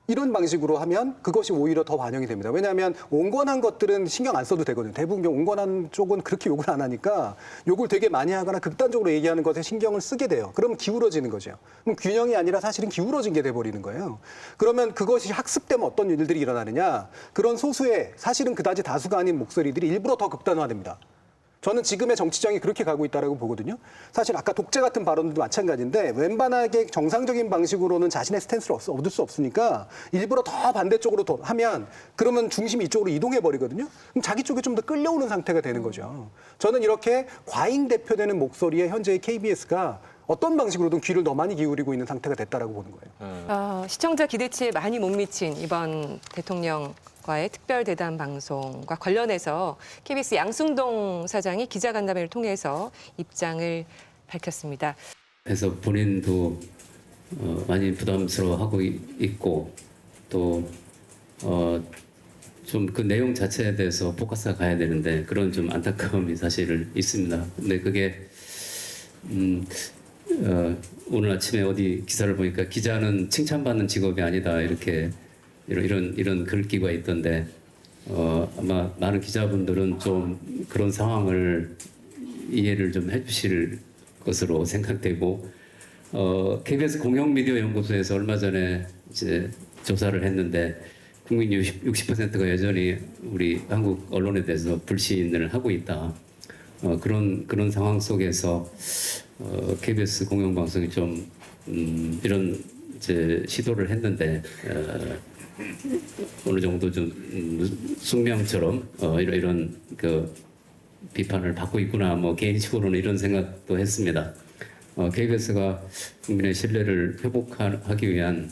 이런 방식으로 하면 그것이 오히려 더 반영이 됩니다. 왜냐하면 온건한 것들은 신경 안 써도 되거든요. 대부분 온건한 쪽은 그렇게 욕을 안 하니까 욕을 되게 많이 하거나 극단적으로 얘기하는 것에 신경을 쓰게 돼요. 그럼 기울어지는 거죠. 그럼 균형이 아니라 사실은 기울어진 게 돼버리는 거예요. 그러면 그것이 학습되면 어떤 일들이 일어나느냐. 그런 소수의 사실은 그다지 다수가 아닌 목소리들이 일부러 더 극단화됩니다. 저는 지금의 정치정이 그렇게 가고 있다고 보거든요. 사실 아까 독재 같은 발언도 마찬가지인데 웬만하게 정상적인 방식으로는 자신의 스탠스를 얻을 수 없으니까 일부러 더 반대쪽으로 하면 그러면 중심이 이쪽으로 이동해버리거든요. 그럼 자기 쪽에 좀 더 끌려오는 상태가 되는 거죠. 저는 이렇게 과잉 대표되는 목소리에 현재의 KBS가 어떤 방식으로든 귀를 더 많이 기울이고 있는 상태가 됐다라고 보는 거예요. 시청자 기대치에 많이 못 미친 이번 대통령과의 특별 대담 방송과 관련해서 KBS 양승동 사장이 기자간담회를 통해서 입장을 밝혔습니다. 그래서 본인도 많이 부담스러워하고 있고 또 좀 그 내용 자체에 대해서 포커스가 가야 되는데 그런 좀 안타까움이 사실은 있습니다. 근데 그게 오늘 아침에 어디 기사를 보니까 기자는 칭찬받는 직업이 아니다 이렇게 이런 글귀가 있던데 아마 많은 기자분들은 좀 그런 상황을 이해를 좀 해주실 것으로 생각되고 KBS 공영미디어 연구소에서 얼마 전에 이제 조사를 했는데 국민 60%가 여전히 우리 한국 언론에 대해서 불신을 하고 있다. 그런 상황 속에서 KBS 공영방송이 좀 이런 이제 시도를 했는데 어느 정도 좀 숙명처럼 이런 그 비판을 받고 있구나 뭐 개인적으로는 이런 생각도 했습니다. KBS가 국민의 신뢰를 회복하기 위한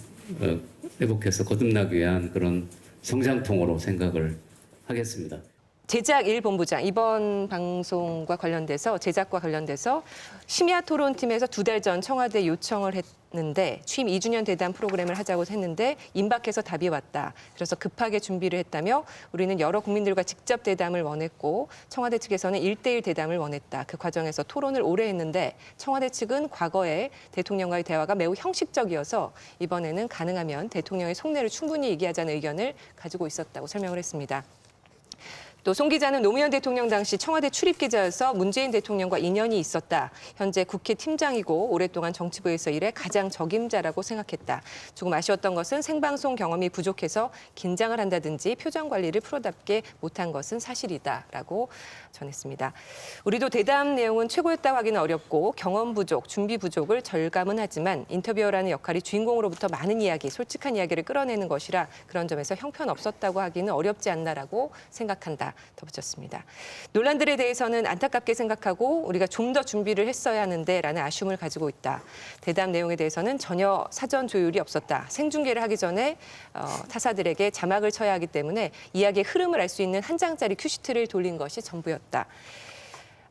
회복해서 거듭나기 위한 그런 성장통으로 생각을 하겠습니다. 제작 1본부장 이번 방송과 관련돼서 제작과 관련돼서 심야 토론팀에서 2달 전 청와대 요청을 했는데 취임 2주년 대담 프로그램을 하자고 했는데 임박해서 답이 왔다. 그래서 급하게 준비를 했다며 우리는 여러 국민들과 직접 대담을 원했고 청와대 측에서는 1대1 대담을 원했다. 그 과정에서 토론을 오래 했는데 청와대 측은 과거에 대통령과의 대화가 매우 형식적이어서 이번에는 가능하면 대통령의 속내를 충분히 얘기하자는 의견을 가지고 있었다고 설명을 했습니다. 또 송 기자는 노무현 대통령 당시 청와대 출입기자여서 문재인 대통령과 인연이 있었다. 현재 국회 팀장이고 오랫동안 정치부에서 일해 가장 적임자라고 생각했다. 조금 아쉬웠던 것은 생방송 경험이 부족해서 긴장을 한다든지 표정 관리를 프로답게 못한 것은 사실이다라고 전했습니다. 우리도 대담 내용은 최고였다고 하기는 어렵고 경험 부족, 준비 부족을 절감은 하지만 인터뷰어라는 역할이 주인공으로부터 많은 이야기, 솔직한 이야기를 끌어내는 것이라 그런 점에서 형편없었다고 하기는 어렵지 않나라고 생각한다. 덧붙였습니다. 논란들에 대해서는 안타깝게 생각하고 우리가 좀 더 준비를 했어야 하는데라는 아쉬움을 가지고 있다. 대담 내용에 대해서는 전혀 사전 조율이 없었다. 생중계를 하기 전에 타사들에게 자막을 쳐야 하기 때문에 이야기의 흐름을 알 수 있는 한 장짜리 큐시트를 돌린 것이 전부였다.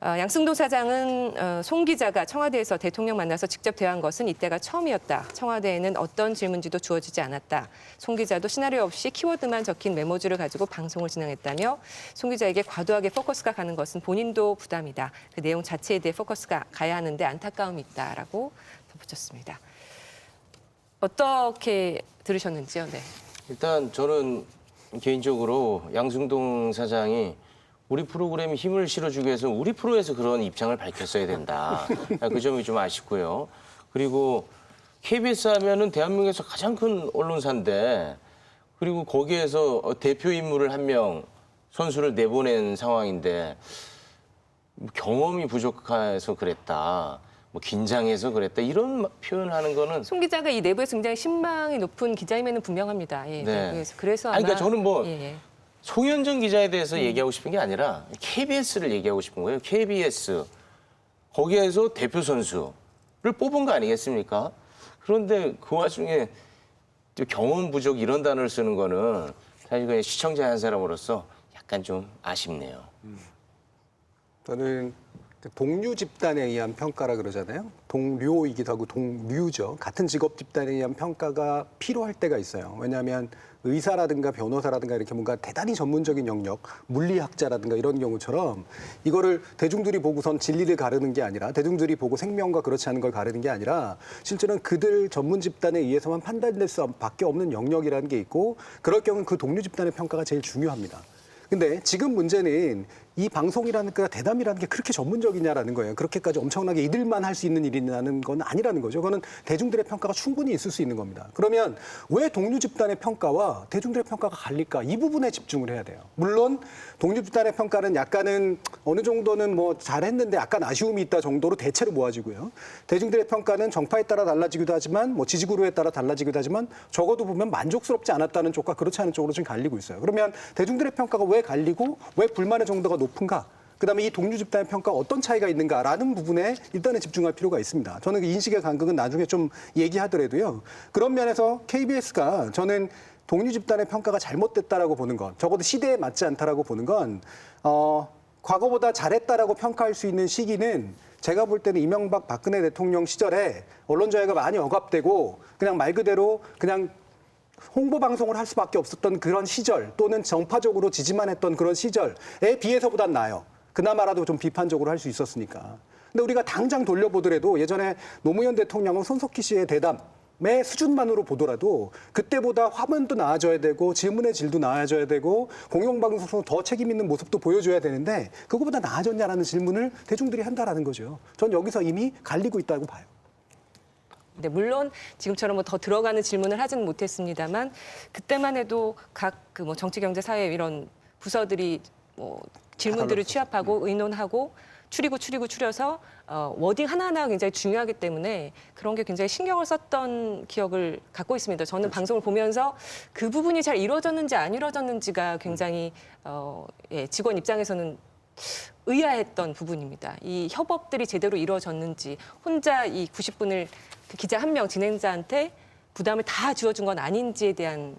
양승도 사장은 송 기자가 청와대에서 대통령 만나서 직접 대화한 것은 이때가 처음이었다. 청와대에는 어떤 질문지도 주어지지 않았다. 송 기자도 시나리오 없이 키워드만 적힌 메모지를 가지고 방송을 진행했다며 송 기자에게 과도하게 포커스가 가는 것은 본인도 부담이다. 그 내용 자체에 대해 포커스가 가야 하는데 안타까움이 있다라고 덧붙였습니다. 어떻게 들으셨는지요? 네. 일단 저는 개인적으로 양승동 사장이 우리 프로그램에 힘을 실어주기 위해서 우리 프로에서 그런 입장을 밝혔어야 된다. 그 점이 좀 아쉽고요. 그리고 KBS 하면은 대한민국에서 가장 큰 언론사인데 그리고 거기에서 대표 인물을 한 명 선수를 내보낸 상황인데 경험이 부족해서 그랬다. 뭐 긴장해서 그랬다. 이런 표현하는 거는 송 기자가 이 내부에서 굉장히 신망이 높은 기자임에는 분명합니다. 예, 네. 그래서 아마 아니, 그러니까 저는 뭐 예. 송현정 기자에 대해서 얘기하고 싶은 게 아니라 KBS를 얘기하고 싶은 거예요. KBS. 거기에서 대표 선수를 뽑은 거 아니겠습니까? 그런데 그 와중에 경험 부족 이런 단어를 쓰는 거는 사실 그냥 시청자 한 사람으로서 약간 좀 아쉽네요. 저는 동료 집단에 의한 평가라 그러잖아요. 동료이기도 하고 동류죠. 같은 직업 집단에 의한 평가가 필요할 때가 있어요. 왜냐하면 의사라든가 변호사라든가 이렇게 뭔가 대단히 전문적인 영역, 물리학자라든가 이런 경우처럼 이거를 대중들이 보고선 진리를 가르는 게 아니라 대중들이 보고 생명과 그렇지 않은 걸 가르는 게 아니라 실제로는 그들 전문 집단에 의해서만 판단될 수밖에 없는 영역이라는 게 있고 그럴 경우는 그 동료 집단의 평가가 제일 중요합니다. 근데 지금 문제는 이 방송이라는 그 대담이라는 게 그렇게 전문적이냐라는 거예요. 그렇게까지 엄청나게 이들만 할 수 있는 일이라는 건 아니라는 거죠. 그거는 대중들의 평가가 충분히 있을 수 있는 겁니다. 그러면 왜 동료 집단의 평가와 대중들의 평가가 갈릴까? 이 부분에 집중을 해야 돼요. 물론 동료 집단의 평가는 약간은 어느 정도는 뭐 잘했는데 약간 아쉬움이 있다 정도로 대체로 모아지고요. 대중들의 평가는 정파에 따라 달라지기도 하지만 뭐 지지구도에 따라 달라지기도 하지만 적어도 보면 만족스럽지 않았다는 쪽과 그렇지 않은 쪽으로 좀 갈리고 있어요. 그러면 대중들의 평가가 왜 갈리고 왜 불만의 정도가 높은가? 그다음에 이 동료 집단의 평가가 어떤 차이가 있는가라는 부분에 일단은 집중할 필요가 있습니다. 저는 그 인식의 간극은 나중에 좀 얘기하더라도요. 그런 면에서 KBS가 저는 동료 집단의 평가가 잘못됐다라고 보는 것, 적어도 시대에 맞지 않다라고 보는 건 과거보다 잘했다라고 평가할 수 있는 시기는 제가 볼 때는 이명박 박근혜 대통령 시절에 언론 자유가 많이 억압되고 그냥 말 그대로 그냥 홍보 방송을 할 수밖에 없었던 그런 시절 또는 정파적으로 지지만 했던 그런 시절에 비해서보단 나아요. 그나마라도 좀 비판적으로 할 수 있었으니까. 근데 우리가 당장 돌려보더라도 예전에 노무현 대통령은 손석희 씨의 대담의 수준만으로 보더라도 그때보다 화면도 나아져야 되고 질문의 질도 나아져야 되고 공영방송에서 더 책임 있는 모습도 보여줘야 되는데 그거보다 나아졌냐라는 질문을 대중들이 한다라는 거죠. 전 여기서 이미 갈리고 있다고 봐요. 네, 물론 지금처럼 뭐 더 들어가는 질문을 하지는 못했습니다만 그때만 해도 각 그 뭐 정치, 경제, 사회 이런 부서들이 뭐 질문들을 취합하고 의논하고 추려서 워딩 하나하나가 굉장히 중요하기 때문에 그런 게 굉장히 신경을 썼던 기억을 갖고 있습니다. 저는 방송을 보면서 그 부분이 잘 이루어졌는지 안 이루어졌는지가 굉장히 직원 입장에서는 의아했던 부분입니다. 이 협업들이 제대로 이루어졌는지 혼자 이 90분을 그 기자 한 명 진행자한테 부담을 다 주어준 건 아닌지에 대한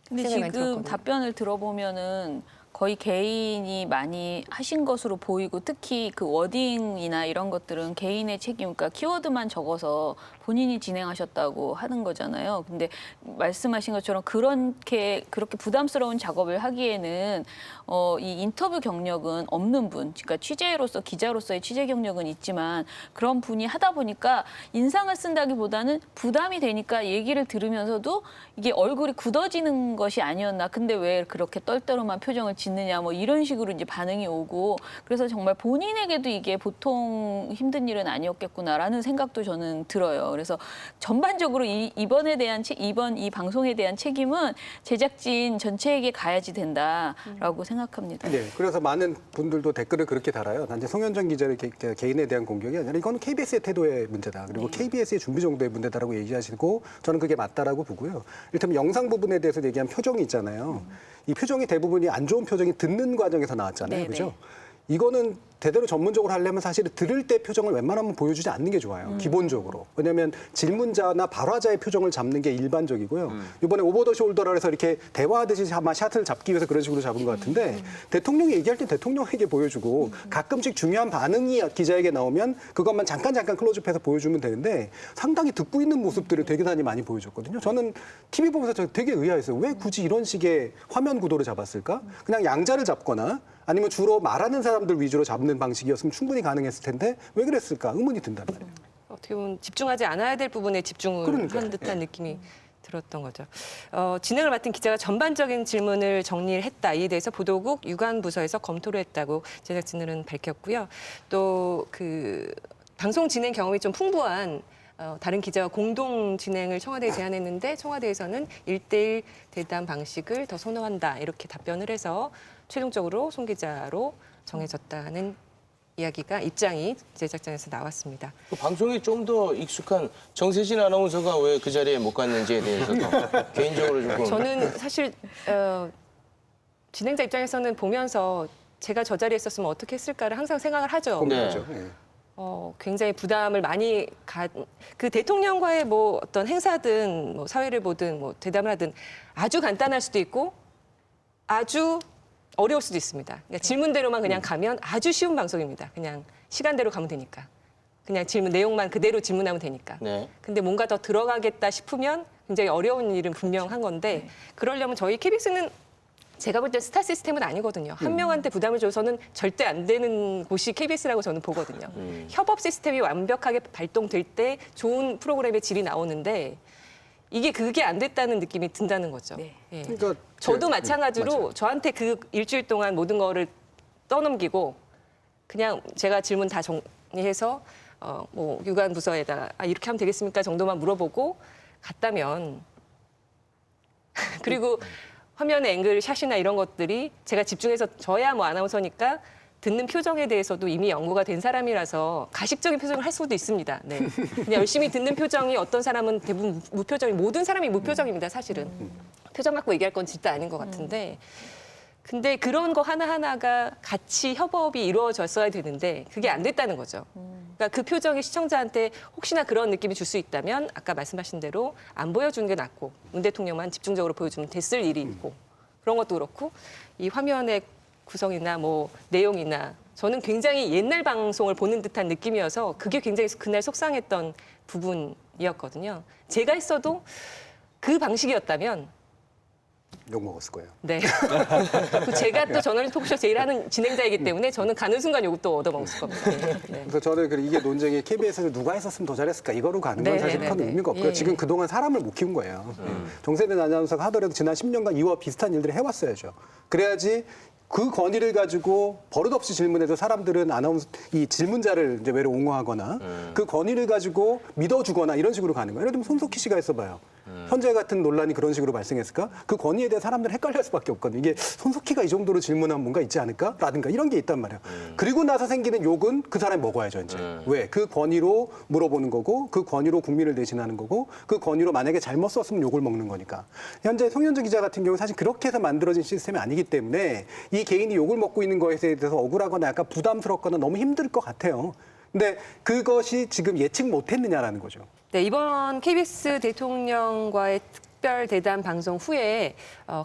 근데 생각이 많이 지금 들었거든요. 답변을 들어보면은 거의 개인이 많이 하신 것으로 보이고 특히 그 워딩이나 이런 것들은 개인의 책임, 그러니까 키워드만 적어서 본인이 진행하셨다고 하는 거잖아요. 근데 말씀하신 것처럼 그렇게 부담스러운 작업을 하기에는 이 인터뷰 경력은 없는 분, 그러니까 취재로서 기자로서의 취재 경력은 있지만 그런 분이 하다 보니까 인상을 쓴다기보다는 부담이 되니까 얘기를 들으면서도 이게 얼굴이 굳어지는 것이 아니었나. 근데 왜 그렇게 떨떠름한 표정을 짓느냐, 뭐 이런 식으로 이제 반응이 오고 그래서 정말 본인에게도 이게 보통 힘든 일은 아니었겠구나라는 생각도 저는 들어요. 그래서 전반적으로 이번 이 방송에 대한 책임은 제작진 전체에게 가야지 된다라고 생각합니다. 네, 그래서 많은 분들도 댓글을 그렇게 달아요. 단지 송현정 기자의 개인에 대한 공격이 아니라 이건 KBS의 태도의 문제다. 그리고 KBS의 준비 정도의 문제다라고 얘기하시고 저는 그게 맞다라고 보고요. 이를테면 영상 부분에 대해서 얘기한 표정이 있잖아요. 이 표정이 대부분이 안 좋은 표정이 듣는 과정에서 나왔잖아요. 그죠? 이거는 제대로 전문적으로 하려면 사실 들을 때 표정을 웬만하면 보여주지 않는 게 좋아요. 기본적으로. 왜냐하면 질문자나 발화자의 표정을 잡는 게 일반적이고요. 이번에 오버 더 숄더라 해서 이렇게 대화하듯이 아마 샷을 잡기 위해서 그런 식으로 잡은 것 같은데 대통령이 얘기할 때 대통령에게 보여주고 가끔씩 중요한 반응이 기자에게 나오면 그것만 잠깐 클로즈업해서 보여주면 되는데 상당히 듣고 있는 모습들을 되게 많이 보여줬거든요. 저는 TV 보면서 되게 의아했어요. 왜 굳이 이런 식의 화면 구도를 잡았을까? 그냥 양자를 잡거나 아니면 주로 말하는 사람들 위주로 잡는 방식이었으면 충분히 가능했을 텐데 왜 그랬을까 의문이 든단 말이에요. 어떻게 보면 집중하지 않아야 될 부분에 집중을 그러니까요. 한 듯한 느낌이 들었던 거죠. 진행을 맡은 기자가 전반적인 질문을 정리를 했다. 이에 대해서 보도국 유관부서에서 검토를 했다고 제작진들은 밝혔고요. 또 그 방송 진행 경험이 좀 풍부한 다른 기자와 공동 진행을 청와대에 제안했는데 청와대에서는 1대1 대담 방식을 더 선호한다. 이렇게 답변을 해서 최종적으로 송 기자로 정해졌다는 입장이 제작진에서 나왔습니다. 그 방송에 좀 더 익숙한 정세진 아나운서가 왜 그 자리에 못 갔는지에 대해서도 개인적으로 조금 저는 사실 진행자 입장에서는 보면서 제가 저 자리에 있었으면 어떻게 했을까를 항상 생각을 하죠. 고민하죠. 굉장히 부담을 많이 그 대통령과의 뭐 어떤 행사든 뭐 사회를 보든 뭐 대담을 하든 아주 간단할 수도 있고 아주 어려울 수도 있습니다. 그러니까 질문대로만 그냥 가면 아주 쉬운 방송입니다. 그냥 시간대로 가면 되니까. 그냥 질문 내용만 그대로 질문하면 되니까. 네. 근데 뭔가 더 들어가겠다 싶으면 굉장히 어려운 일은 분명한 건데 그러려면 저희 KBS는 제가 볼 때 스타 시스템은 아니거든요. 한 명한테 부담을 줘서는 절대 안 되는 곳이 KBS라고 저는 보거든요. 협업 시스템이 완벽하게 발동될 때 좋은 프로그램의 질이 나오는데 그게 안 됐다는 느낌이 든다는 거죠. 네. 예. 그러니까 저도 마찬가지로 저한테 그 일주일 동안 모든 거를 떠넘기고 그냥 제가 질문 다 정리해서 뭐 유관 부서에다가 이렇게 하면 되겠습니까 정도만 물어보고 갔다면 그리고 화면의 앵글 샷이나 이런 것들이 제가 집중해서 저야 뭐 아나운서니까 듣는 표정에 대해서도 이미 연구가 된 사람이라서 가식적인 표정을 할 수도 있습니다. 네. 그냥 열심히 듣는 표정이 어떤 사람은 대부분 무표정이 모든 사람이 무표정입니다. 사실은. 표정 갖고 얘기할 건 진짜 아닌 것 같은데 근데 그런 거 하나하나가 같이 협업이 이루어졌어야 되는데 그게 안 됐다는 거죠. 그러니까 그 표정이 시청자한테 혹시나 그런 느낌이 줄 수 있다면 아까 말씀하신 대로 안 보여주는 게 낫고 문 대통령만 집중적으로 보여주면 됐을 일이 있고 그런 것도 그렇고 이 화면의 구성이나 뭐 내용이나 저는 굉장히 옛날 방송을 보는 듯한 느낌이어서 그게 굉장히 그날 속상했던 부분이었거든요. 제가 있어도 그 방식이었다면 욕 먹었을 거예요. 네. 제가 또 저널리스트 토크쇼 제일 하는 진행자이기 때문에 저는 가는 순간 욕을 또 얻어먹었을 겁니다. 네. 그래서 저는 이게 논쟁이 KBS에서 누가 했었으면 더 잘했을까 이거로 가는 건 네, 사실 네, 큰 네. 의미가 없고요. 예. 지금 그동안 사람을 못 키운 거예요. 정세균 아나운서가 하더라도 지난 10년간 이와 비슷한 일들을 해왔어야죠. 그래야지 그 권위를 가지고 버릇없이 질문해도 사람들은 이 질문자를 이제 외로 옹호하거나 그 권위를 가지고 믿어주거나 이런 식으로 가는 거예요. 예를 들면 손석희 씨가 했어봐요. 현재 같은 논란이 그런 식으로 발생했을까? 그 권위에 대해 사람들은 헷갈릴 수밖에 없거든요. 이게 손석희가 이 정도로 질문한 뭔가 있지 않을까? 라든가 이런 게 있단 말이에요. 그리고 나서 생기는 욕은 그 사람이 먹어야죠, 이제. 왜? 그 권위로 물어보는 거고, 그 권위로 국민을 대신하는 거고, 그 권위로 만약에 잘못 썼으면 욕을 먹는 거니까. 현재 송현정 기자 같은 경우 사실 그렇게 해서 만들어진 시스템이 아니기 때문에 이 개인이 욕을 먹고 있는 것에 대해서 억울하거나 약간 부담스럽거나 너무 힘들 것 같아요. 근데 그것이 지금 예측 못했느냐라는 거죠. 네, 이번 KBS 대통령과의 특별 대담 방송 후에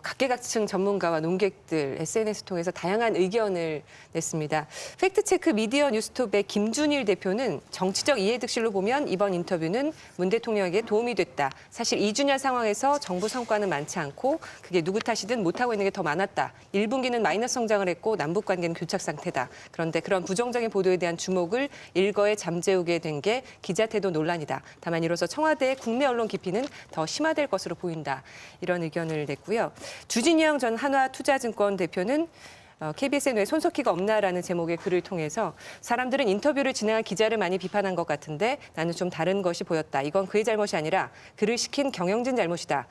각계각층 전문가와 논객들 SNS 통해서 다양한 의견을 냈습니다. 팩트체크 미디어 뉴스톱의 김준일 대표는 정치적 이해득실로 보면 이번 인터뷰는 문 대통령에게 도움이 됐다. 사실 2주년 상황에서 정부 성과는 많지 않고 그게 누구 탓이든 못하고 있는 게 더 많았다. 1분기는 마이너스 성장을 했고 남북 관계는 교착 상태다. 그런데 그런 부정적인 보도에 대한 주목을 일거에 잠재우게 된 게 기자 태도 논란이다. 다만 이로써 청와대의 국내 언론 기피는 더 심화될 것으로 보인다. 이런 의견을 냈고요. 주진영 전 한화투자증권 대표는 KBS엔 왜 손석희가 없나라는 제목의 글을 통해서 사람들은 인터뷰를 진행한 기자를 많이 비판한 것 같은데 나는 좀 다른 것이 보였다. 이건 그의 잘못이 아니라 글을 시킨 경영진 잘못이다.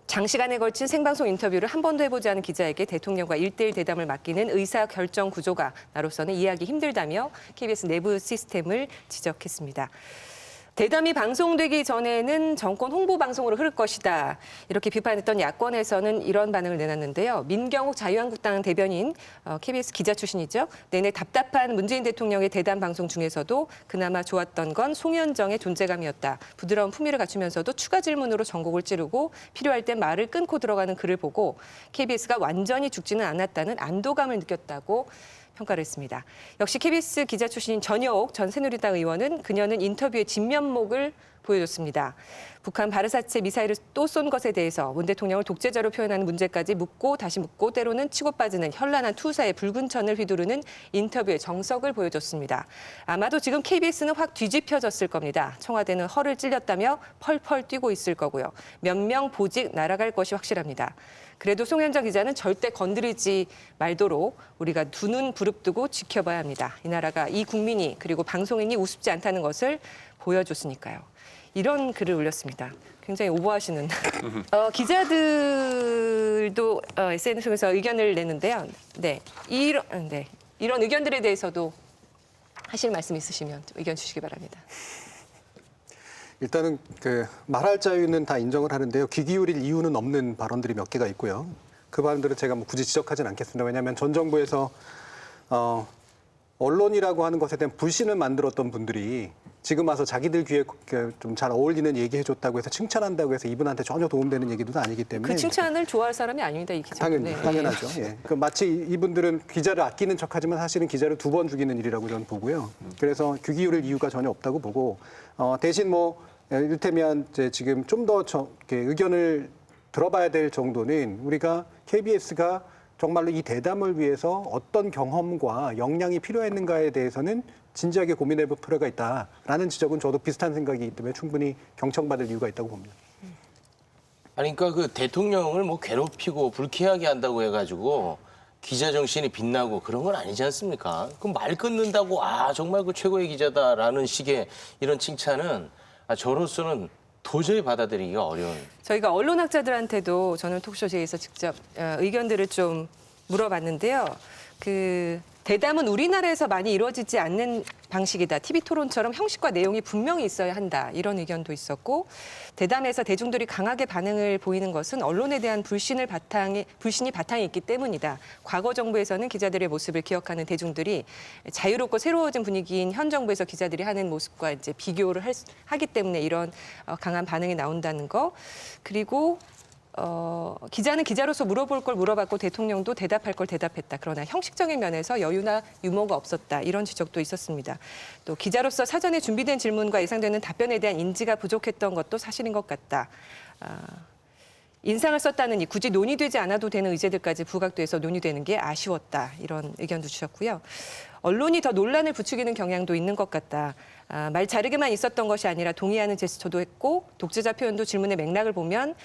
장시간에 걸친 생방송 인터뷰를 한 번도 해보지 않은 기자에게 대통령과 1대1 대담을 맡기는 의사결정 구조가 나로서는 이해하기 힘들다며 KBS 내부 시스템을 지적했습니다. 대담이 방송되기 전에는 정권 홍보 방송으로 흐를 것이다. 이렇게 비판했던 야권에서는 이런 반응을 내놨는데요. 민경욱 자유한국당 대변인, KBS 기자 출신이죠. 내내 답답한 문재인 대통령의 대담 방송 중에서도 그나마 좋았던 건 송현정의 존재감이었다. 부드러운 품위를 갖추면서도 추가 질문으로 전곡을 찌르고 필요할 땐 말을 끊고 들어가는 글을 보고 KBS가 완전히 죽지는 않았다는 안도감을 느꼈다고 평가를 했습니다. 역시 KBS 기자 출신인 전여옥 전 새누리당 의원은 그녀는 인터뷰의 진면목을 보여줬습니다. 북한 바르사체 미사일을 또 쏜 것에 대해서 문 대통령을 독재자로 표현하는 문제까지 묻고 다시 묻고 때로는 치고 빠지는 현란한 투사의 붉은 천을 휘두르는 인터뷰의 정석을 보여줬습니다. 아마도 지금 KBS는 확 뒤집혀졌을 겁니다. 청와대는 허를 찔렸다며 펄펄 뛰고 있을 거고요. 몇 명 보직 날아갈 것이 확실합니다. 그래도 송현정 기자는 절대 건드리지 말도록 우리가 두 눈 부릅뜨고 지켜봐야 합니다. 이 나라가 이 국민이 그리고 방송인이 우습지 않다는 것을 보여줬으니까요. 이런 글을 올렸습니다. 굉장히 오버하시는. 기자들도 SNS 통해서 의견을 내는데요. 이런 의견들에 대해서도 하실 말씀 있으시면 좀 의견 주시기 바랍니다. 일단은 말할 자유는 다 인정을 하는데요. 귀 기울일 이유는 없는 발언들이 몇 개가 있고요. 그 발언들은 제가 굳이 지적하진 않겠습니다. 왜냐하면 전 정부에서 언론이라고 하는 것에 대한 불신을 만들었던 분들이 지금 와서 자기들 귀에 좀 잘 어울리는 얘기해줬다고 해서 칭찬한다고 해서 이분한테 전혀 도움되는 얘기도 아니기 때문에. 그 칭찬을 좋아할 사람이 아닙니다, 이 기자. 당연하죠. 예. 마치 이분들은 기자를 아끼는 척하지만 사실은 기자를 2번 죽이는 일이라고 저는 보고요. 그래서 귀 기울일 이유가 전혀 없다고 보고 대신 이를테면 지금 좀 더 의견을 들어봐야 될 정도는 우리가 KBS가 정말로 이 대담을 위해서 어떤 경험과 역량이 필요했는가에 대해서는 진지하게 고민해 볼 필요가 있다라는 지적은 저도 비슷한 생각이기 때문에 충분히 경청받을 이유가 있다고 봅니다. 아니 그러니까 그 대통령을 괴롭히고 불쾌하게 한다고 해가지고 기자 정신이 빛나고 그런 건 아니지 않습니까? 그럼 말 끊는다고 정말 그 최고의 기자다라는 식의 이런 칭찬은 저로서는 도저히 받아들이기가 어려운. 저희가 언론학자들한테도 저는 토크쇼에서 직접 의견들을 좀 물어봤는데요. 대담은 우리나라에서 많이 이루어지지 않는 방식이다. TV 토론처럼 형식과 내용이 분명히 있어야 한다. 이런 의견도 있었고 대담에서 대중들이 강하게 반응을 보이는 것은 언론에 대한 불신이 바탕에 있기 때문이다. 과거 정부에서는 기자들의 모습을 기억하는 대중들이 자유롭고 새로워진 분위기인 현 정부에서 기자들이 하는 모습과 이제 비교를 하기 때문에 이런 강한 반응이 나온다는 거. 그리고 기자는 기자로서 물어볼 걸 물어봤고 대통령도 대답할 걸 대답했다. 그러나 형식적인 면에서 여유나 유머가 없었다. 이런 지적도 있었습니다. 또 기자로서 사전에 준비된 질문과 예상되는 답변에 대한 인지가 부족했던 것도 사실인 것 같다. 인상을 썼다느니 굳이 논의되지 않아도 되는 의제들까지 부각돼서 논의되는 게 아쉬웠다. 이런 의견도 주셨고요. 언론이 더 논란을 부추기는 경향도 있는 것 같다. 말 자르기만 있었던 것이 아니라 동의하는 제스처도 했고 독재자 표현도 질문의 맥락을 보면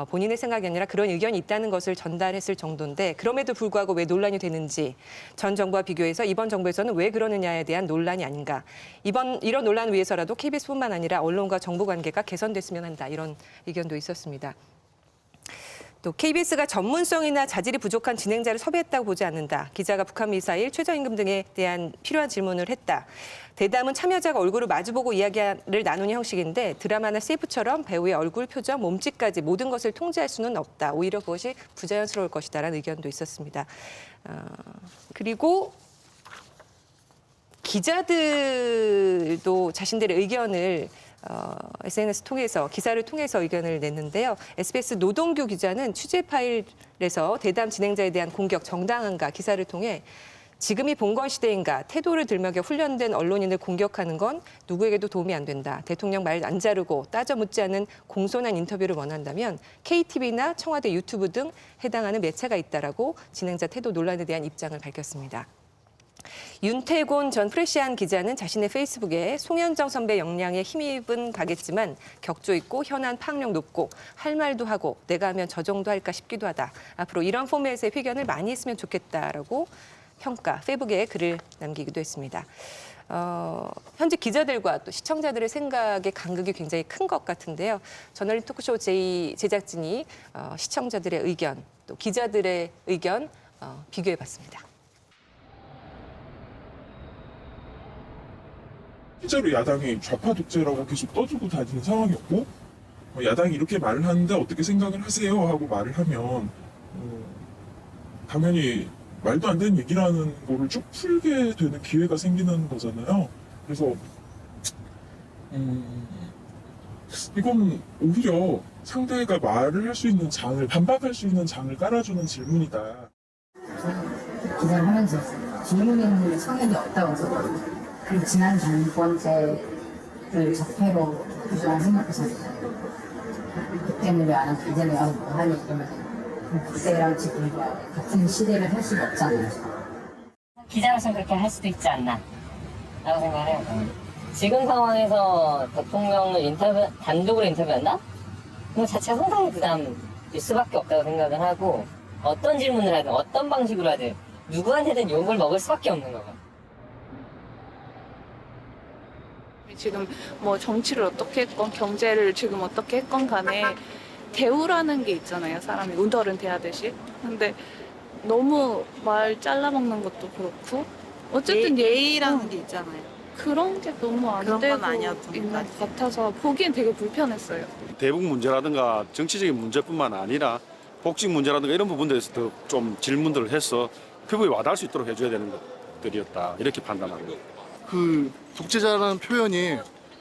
본인의 생각이 아니라 그런 의견이 있다는 것을 전달했을 정도인데 그럼에도 불구하고 왜 논란이 되는지 전 정부와 비교해서 이번 정부에서는 왜 그러느냐에 대한 논란이 아닌가. 이런 논란을 위해서라도 KBS뿐만 아니라 언론과 정부 관계가 개선됐으면 한다. 이런 의견도 있었습니다. 또 KBS가 전문성이나 자질이 부족한 진행자를 섭외했다고 보지 않는다. 기자가 북한 미사일, 최저임금 등에 대한 필요한 질문을 했다. 대담은 참여자가 얼굴을 마주보고 이야기를 나누는 형식인데 드라마나 CF처럼 배우의 얼굴, 표정, 몸짓까지 모든 것을 통제할 수는 없다. 오히려 그것이 부자연스러울 것이다라는 의견도 있었습니다. 그리고 기자들도 자신들의 의견을 SNS 통해서 기사를 통해서 의견을 냈는데요. SBS 노동규 기자는 취재 파일에서 대담 진행자에 대한 공격 정당한가 기사를 통해 지금이 봉건 시대인가 태도를 들먹여 훈련된 언론인을 공격하는 건 누구에게도 도움이 안 된다. 대통령 말 안 자르고 따져 묻지 않은 공손한 인터뷰를 원한다면 KTV나 청와대 유튜브 등 해당하는 매체가 있다라고 진행자 태도 논란에 대한 입장을 밝혔습니다. 윤태곤 전 프레시안 기자는 자신의 페이스북에 송현정 선배 역량에 힘입은 가겠지만 격조 있고 현안 파악력 높고 할 말도 하고 내가 하면 저 정도 할까 싶기도 하다. 앞으로 이런 포맷의 회견을 많이 했으면 좋겠다라고 평가, 페이북에 글을 남기기도 했습니다. 현재 기자들과 또 시청자들의 생각의 간극이 굉장히 큰 것 같은데요. 저널리 토크쇼 제2 제작진이 시청자들의 의견, 또 기자들의 의견 비교해봤습니다. 실제로 야당이 좌파 독재라고 계속 떠들고 다니는 상황이었고 야당이 이렇게 말을 하는데 어떻게 생각을 하세요? 하고 말을 하면 당연히 말도 안 되는 얘기라는 거를 쭉 풀게 되는 기회가 생기는 거잖아요. 그래서 이건 오히려 상대가 말을 할 수 있는 장을, 반박할 수 있는 장을 깔아주는 질문이다. 기자를 하면서 질문에는 성향이 없다고 했었거든요. 그 지난 정권제를 적폐로 규정을 생각하셨어요. 그때는 왜 안 하고 이제는 왜 안 하니 이러면 그때랑 지금 같은 시대를 할 수가 없잖아요. 기자로서는 그렇게 할 수도 있지 않나 라고 생각해요. 지금 상황에서 대통령을 단독으로 인터뷰한다? 그거 자체가 상당히 부담일 수밖에 없다고 생각을 하고 어떤 질문을 하든 어떤 방식으로 하든 누구한테든 욕을 먹을 수밖에 없는 거고. 지금 뭐 정치를 어떻게 했건 경제를 지금 어떻게 했건 간에 대우라는 게 있잖아요. 사람이 운덜은 대하듯이. 근데 너무 말 잘라먹는 것도 그렇고 어쨌든 예의라는 게 있잖아요. 그런 게 너무 안 되고 있는 것 같아서 보기엔 되게 불편했어요. 대북 문제라든가 정치적인 문제뿐만 아니라 복지 문제라든가 이런 부분들에서 더 좀 질문들을 해서 피부에 와닿을 수 있도록 해줘야 되는 것들이었다. 이렇게 판단합니다. 그 독재자라는 표현이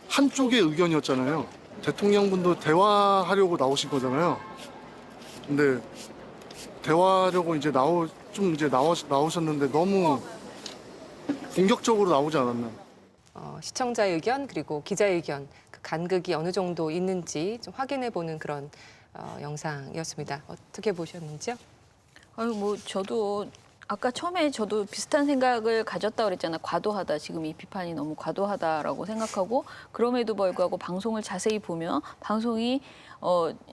한쪽의 의견이었잖아요. 대통령분도 대화하려고 나오신 거잖아요. 근데 대화하려고 이제 나오셨는데 너무 공격적으로 나오지 않았나. 시청자의 의견 그리고 기자의 의견 그 간극이 어느 정도 있는지 좀 확인해보는 그런 영상이었습니다. 어떻게 보셨는지요? 뭐 저도 아까 처음에 저도 비슷한 생각을 가졌다고 그랬잖아요. 과도하다. 지금 이 비판이 너무 과도하다라고 생각하고 그럼에도 불구하고 방송을 자세히 보면 방송이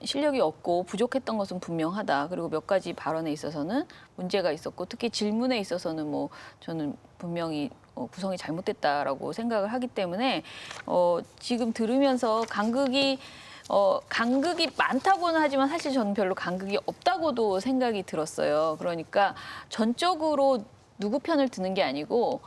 실력이 없고 부족했던 것은 분명하다. 그리고 몇 가지 발언에 있어서는 문제가 있었고 특히 질문에 있어서는 뭐 저는 분명히 구성이 잘못됐다라고 생각을 하기 때문에 지금 들으면서 간극이 많다고는 하지만 사실 저는 별로 간극이 없다고도 생각이 들었어요. 그러니까 전적으로 누구 편을 드는 게 아니고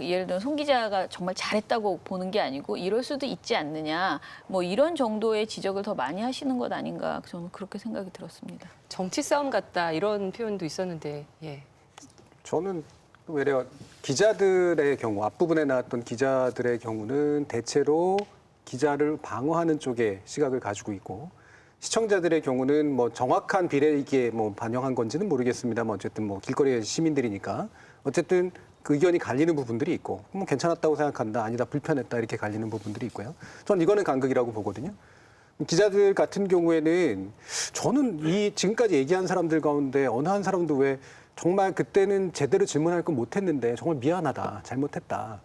예를 들어 송 기자가 정말 잘했다고 보는 게 아니고 이럴 수도 있지 않느냐 뭐 이런 정도의 지적을 더 많이 하시는 것 아닌가 저는 그렇게 생각이 들었습니다. 정치 싸움 같다 이런 표현도 있었는데 예. 저는 외려 기자들의 경우 앞부분에 나왔던 기자들의 경우는 대체로 기자를 방어하는 쪽의 시각을 가지고 있고 시청자들의 경우는 뭐 정확한 비례이기에 뭐 반영한 건지는 모르겠습니다만 어쨌든 뭐 길거리의 시민들이니까 어쨌든 그 의견이 갈리는 부분들이 있고 뭐 괜찮았다고 생각한다 아니다 불편했다 이렇게 갈리는 부분들이 있고요. 전 이거는 간극이라고 보거든요. 기자들 같은 경우에는 저는 이 지금까지 얘기한 사람들 가운데 어느 한 사람도 왜 정말 그때는 제대로 질문할 건 못했는데 정말 미안하다, 잘못했다.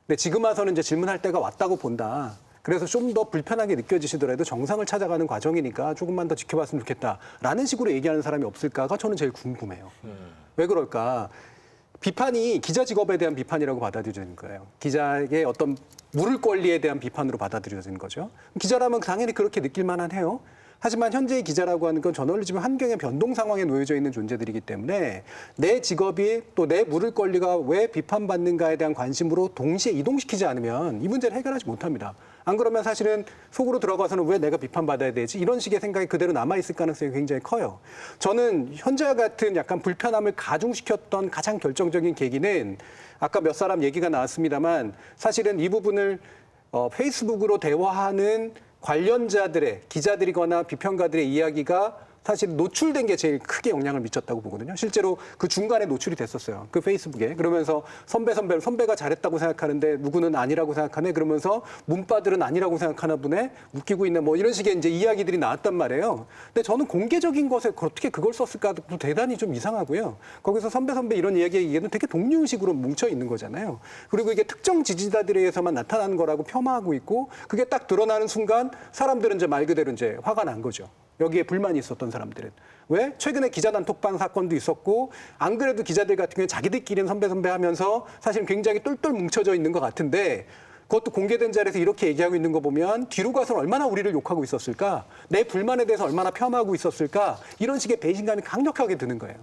근데 지금 와서는 이제 질문할 때가 왔다고 본다. 그래서 좀 더 불편하게 느껴지시더라도 정상을 찾아가는 과정이니까 조금만 더 지켜봤으면 좋겠다라는 식으로 얘기하는 사람이 없을까가 저는 제일 궁금해요. 왜 그럴까? 비판이 기자 직업에 대한 비판이라고 받아들여지는 거예요. 기자의 어떤 물을 권리에 대한 비판으로 받아들여지는 거죠. 기자라면 당연히 그렇게 느낄 만한 해요. 하지만 현재의 기자라고 하는 건 저널리즘 환경의 변동 상황에 놓여져 있는 존재들이기 때문에 내 직업이 또 내 물을 권리가 왜 비판받는가에 대한 관심으로 동시에 이동시키지 않으면 이 문제를 해결하지 못합니다. 안 그러면 사실은 속으로 들어가서는 왜 내가 비판받아야 되지? 이런 식의 생각이 그대로 남아있을 가능성이 굉장히 커요. 저는 현재와 같은 약간 불편함을 가중시켰던 가장 결정적인 계기는 아까 몇 사람 얘기가 나왔습니다만 사실은 이 부분을 페이스북으로 대화하는 관련자들의 기자들이거나 비평가들의 이야기가 사실 노출된 게 제일 크게 영향을 미쳤다고 보거든요. 실제로 그 중간에 노출이 됐었어요. 그 페이스북에. 그러면서 선배가 잘했다고 생각하는데 누구는 아니라고 생각하네. 그러면서 문바들은 아니라고 생각하나 보네. 웃기고 있네. 뭐 이런 식의 이제 이야기들이 나왔단 말이에요. 근데 저는 공개적인 것에 어떻게 그걸 썼을까도 대단히 좀 이상하고요. 거기서 선배 이런 이야기는 되게 동료의식으로 뭉쳐 있는 거잖아요. 그리고 이게 특정 지지자들에 의해서만 나타나는 거라고 폄하하고 있고 그게 딱 드러나는 순간 사람들은 이제 말 그대로 이제 화가 난 거죠. 여기에 불만이 있었던 사람들은. 왜? 최근에 기자단 톡방 사건도 있었고 안 그래도 기자들 같은 경우에 자기들끼리는 선배 하면서 사실 굉장히 똘똘 뭉쳐져 있는 것 같은데 그것도 공개된 자리에서 이렇게 얘기하고 있는 거 보면 뒤로 가서는 얼마나 우리를 욕하고 있었을까? 내 불만에 대해서 얼마나 폄하하고 있었을까? 이런 식의 배신감이 강력하게 드는 거예요.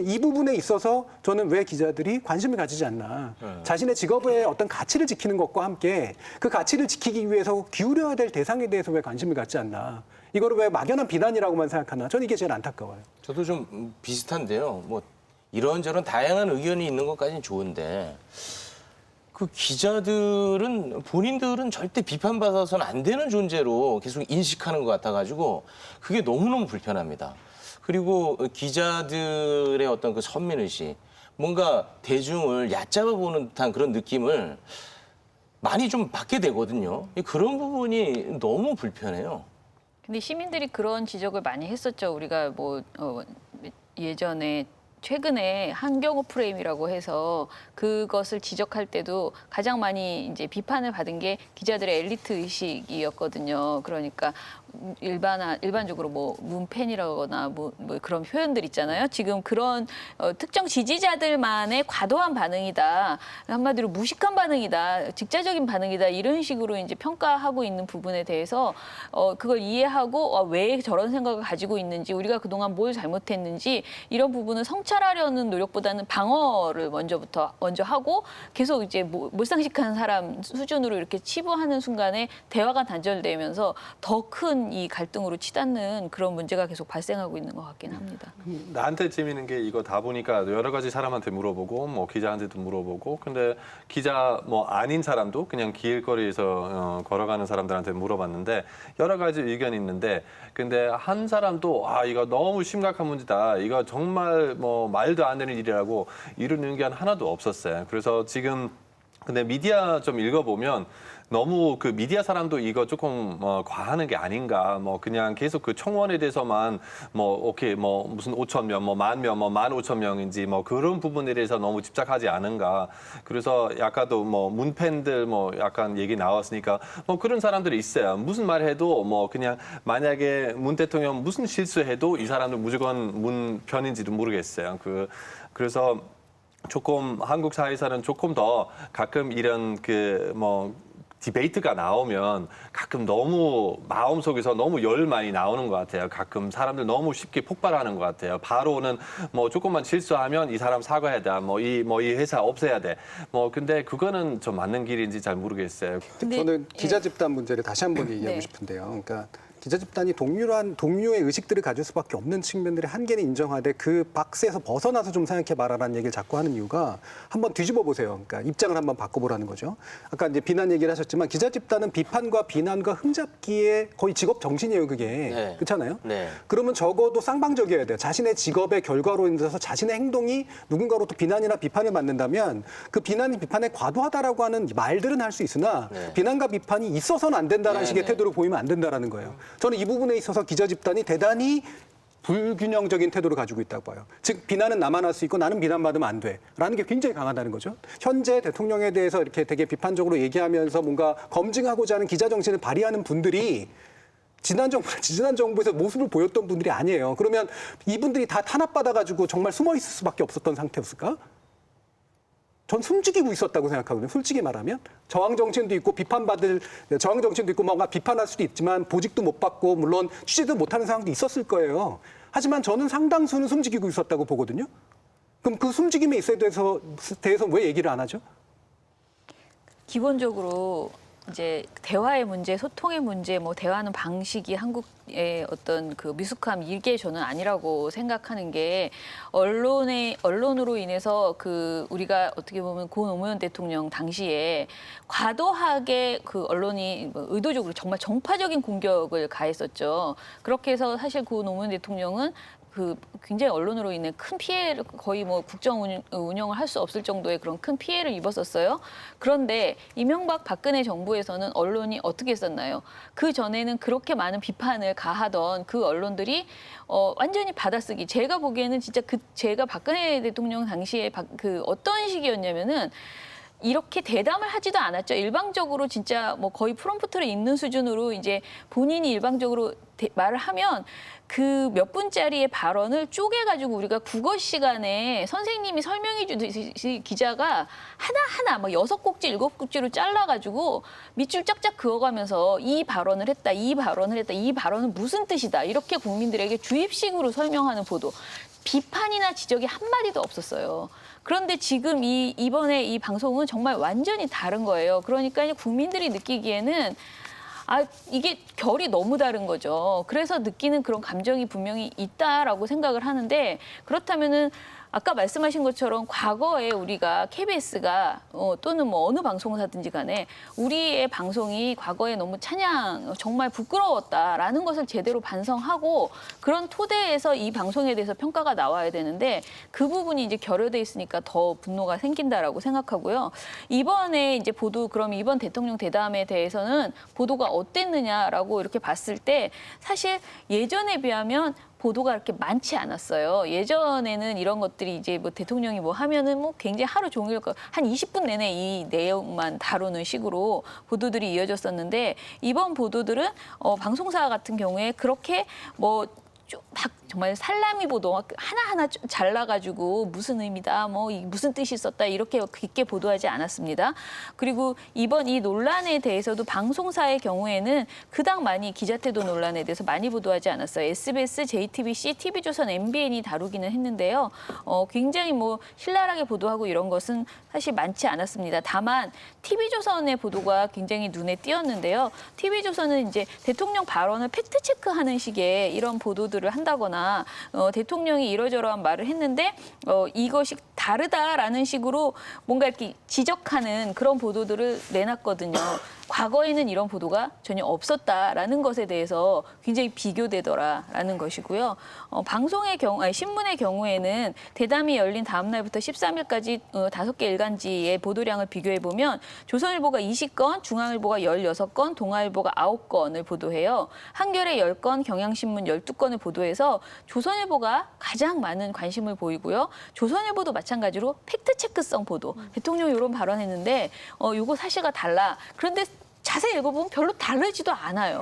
이 부분에 있어서 저는 왜 기자들이 관심을 가지지 않나. 자신의 직업의 어떤 가치를 지키는 것과 함께 그 가치를 지키기 위해서 기울여야 될 대상에 대해서 왜 관심을 갖지 않나. 이거를 왜 막연한 비난이라고만 생각하나. 저는 이게 제일 안타까워요. 저도 좀 비슷한데요. 뭐 이런저런 다양한 의견이 있는 것까지는 좋은데 그 기자들은 본인들은 절대 비판받아서는 안 되는 존재로 계속 인식하는 것 같아가지고 그게 너무너무 불편합니다. 그리고 기자들의 어떤 그 선민의식, 뭔가 대중을 얕잡아 보는 듯한 그런 느낌을 많이 좀 받게 되거든요. 그런 부분이 너무 불편해요. 근데 시민들이 그런 지적을 많이 했었죠. 우리가 뭐 예전에 최근에 한경호 프레임이라고 해서 그것을 지적할 때도 가장 많이 이제 비판을 받은 게 기자들의 엘리트 의식이었거든요. 그러니까 일반적으로 뭐 문팬이라거나 뭐 그런 표현들 있잖아요. 지금 그런 특정 지지자들만의 과도한 반응이다. 한마디로 무식한 반응이다. 직자적인 반응이다. 이런 식으로 이제 평가하고 있는 부분에 대해서 그걸 이해하고 왜 저런 생각을 가지고 있는지 우리가 그동안 뭘 잘못했는지 이런 부분을 성찰하려는 노력보다는 방어를 먼저 하고 계속 이제 몰상식한 사람 수준으로 이렇게 치부하는 순간에 대화가 단절되면서 더 큰 이 갈등으로 치닫는 그런 문제가 계속 발생하고 있는 것 같긴 합니다. 나한테 재미있는 게 이거 다 보니까 여러 가지 사람한테 물어보고 뭐 기자한테도 물어보고 근데 기자 뭐 아닌 사람도 그냥 길거리에서 걸어가는 사람들한테 물어봤는데 여러 가지 의견이 있는데 근데 한 사람도 이거 너무 심각한 문제다. 이거 정말 뭐 말도 안 되는 일이라고 이런 의견 하나도 없었어요. 그래서 지금 근데 미디어 좀 읽어보면 너무 그 미디어 사람도 이거 조금 과하는 게 아닌가. 뭐 그냥 계속 그 청원에 대해서만 뭐 오케이 뭐 무슨 5천 명, 뭐 10,000명, 뭐 15,000명인지 뭐 그런 부분에 대해서 너무 집착하지 않은가. 그래서 아까도 뭐 문팬들 뭐 약간 얘기 나왔으니까 뭐 그런 사람들이 있어요. 무슨 말 해도 뭐 그냥 만약에 문 대통령 무슨 실수해도 이 사람들 무조건 문 편인지도 모르겠어요. 그래서 조금 한국 사회에서는 조금 더 가끔 이런 그 뭐 디베이트가 나오면 가끔 너무 마음속에서 너무 열 많이 나오는 것 같아요. 가끔 사람들 너무 쉽게 폭발하는 것 같아요. 바로는 뭐 조금만 실수하면 이 사람 사과해야 돼. 이 회사 없애야 돼. 뭐 근데 그거는 좀 맞는 길인지 잘 모르겠어요. 저는 기자 집단 문제를 다시 한번 얘기하고 싶은데요. 그러니까 기자 집단이 동료의 의식들을 가질 수밖에 없는 측면들의 한계는 인정하되 그 박스에서 벗어나서 좀 생각해 봐라라는 얘기를 자꾸 하는 이유가 한번 뒤집어 보세요. 그러니까 입장을 한번 바꿔보라는 거죠. 아까 이제 비난 얘기를 하셨지만 기자 집단은 비판과 비난과 흠잡기의 거의 직업 정신이에요, 그게. 네. 그렇잖아요. 네. 그러면 적어도 쌍방적이어야 돼요. 자신의 직업의 결과로 인해서 자신의 행동이 누군가로부터 비난이나 비판을 받는다면 그 비난이 비판에 과도하다라고 하는 말들은 할 수 있으나 네. 비난과 비판이 있어서는 안 된다는 네, 식의 네. 태도를 보이면 안 된다라는 거예요. 저는 이 부분에 있어서 기자 집단이 대단히 불균형적인 태도를 가지고 있다고 봐요. 즉 비난은 나만 할 수 있고 나는 비난받으면 안 돼라는 게 굉장히 강하다는 거죠. 현재 대통령에 대해서 이렇게 되게 비판적으로 얘기하면서 뭔가 검증하고자 하는 기자 정신을 발휘하는 분들이 지난 정부에서 모습을 보였던 분들이 아니에요. 그러면 이분들이 다 탄압받아가지고 정말 숨어 있을 수밖에 없었던 상태였을까? 전 숨죽이고 있었다고 생각하거든요. 솔직히 말하면 저항 정신도 있고 저항 정신도 있고 뭔가 비판할 수도 있지만 보직도 못 받고 물론 취재도 못하는 상황도 있었을 거예요. 하지만 저는 상당수는 숨죽이고 있었다고 보거든요. 그럼 그 숨죽임에 있어야 대해서 왜 얘기를 안 하죠? 기본적으로 이제 대화의 문제, 소통의 문제, 뭐 대화하는 방식이 한국의 어떤 그 미숙함 이게 저는 아니라고 생각하는 게 언론으로 인해서 그 우리가 어떻게 보면 고 노무현 대통령 당시에 과도하게 그 언론이 의도적으로 정말 정파적인 공격을 가했었죠. 그렇게 해서 사실 고 노무현 대통령은 그 굉장히 언론으로 인해 큰 피해를 거의 뭐 국정 운영을 할 수 없을 정도의 그런 큰 피해를 입었었어요. 그런데 이명박 박근혜 정부에서는 언론이 어떻게 했었나요? 그 전에는 그렇게 많은 비판을 가하던 그 언론들이 완전히 받아쓰기. 제가 보기에는 진짜 제가 박근혜 대통령 당시에 그 어떤 시기였냐면은 이렇게 대담을 하지도 않았죠. 일방적으로 진짜 뭐 거의 프롬프트를 읽는 수준으로 이제 본인이 일방적으로 말을 하면 그 몇 분짜리의 발언을 쪼개가지고 우리가 국어 시간에 선생님이 설명해 주듯이 기자가 하나하나 막 6꼭지, 7꼭지로 잘라가지고 밑줄 짝짝 그어가면서 이 발언을 했다, 이 발언을 했다, 이 발언은 무슨 뜻이다 이렇게 국민들에게 주입식으로 설명하는 보도. 비판이나 지적이 한마디도 없었어요. 그런데 지금 이번에 이 방송은 정말 완전히 다른 거예요. 그러니까 국민들이 느끼기에는 이게 결이 너무 다른 거죠. 그래서 느끼는 그런 감정이 분명히 있다라고 생각을 하는데 그렇다면은 아까 말씀하신 것처럼 과거에 우리가 KBS가 또는 뭐 어느 방송사든지 간에 우리의 방송이 과거에 너무 정말 부끄러웠다라는 것을 제대로 반성하고 그런 토대에서 이 방송에 대해서 평가가 나와야 되는데 그 부분이 이제 결여돼 있으니까 더 분노가 생긴다라고 생각하고요. 이번에 이제 그럼 이번 대통령 대담에 대해서는 보도가 어땠느냐라고 이렇게 봤을 때 사실 예전에 비하면 보도가 그렇게 많지 않았어요. 예전에는 이런 것들이 이제 뭐 대통령이 뭐 하면은 뭐 굉장히 하루 종일 한 20분 내내 이 내용만 다루는 식으로 보도들이 이어졌었는데 이번 보도들은 방송사 같은 경우에 그렇게 뭐 막 정말 살라미 보도 하나하나 잘라가지고 무슨 의미다, 뭐 무슨 뜻이 있었다 이렇게 깊게 보도하지 않았습니다. 그리고 이번 이 논란에 대해서도 방송사의 경우에는 그닥 많이 기자태도 논란에 대해서 많이 보도하지 않았어요. SBS, JTBC, TV조선, MBN이 다루기는 했는데요. 굉장히 뭐 신랄하게 보도하고 이런 것은 사실 많지 않았습니다. 다만 TV조선의 보도가 굉장히 눈에 띄었는데요. TV조선은 이제 대통령 발언을 팩트체크하는 식의 이런 보도들을 한다거나 대통령이 이러저러한 말을 했는데 이것이 다르다라는 식으로 뭔가 이렇게 지적하는 그런 보도들을 내놨거든요. 과거에는 이런 보도가 전혀 없었다라는 것에 대해서 굉장히 비교되더라라는 것이고요. 방송의 신문의 경우에는 대담이 열린 다음 날부터 13일까지 5개 일간지의 보도량을 비교해 보면 조선일보가 20건, 중앙일보가 16건, 동아일보가 9건을 보도해요. 한겨레 10건, 경향신문 12건을 보도해서 조선일보가 가장 많은 관심을 보이고요. 조선일보도 마찬가지로 팩트체크성 보도. 대통령이 이런 발언했는데 이거 사실과 달라. 그런데 자세히 읽어보면 별로 다르지도 않아요.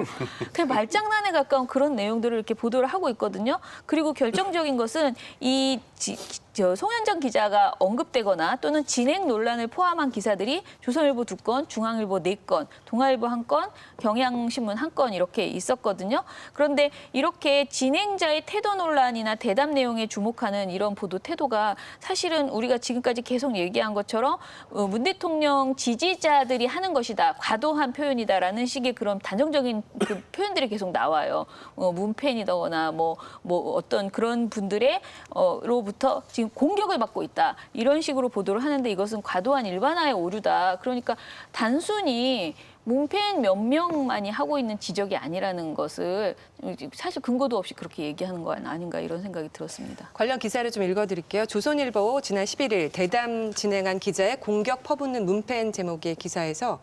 그냥 말장난에 가까운 그런 내용들을 이렇게 보도를 하고 있거든요. 그리고 결정적인 것은 이 송현정 기자가 언급되거나 또는 진행 논란을 포함한 기사들이 조선일보 2건, 중앙일보 4건, 동아일보 1건, 경향신문 1건 이렇게 있었거든요. 그런데 이렇게 진행자의 태도 논란이나 대답 내용에 주목하는 이런 보도 태도가 사실은 우리가 지금까지 계속 얘기한 것처럼 문 대통령 지지자들이 하는 것이다, 과도한 표현이다라는 식의 그런 단정적인 그 표현들이 계속 나와요. 문팬이더거나 뭐 어떤 그런 분들의 로부터 지금 공격을 받고 있다, 이런 식으로 보도를 하는데 이것은 과도한 일반화의 오류다. 그러니까 단순히 문팬 몇 명만이 하고 있는 지적이 아니라는 것을 사실 근거도 없이 그렇게 얘기하는 건 아닌가 이런 생각이 들었습니다. 관련 기사를 좀 읽어드릴게요. 조선일보 지난 11일 대담 진행한 기자의 공격 퍼붓는 문팬 제목의 기사에서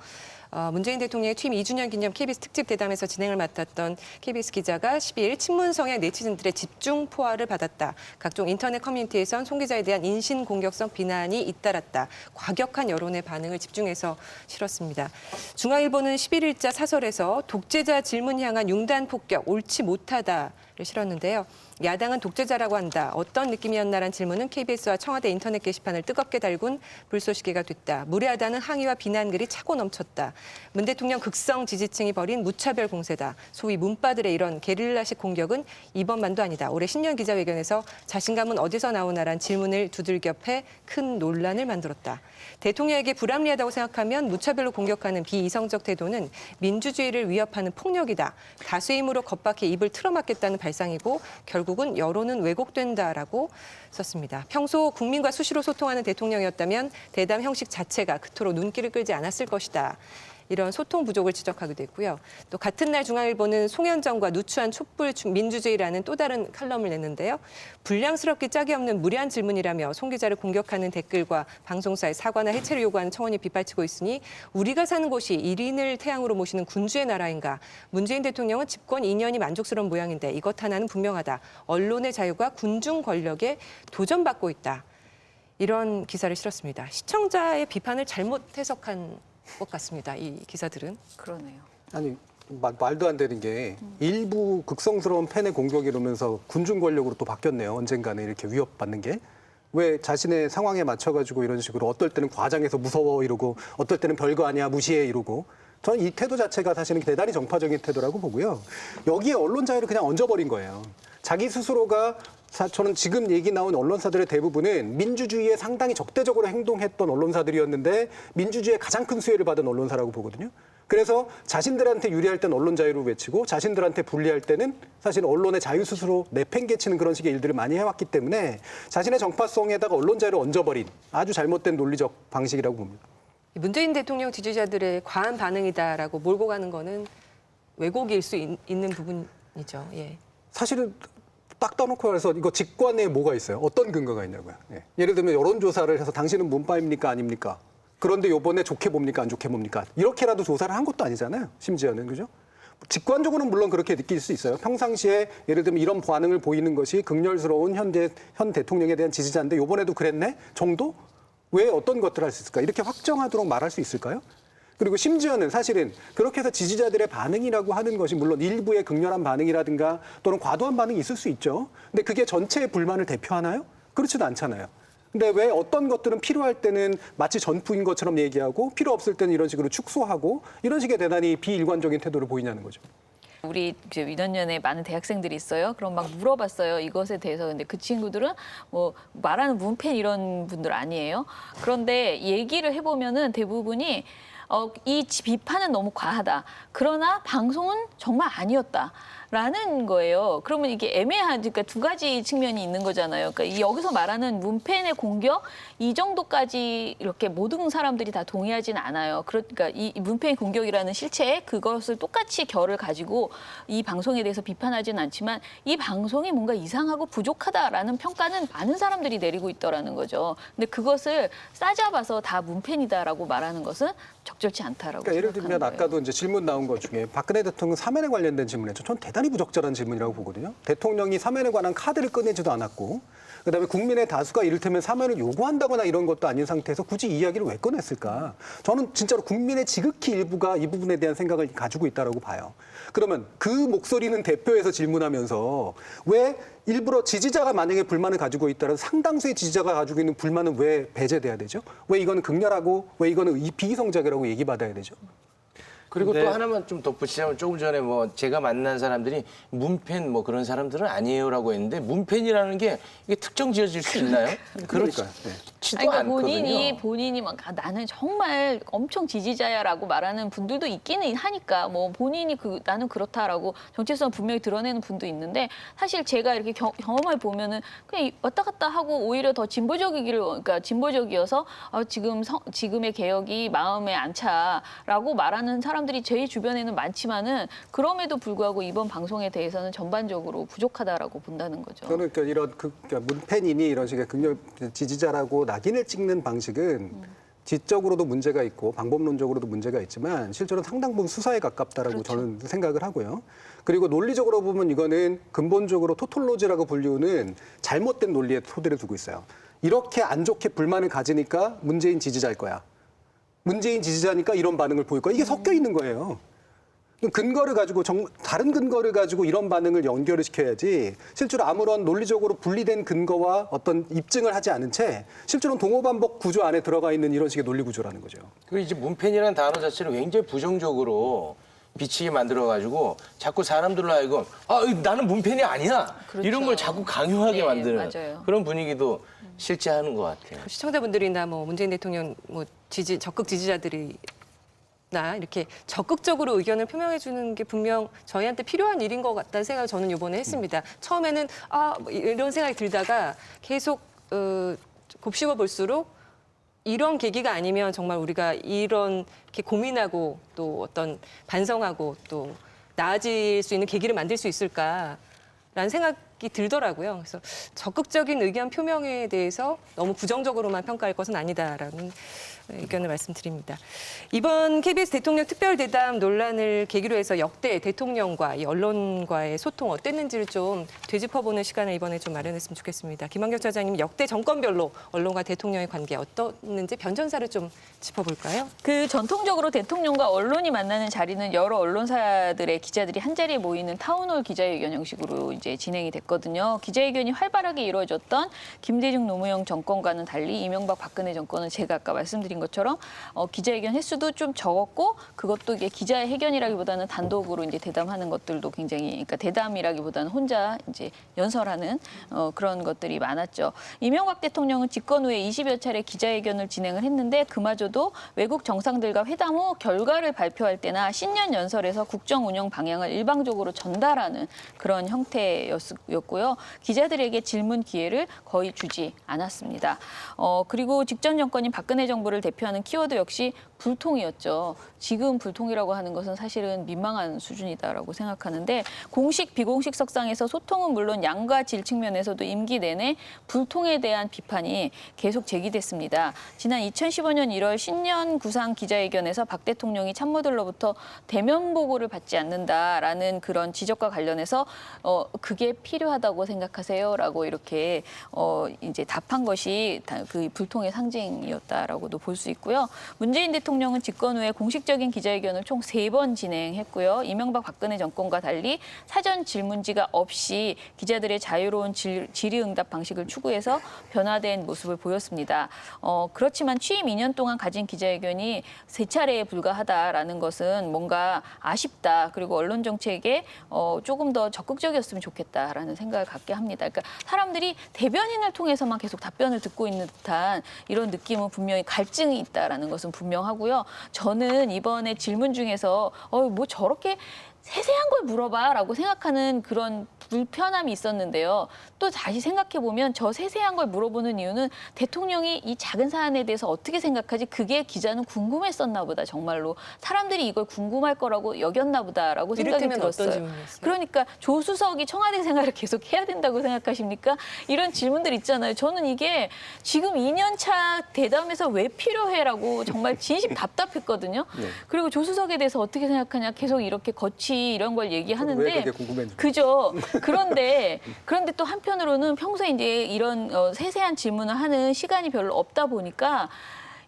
문재인 대통령의 취임 2주년 기념 KBS 특집 대담에서 진행을 맡았던 KBS 기자가 12일 친문 성향 네티즌들의 집중 포화를 받았다. 각종 인터넷 커뮤니티에선 송 기자에 대한 인신 공격성 비난이 잇따랐다. 과격한 여론의 반응을 집중해서 실었습니다. 중앙일보는 11일자 사설에서 독재자 질문 향한 융단 폭격 옳지 못하다를 실었는데요. 야당은 독재자라고 한다. 어떤 느낌이었나란 질문은 KBS와 청와대 인터넷 게시판을 뜨겁게 달군 불쏘시개가 됐다. 무례하다는 항의와 비난글이 차고 넘쳤다. 문 대통령 극성 지지층이 벌인 무차별 공세다. 소위 문바들의 이런 게릴라식 공격은 이번만도 아니다. 올해 신년 기자회견에서 자신감은 어디서 나오나란 질문을 두들겨 패 큰 논란을 만들었다. 대통령에게 불합리하다고 생각하면 무차별로 공격하는 비이성적 태도는 민주주의를 위협하는 폭력이다. 다수의 힘으로 겁박해 입을 틀어막겠다는 발상이고 결국은 여론은 왜곡된다라고 썼습니다. 평소 국민과 수시로 소통하는 대통령이었다면 대담 형식 자체가 그토록 눈길을 끌지 않았을 것이다. 이런 소통 부족을 지적하기도 했고요. 또 같은 날 중앙일보는 송현정과 누추한 촛불 민주주의라는 또 다른 칼럼을 냈는데요. 불량스럽게 짝이 없는 무례한 질문이라며 송 기자를 공격하는 댓글과 방송사의 사과나 해체를 요구하는 청원이 빗발치고 있으니 우리가 사는 곳이 1인을 태양으로 모시는 군주의 나라인가. 문재인 대통령은 집권 2년이 만족스러운 모양인데 이것 하나는 분명하다. 언론의 자유가 군중 권력에 도전받고 있다. 이런 기사를 실었습니다. 시청자의 비판을 잘못 해석한 것 같습니다. 이 기사들은. 그러네요. 아니 말도 안 되는 게 일부 극성스러운 팬의 공격이 이러면서 군중 권력으로 또 바뀌었네요. 언젠가는 이렇게 위협받는 게. 왜 자신의 상황에 맞춰가지고 이런 식으로 어떨 때는 과장해서 무서워 이러고 어떨 때는 별거 아니야 무시해 이러고 저는 이 태도 자체가 사실은 대단히 정파적인 태도라고 보고요. 여기에 언론 자유를 그냥 얹어버린 거예요. 자기 스스로가 저는 지금 얘기 나온 언론사들의 대부분은 민주주의에 상당히 적대적으로 행동했던 언론사들이었는데 민주주의에 가장 큰 수혜를 받은 언론사라고 보거든요. 그래서 자신들한테 유리할 땐 언론 자유를 외치고 자신들한테 불리할 때는 사실 언론의 자유 스스로 내팽개치는 그런 식의 일들을 많이 해왔기 때문에 자신의 정파성에다가 언론 자유를 얹어버린 아주 잘못된 논리적 방식이라고 봅니다. 문재인 대통령 지지자들의 과한 반응이다라고 몰고 가는 거는 왜곡일 수 있는 부분이죠. 예. 사실은 딱 떠놓고 해서 이거 직관에 뭐가 있어요? 어떤 근거가 있냐고요. 예. 예를 들면 여론조사를 해서 당신은 문파입니까 아닙니까? 그런데 이번에 좋게 봅니까 안 좋게 봅니까? 이렇게라도 조사를 한 것도 아니잖아요. 심지어는. 그죠? 직관적으로는 물론 그렇게 느낄 수 있어요. 평상시에 예를 들면 이런 반응을 보이는 것이 극렬스러운 현 대통령에 대한 지지자인데 이번에도 그랬네? 정도? 왜 어떤 것들을 할 수 있을까? 이렇게 확정하도록 말할 수 있을까요? 그리고 심지어는 사실은 그렇게 해서 지지자들의 반응이라고 하는 것이 물론 일부의 극렬한 반응이라든가 또는 과도한 반응이 있을 수 있죠. 근데 그게 전체의 불만을 대표하나요? 그렇지도 않잖아요. 근데 왜 어떤 것들은 필요할 때는 마치 전부인 것처럼 얘기하고 필요 없을 때는 이런 식으로 축소하고 이런 식의 대단히 비일관적인 태도를 보이냐는 거죠. 우리 이제 민원연에 많은 대학생들이 있어요. 그럼 막 물어봤어요. 이것에 대해서. 근데 그 친구들은 뭐 말하는 문팬 이런 분들 아니에요. 그런데 얘기를 해보면은 대부분이 이 비판은 너무 과하다. 그러나 방송은 정말 아니었다라는 거예요. 그러면 이게 애매한, 그러니까 두 가지 측면이 있는 거잖아요. 그러니까 여기서 말하는 문팬의 공격 이 정도까지 이렇게 모든 사람들이 다 동의하지는 않아요. 그러니까 이 문팬 공격이라는 실체 그것을 똑같이 결을 가지고 이 방송에 대해서 비판하지는 않지만 이 방송이 뭔가 이상하고 부족하다라는 평가는 많은 사람들이 내리고 있더라는 거죠. 근데 그것을 싸잡아서 다 문팬이다라고 말하는 것은 적절치 않다라고 그러니까 예를 생각하는 들면 거예요. 아까도 이제 질문 나온 것 중에 박근혜 대통령 사면에 관련된 질문이죠. 전 대단히 부적절한 질문이라고 보거든요. 대통령이 사면에 관한 카드를 꺼내지도 않았고, 그다음에 국민의 다수가 이를테면 사면을 요구한다거나 이런 것도 아닌 상태에서 굳이 이 이야기를 왜 꺼냈을까? 저는 진짜로 국민의 지극히 일부가 이 부분에 대한 생각을 가지고 있다라고 봐요. 그러면 그 목소리는 대표에서 질문하면서 왜 일부러 지지자가 만약에 불만을 가지고 있다면 상당수의 지지자가 가지고 있는 불만은 왜 배제돼야 되죠? 왜 이거는 극렬하고 왜 이거는 비이성적이라고 얘기받아야 되죠? 그리고 네. 또 하나만 좀 덧붙이자면 조금 전에 뭐 제가 만난 사람들이 문팬 뭐 그런 사람들은 아니에요라고 했는데 문팬이라는 게 이게 특정 지어질 수 있나요? 그러니까요. 네. 그렇지도 그러니까 않거든요. 본인이 막 나는 정말 엄청 지지자야라고 말하는 분들도 있기는 하니까 뭐 본인이 나는 그렇다라고 정체성 분명히 드러내는 분도 있는데 사실 제가 이렇게 경험을 보면은 그냥 왔다 갔다 하고 오히려 더 그러니까 진보적이어서 지금의 개혁이 마음에 안 차라고 말하는 사람들이 제 주변에는 많지만은 그럼에도 불구하고 이번 방송에 대해서는 전반적으로 부족하다라고 본다는 거죠. 저는 그러니까 이런 그러니까 문팬이니 이런 식의 극렬 지지자라고 낙인을 찍는 방식은 지적으로도 문제가 있고 방법론적으로도 문제가 있지만 실제로 상당 부분 수사에 가깝다라고 그렇죠. 저는 생각을 하고요. 그리고 논리적으로 보면 이거는 근본적으로 토톨로지라고 불리우는 잘못된 논리에 토대를 두고 있어요. 이렇게 안 좋게 불만을 가지니까 문재인 지지자일 거야. 문재인 지지자니까 이런 반응을 보일 거야. 이게 섞여 있는 거예요. 근거를 가지고 다른 근거를 가지고 이런 반응을 연결을 시켜야지 실제로 아무런 논리적으로 분리된 근거와 어떤 입증을 하지 않은 채 실제로는 동호반복 구조 안에 들어가 있는 이런 식의 논리 구조라는 거죠. 그리고 이제 문팬이라는 단어 자체를 굉장히 부정적으로 비치게 만들어가지고 자꾸 사람들로 하여금 나는 문팬이 아니야. 그렇죠. 이런 걸 자꾸 강요하게 네, 만드는 맞아요. 그런 분위기도 실제하는 것 같아요. 시청자분들이나 뭐 문재인 대통령 뭐 적극 지지자들이 이렇게 적극적으로 의견을 표명해 주는 게 분명 저희한테 필요한 일인 것 같다는 생각을 저는 이번에 했습니다. 처음에는 뭐 이런 생각이 들다가 계속 곱씹어 볼수록 이런 계기가 아니면 정말 우리가 이렇게 고민하고 또 어떤 반성하고 또 나아질 수 있는 계기를 만들 수 있을까라는 생각이 들더라고요. 그래서 적극적인 의견 표명에 대해서 너무 부정적으로만 평가할 것은 아니다라는 의견을 말씀드립니다. 이번 KBS 대통령 특별대담 논란을 계기로 해서 역대 대통령과 이 언론과의 소통 어땠는지를 좀 되짚어보는 시간을 이번에 좀 마련했으면 좋겠습니다. 김한경 차장님, 역대 정권별로 언론과 대통령의 관계 어떻는지 변전사를 좀 짚어볼까요? 전통적으로 대통령과 언론이 만나는 자리는 여러 언론사들의 기자들이 한자리에 모이는 타운홀 기자회견 형식으로 이제 진행이 됐거든요. 기자회견이 활발하게 이루어졌던 김대중 노무현 정권과는 달리 이명박 박근혜 정권은 제가 아까 말씀드린 것처럼 기자회견 횟수도 좀 적었고 그것도 이게 기자의 회견이라기보다는 단독으로 이제 대담하는 것들도 굉장히 그러니까 대담이라기보다는 혼자 이제 연설하는 그런 것들이 많았죠. 이명박 대통령은 집권 후에 20여 차례 기자회견을 진행을 했는데 그마저도 외국 정상들과 회담 후 결과를 발표할 때나 신년 연설에서 국정 운영 방향을 일방적으로 전달하는 그런 형태였고요. 기자들에게 질문 기회를 거의 주지 않았습니다. 그리고 직전 정권인 박근혜 정부를 대표하는 키워드 역시 불통이었죠. 지금 불통이라고 하는 것은 사실은 민망한 수준이다라고 생각하는데 공식, 비공식 석상에서 소통은 물론 양과 질 측면에서도 임기 내내 불통에 대한 비판이 계속 제기됐습니다. 지난 2015년 1월 신년 구상 기자회견에서 박 대통령이 참모들로부터 대면 보고를 받지 않는다라는 그런 지적과 관련해서 그게 필요하다고 생각하세요라고 이렇게 이제 답한 것이 그 불통의 상징이었다라고도 볼 수 있고요. 문재인 대통령은 집권 후에 공식적인 기자회견을 총 3번 진행했고요. 이명박 박근혜 정권과 달리 사전 질문지가 없이 기자들의 자유로운 질의응답 방식을 추구해서 변화된 모습을 보였습니다. 그렇지만 취임 2년 동안 가진 기자회견이 3차례에 불과하다라는 것은 뭔가 아쉽다. 그리고 언론 정책에 조금 더 적극적이었으면 좋겠다라는 생각을 갖게 합니다. 그러니까 사람들이 대변인을 통해서만 계속 답변을 듣고 있는 듯한 이런 느낌은 분명히 갈증이 있다라는 것은 분명하고요. 저는 이번에 질문 중에서 뭐 저렇게 세세한 걸 물어봐라고 생각하는 그런 불편함이 있었는데요. 또 다시 생각해 보면 저 세세한 걸 물어보는 이유는 대통령이 이 작은 사안에 대해서 어떻게 생각하지? 그게 기자는 궁금했었나 보다. 정말로 사람들이 이걸 궁금할 거라고 여겼나 보다라고 생각이 이를테면 들었어요. 어떤 질문이었어요? 그러니까 조수석이 청와대 생활을 계속 해야 된다고 생각하십니까? 이런 질문들 있잖아요. 저는 이게 지금 2년 차 대담에서 왜 필요해라고 정말 진심 답답했거든요. 네. 그리고 조수석에 대해서 어떻게 생각하냐 계속 이렇게 거치 이런 걸 왜 얘기하는데 그게 궁금했는지. 그죠. 그런데 또 한편으로는 평소에 이제 이런 세세한 질문을 하는 시간이 별로 없다 보니까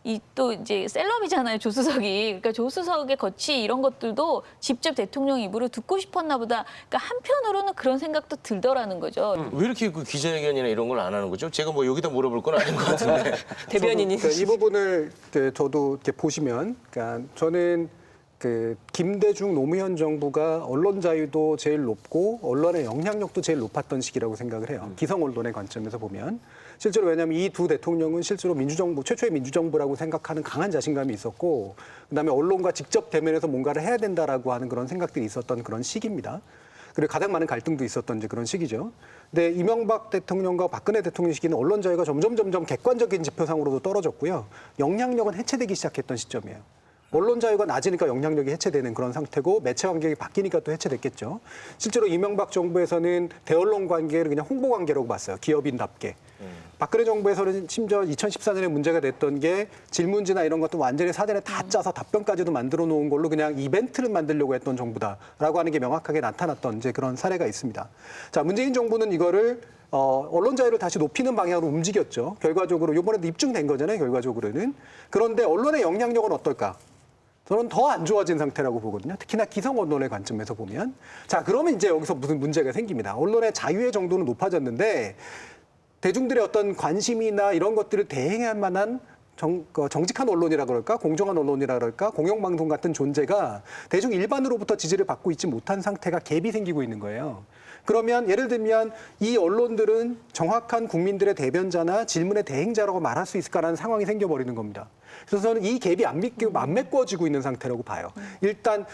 이 또 이제 셀럽이잖아요, 조수석이. 그러니까 조수석의 거치 이런 것들도 직접 대통령 입으로 듣고 싶었나 보다. 그러니까 한편으로는 그런 생각도 들더라는 거죠. 왜 이렇게 그 기자회견이나 이런 걸 안 하는 거죠? 제가 뭐 여기다 물어볼 건 아닌 것 같은데. 대변인이. 그러니까 이 부분을 저도 이렇게 보시면, 그러니까 저는 그 김대중 노무현 정부가 언론 자유도 제일 높고 언론의 영향력도 제일 높았던 시기라고 생각을 해요. 기성 언론의 관점에서 보면. 실제로 왜냐하면 이 두 대통령은 실제로 민주정부, 최초의 민주정부라고 생각하는 강한 자신감이 있었고, 그다음에 언론과 직접 대면해서 뭔가를 해야 된다라고 하는 그런 생각들이 있었던 그런 시기입니다. 그리고 가장 많은 갈등도 있었던 이제 그런 시기죠. 근데 이명박 대통령과 박근혜 대통령 시기는 언론 자유가 점점 객관적인 지표상으로도 떨어졌고요. 영향력은 해체되기 시작했던 시점이에요. 언론 자유가 낮으니까 영향력이 해체되는 그런 상태고 매체 환경이 바뀌니까 또 해체됐겠죠. 실제로 이명박 정부에서는 대언론 관계를 그냥 홍보 관계라고 봤어요. 기업인답게. 박근혜 정부에서는 심지어 2014년에 문제가 됐던 게 질문지나 이런 것도 완전히 사전에 다 짜서 답변까지도 만들어 놓은 걸로 그냥 이벤트를 만들려고 했던 정부다라고 하는 게 명확하게 나타났던 이제 그런 사례가 있습니다. 자, 문재인 정부는 이거를 언론 자유를 다시 높이는 방향으로 움직였죠. 결과적으로 이번에도 입증된 거잖아요. 결과적으로는. 그런데 언론의 영향력은 어떨까? 저는 더 안 좋아진 상태라고 보거든요. 특히나 기성 언론의 관점에서 보면. 자, 그러면 이제 여기서 무슨 문제가 생깁니다. 언론의 자유의 정도는 높아졌는데 대중들의 어떤 관심이나 이런 것들을 대행할 만한 정직한 언론이라 그럴까, 공정한 언론이라 그럴까, 공영방송 같은 존재가 대중 일반으로부터 지지를 받고 있지 못한 상태가 갭이 생기고 있는 거예요. 그러면 예를 들면 이 언론들은 정확한 국민들의 대변자나 질문의 대행자라고 말할 수 있을까라는 상황이 생겨버리는 겁니다. 그래서 저는 이 갭이 안 메꿔지고 있는 상태라고 봐요. 일단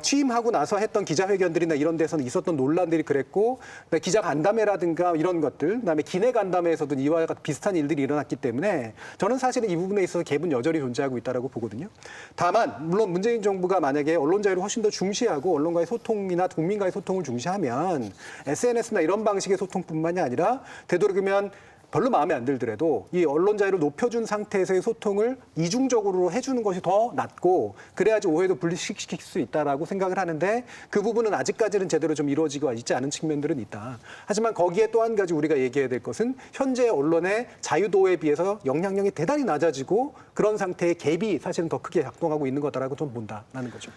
취임하고 나서 했던 기자회견들이나 이런 데서는 있었던 논란들이 그랬고, 기자 간담회라든가 이런 것들, 그다음에 기내 간담회에서도 이와 같은 비슷한 일들이 일어났기 때문에 저는 사실은 이 부분에 있어서 갭은 여전히 존재하고 있다고 보거든요. 다만 물론 문재인 정부가 만약에 언론 자유를 훨씬 더 중시하고 언론과의 소통이나 국민과의 소통을 중시하면 SNS나 이런 방식의 소통뿐만이 아니라 되도록이면 별로 마음에 안 들더라도 이 언론 자유를 높여준 상태에서의 소통을 이중적으로 해주는 것이 더 낫고, 그래야지 오해도 분리시킬 수 있다라고 생각을 하는데 그 부분은 아직까지는 제대로 좀 이루어지고 있지 않은 측면들은 있다. 하지만 거기에 또 한 가지 우리가 얘기해야 될 것은 현재 언론의 자유도에 비해서 영향력이 대단히 낮아지고 그런 상태의 갭이 사실은 더 크게 작동하고 있는 거다라고 좀 본다라는 거죠.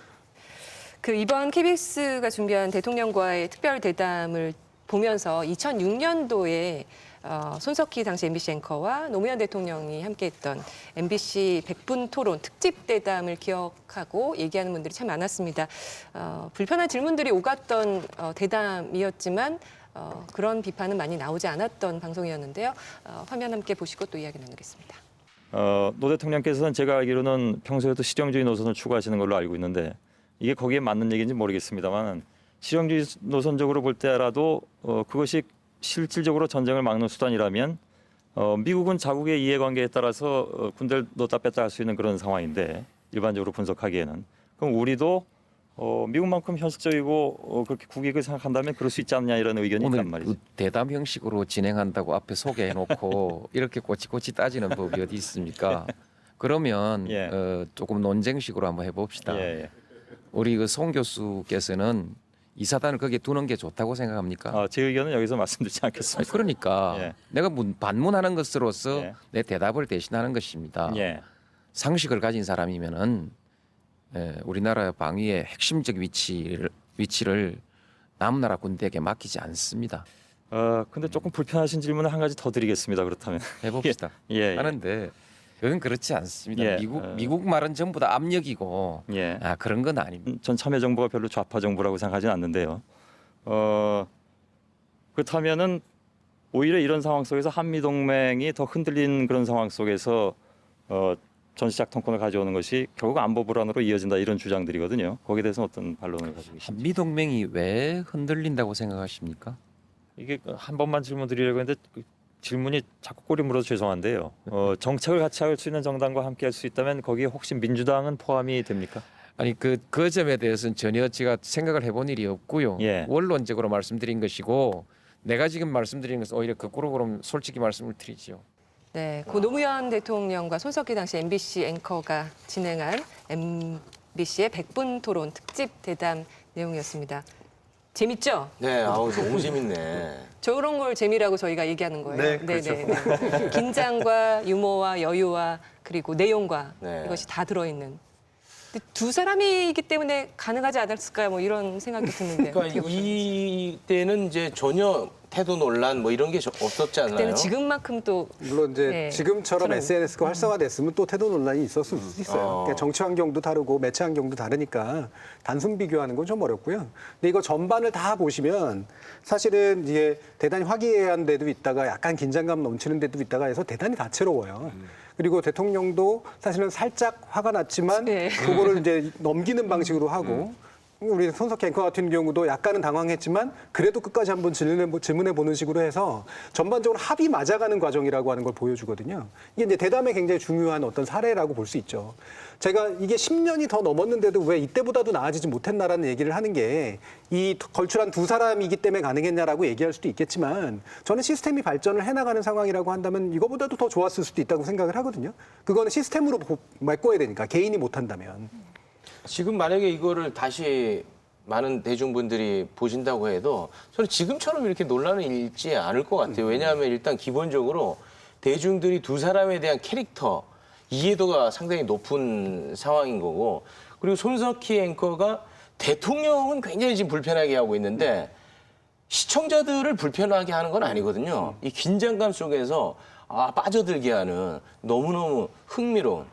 그 이번 KBS가 준비한 대통령과의 특별 대담을 보면서 2006년도에 손석희 당시 MBC 앵커와 노무현 대통령이 함께했던 MBC 100분 토론 특집 대담을 기억하고 얘기하는 분들이 참 많았습니다. 불편한 질문들이 오갔던 대담이었지만 그런 비판은 많이 나오지 않았던 방송이었는데요. 화면 함께 보시고 또 이야기 나누겠습니다. 노 대통령께서는 제가 알기로는 평소에도 실용주의 노선을 추구하시는 걸로 알고 있는데 이게 거기에 맞는 얘기인지 모르겠습니다만 실용주의 노선적으로 볼 때라도 그것이 실질적으로 전쟁을 막는 수단이라면 미국은 자국의 이해관계에 따라서 군대를 넣었다 뺐다 할 수 있는 그런 상황인데 일반적으로 분석하기에는 그럼 우리도 미국만큼 현실적이고 그렇게 국익을 생각한다면 그럴 수 있지 않냐 이런 의견이 있단 말이죠. 대담 형식으로 진행한다고 앞에 소개해놓고 이렇게 꼬치꼬치 따지는 법이 어디 있습니까? 그러면 조금 논쟁식으로 한번 해봅시다. 우리 그 송 교수께서는 이 사단을 거기에 두는 게 좋다고 생각합니까? 제 의견은 여기서 말씀드리지 않겠습니다. 그러니까 내가 반문하는 것으로서 내 대답을 대신하는 것입니다. 상식을 가진 사람이면은 우리나라 방위의 핵심적 위치를 남나라 군대에게 맡기지 않습니다. 근데 조금 불편하신 질문을 한 가지 더 드리겠습니다. 그렇다면 해봅시다. 하는데 그건 그렇지 않습니다. 미국 말은 전부 다 압력이고 그런 건 아닙니다. 전 참여정부가 별로 좌파 정부라고 생각하지는 않는데요. 그렇다면은 오히려 이런 상황 속에서 한미동맹이 더 흔들린 그런 상황 속에서 전시작 통권을 가져오는 것이 결국 안보 불안으로 이어진다 이런 주장들이거든요. 거기에 대해서는 어떤 반론을 가지고 계십니까? 한미 동맹이 왜 흔들린다고 생각하십니까? 이게 한 번만 질문 드리려고 했는데 그 질문이 자꾸 꼬리 물어서 죄송한데요. 정책을 같이 할 수 있는 정당과 함께 할 수 있다면 거기에 혹시 민주당은 포함이 됩니까? 아니 그 점에 대해서는 전혀 제가 생각을 해본 일이 없고요. 예. 원론적으로 말씀드린 것이고 내가 지금 말씀드리는 것은 오히려 거꾸로 그럼 솔직히 말씀을 드리죠. 네, 고 노무현 대통령과 손석희 당시 MBC 앵커가 진행한 MBC의 100분 토론 특집 대담 내용이었습니다. 재밌죠? 네, 아우 너무 재밌네. 저런 걸 재미라고 저희가 얘기하는 거예요. 네, 그렇죠. 네. 긴장과 유머와 여유와 그리고 내용과 네. 이것이 다 들어있는. 근데 두 사람이기 때문에 가능하지 않았을까요? 뭐 이런 생각도 드는데. 그러니까 이때는 이제 전혀 태도 논란 뭐 이런 게 없었지 않나요? 그때는 지금만큼 또 물론 이제 네. 지금처럼 서로. SNS가 활성화됐으면 또 태도 논란이 있었을 수 있어요. 그러니까 정치 환경도 다르고 매체 환경도 다르니까 단순 비교하는 건 좀 어렵고요. 근데 이거 전반을 다 보시면 사실은 이게 대단히 화기애애한 데도 있다가 약간 긴장감 넘치는 데도 있다가 해서 대단히 다채로워요. 그리고 대통령도 사실은 살짝 화가 났지만 네. 그거를 이제 넘기는 방식으로 하고 우리 손석희 앵커 같은 경우도 약간은 당황했지만 그래도 끝까지 한번 질문해 보는 식으로 해서 전반적으로 합이 맞아가는 과정이라고 하는 걸 보여주거든요. 이게 이제 대담에 굉장히 중요한 어떤 사례라고 볼 수 있죠. 제가 이게 10년이 더 넘었는데도 왜 이때보다도 나아지지 못했나라는 얘기를 하는 게 이 걸출한 두 사람이기 때문에 가능했냐라고 얘기할 수도 있겠지만 저는 시스템이 발전을 해나가는 상황이라고 한다면 이거보다도 더 좋았을 수도 있다고 생각을 하거든요. 그거는 시스템으로 메꿔야 되니까 개인이 못한다면. 지금 만약에 이거를 다시 많은 대중분들이 보신다고 해도 저는 지금처럼 이렇게 논란을 일지 않을 것 같아요. 왜냐하면 일단 기본적으로 대중들이 두 사람에 대한 캐릭터 이해도가 상당히 높은 상황인 거고 그리고 손석희 앵커가 대통령은 굉장히 지금 불편하게 하고 있는데 시청자들을 불편하게 하는 건 아니거든요. 이 긴장감 속에서 빠져들게 하는 너무너무 흥미로운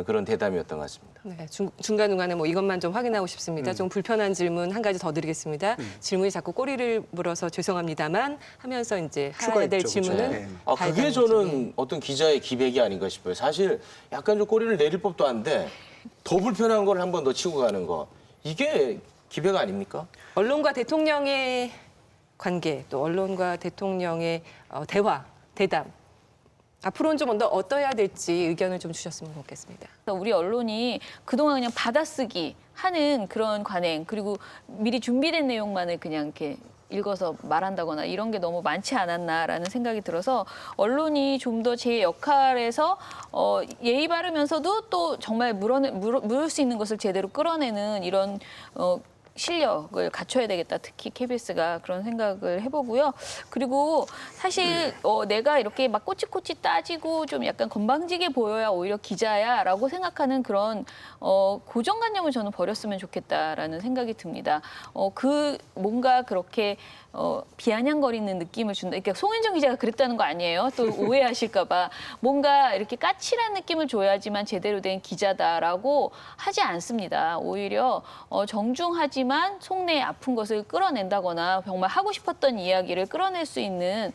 그런 대담이었던 것 같습니다. 네, 중간중간에 뭐 이것만 좀 확인하고 싶습니다. 좀 불편한 질문 한 가지 더 드리겠습니다. 질문이 자꾸 꼬리를 물어서 죄송합니다만 하면서 이제 해야 될 있죠, 질문은 그렇죠. 아, 다 그게 했다는 저는 거죠. 네. 어떤 기자의 기백이 아닌가 싶어요. 사실 약간 좀 꼬리를 내릴 법도 한데 더 불편한 걸 한 번 더 치고 가는 거. 이게 기백 아닙니까? 언론과 대통령의 관계, 또 언론과 대통령의 대화, 대담. 앞으로는 좀 더 어떠해야 될지 의견을 좀 주셨으면 좋겠습니다. 우리 언론이 그동안 그냥 받아쓰기 하는 그런 관행 그리고 미리 준비된 내용만을 그냥 이렇게 읽어서 말한다거나 이런 게 너무 많지 않았나라는 생각이 들어서 언론이 좀 더 제 역할에서 예의 바르면서도 또 정말 물을 수 있는 것을 제대로 끌어내는 이런 실력을 갖춰야 되겠다. 특히 KBS가 그런 생각을 해보고요. 그리고 사실 내가 이렇게 막 꼬치꼬치 따지고 좀 약간 건방지게 보여야 오히려 기자야라고 생각하는 그런 고정관념을 저는 버렸으면 좋겠다라는 생각이 듭니다. 그 뭔가 그렇게 비아냥거리는 느낌을 준다. 그러니까 송현정 기자가 그랬다는 거 아니에요? 또 오해하실까 봐. 뭔가 이렇게 까칠한 느낌을 줘야지만 제대로 된 기자다라고 하지 않습니다. 오히려 정중하지만 속내에 아픈 것을 끌어낸다거나 정말 하고 싶었던 이야기를 끌어낼 수 있는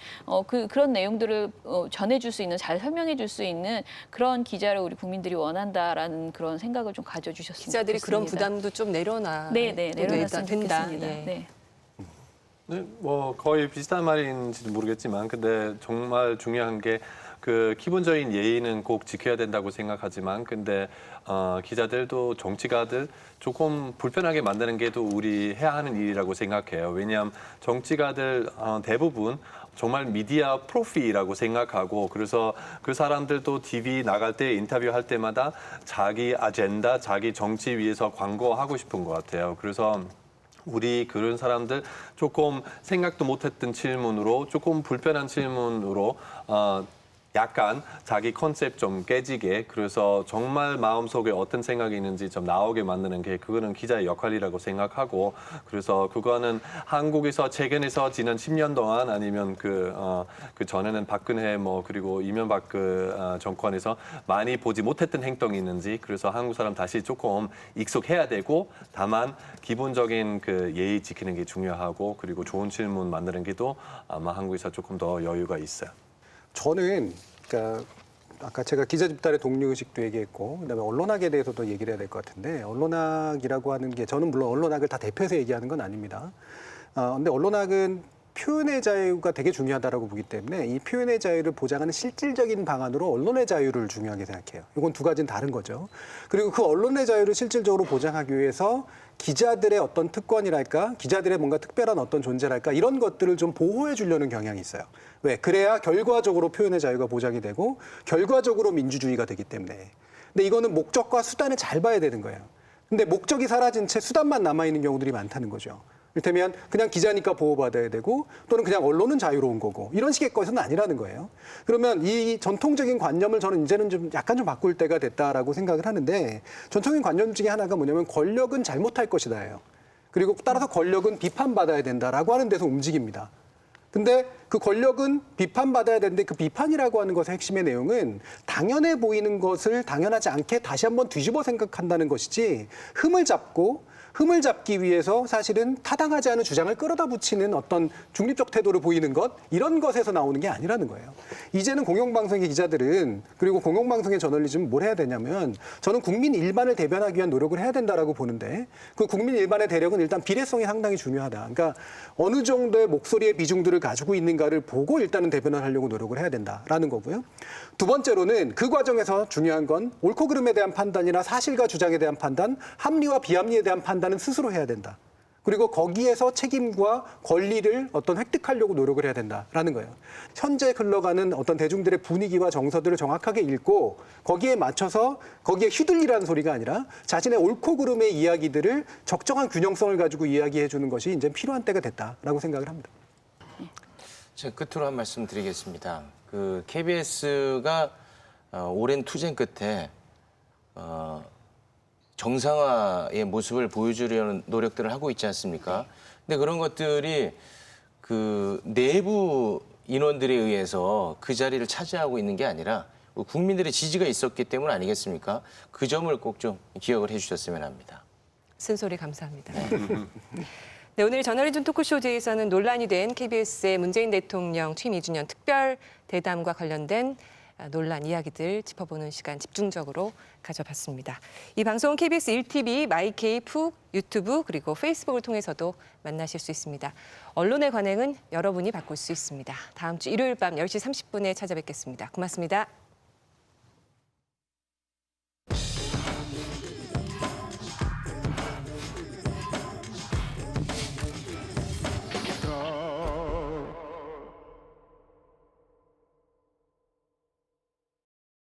그런 내용들을 전해줄 수 있는, 잘 설명해줄 수 있는 그런 기자를 우리 국민들이 원한다라는 그런 생각을 좀 가져주셨으면 기자들이 좋겠습니다. 그런 부담도 좀 내려놔. 내려놨으면 된다. 좋겠습니다. 예. 네. 네, 뭐 거의 비슷한 말인지도 모르겠지만 근데 정말 중요한 게 그 기본적인 예의는 꼭 지켜야 된다고 생각하지만 근데 기자들도 정치가들 조금 불편하게 만드는 게 또 우리 해야 하는 일이라고 생각해요. 왜냐하면 정치가들 대부분 정말 미디어 프로피라고 생각하고 그래서 그 사람들도 TV 나갈 때 인터뷰할 때마다 자기 아젠다, 자기 정치 위해서 광고하고 싶은 것 같아요. 그래서 우리 그런 사람들 조금 생각도 못했던 질문으로 조금 불편한 질문으로 약간 자기 컨셉 좀 깨지게 그래서 정말 마음속에 어떤 생각이 있는지 좀 나오게 만드는 게 그거는 기자의 역할이라고 생각하고 그래서 그거는 한국에서 최근에서 지난 10년 동안 아니면 그 전에는 박근혜 뭐 그리고 이명박 정권에서 많이 보지 못했던 행동이 있는지 그래서 한국 사람 다시 조금 익숙해야 되고 다만 기본적인 그 예의 지키는 게 중요하고 그리고 좋은 질문 만드는 게도 아마 한국에서 조금 더 여유가 있어요. 저는 그러니까 아까 제가 기자 집단의 독립의식도 얘기했고 그다음에 언론학에 대해서도 얘기를 해야 될 것 같은데 언론학이라고 하는 게 저는 물론 언론학을 다 대표해서 얘기하는 건 아닙니다. 근데 언론학은 표현의 자유가 되게 중요하다고 보기 때문에 이 표현의 자유를 보장하는 실질적인 방안으로 언론의 자유를 중요하게 생각해요. 이건 두 가지는 다른 거죠. 그리고 그 언론의 자유를 실질적으로 보장하기 위해서 기자들의 어떤 특권이랄까, 기자들의 뭔가 특별한 어떤 존재랄까 이런 것들을 좀 보호해 주려는 경향이 있어요. 왜? 그래야 결과적으로 표현의 자유가 보장이 되고 결과적으로 민주주의가 되기 때문에. 근데 이거는 목적과 수단을 잘 봐야 되는 거예요. 근데 목적이 사라진 채 수단만 남아있는 경우들이 많다는 거죠. 이를테면 그냥 기자니까 보호받아야 되고 또는 그냥 언론은 자유로운 거고 이런 식의 것은 아니라는 거예요. 그러면 이 전통적인 관념을 저는 이제는 좀 약간 좀 바꿀 때가 됐다라고 생각을 하는데 전통적인 관념 중에 하나가 뭐냐면 권력은 잘못할 것이다예요. 그리고 따라서 권력은 비판받아야 된다라고 하는 데서 움직입니다. 근데 그 권력은 비판받아야 되는데 그 비판이라고 하는 것의 핵심의 내용은 당연해 보이는 것을 당연하지 않게 다시 한번 뒤집어 생각한다는 것이지 흠을 잡기 위해서 사실은 타당하지 않은 주장을 끌어다 붙이는 어떤 중립적 태도를 보이는 것 이런 것에서 나오는 게 아니라는 거예요. 이제는 공영방송의 기자들은 그리고 공영방송의 저널리즘은 뭘 해야 되냐면 저는 국민 일반을 대변하기 위한 노력을 해야 된다라고 보는데 그 국민 일반의 대력은 일단 비례성이 상당히 중요하다. 그러니까 어느 정도의 목소리의 비중들을 가지고 있는가를 보고 일단은 대변을 하려고 노력을 해야 된다라는 거고요. 두 번째로는 그 과정에서 중요한 건 옳고 그름에 대한 판단이나 사실과 주장에 대한 판단, 합리와 비합리에 대한 판단은 스스로 해야 된다. 그리고 거기에서 책임과 권리를 어떤 획득하려고 노력을 해야 된다라는 거예요. 현재 흘러가는 어떤 대중들의 분위기와 정서들을 정확하게 읽고 거기에 맞춰서 거기에 휘둘리라는 소리가 아니라 자신의 옳고 그름의 이야기들을 적정한 균형성을 가지고 이야기해 주는 것이 이제 필요한 때가 됐다라고 생각을 합니다. 제가 끝으로 한 말씀 드리겠습니다. 그 KBS가 오랜 투쟁 끝에 정상화의 모습을 보여주려는 노력들을 하고 있지 않습니까? 근데 그런 것들이 그 내부 인원들에 의해서 그 자리를 차지하고 있는 게 아니라 국민들의 지지가 있었기 때문 아니겠습니까? 그 점을 꼭 좀 기억을 해주셨으면 합니다. 쓴소리 감사합니다. 네, 오늘 저널리즘 토크쇼제에서는 논란이 된 KBS의 문재인 대통령 취임 2주년 특별 대담과 관련된 논란 이야기들 짚어보는 시간 집중적으로 가져봤습니다. 이 방송은 KBS 1TV, 마이케이, 푹, 유튜브 그리고 페이스북을 통해서도 만나실 수 있습니다. 언론의 관행은 여러분이 바꿀 수 있습니다. 다음 주 일요일 밤 10시 30분에 찾아뵙겠습니다. 고맙습니다.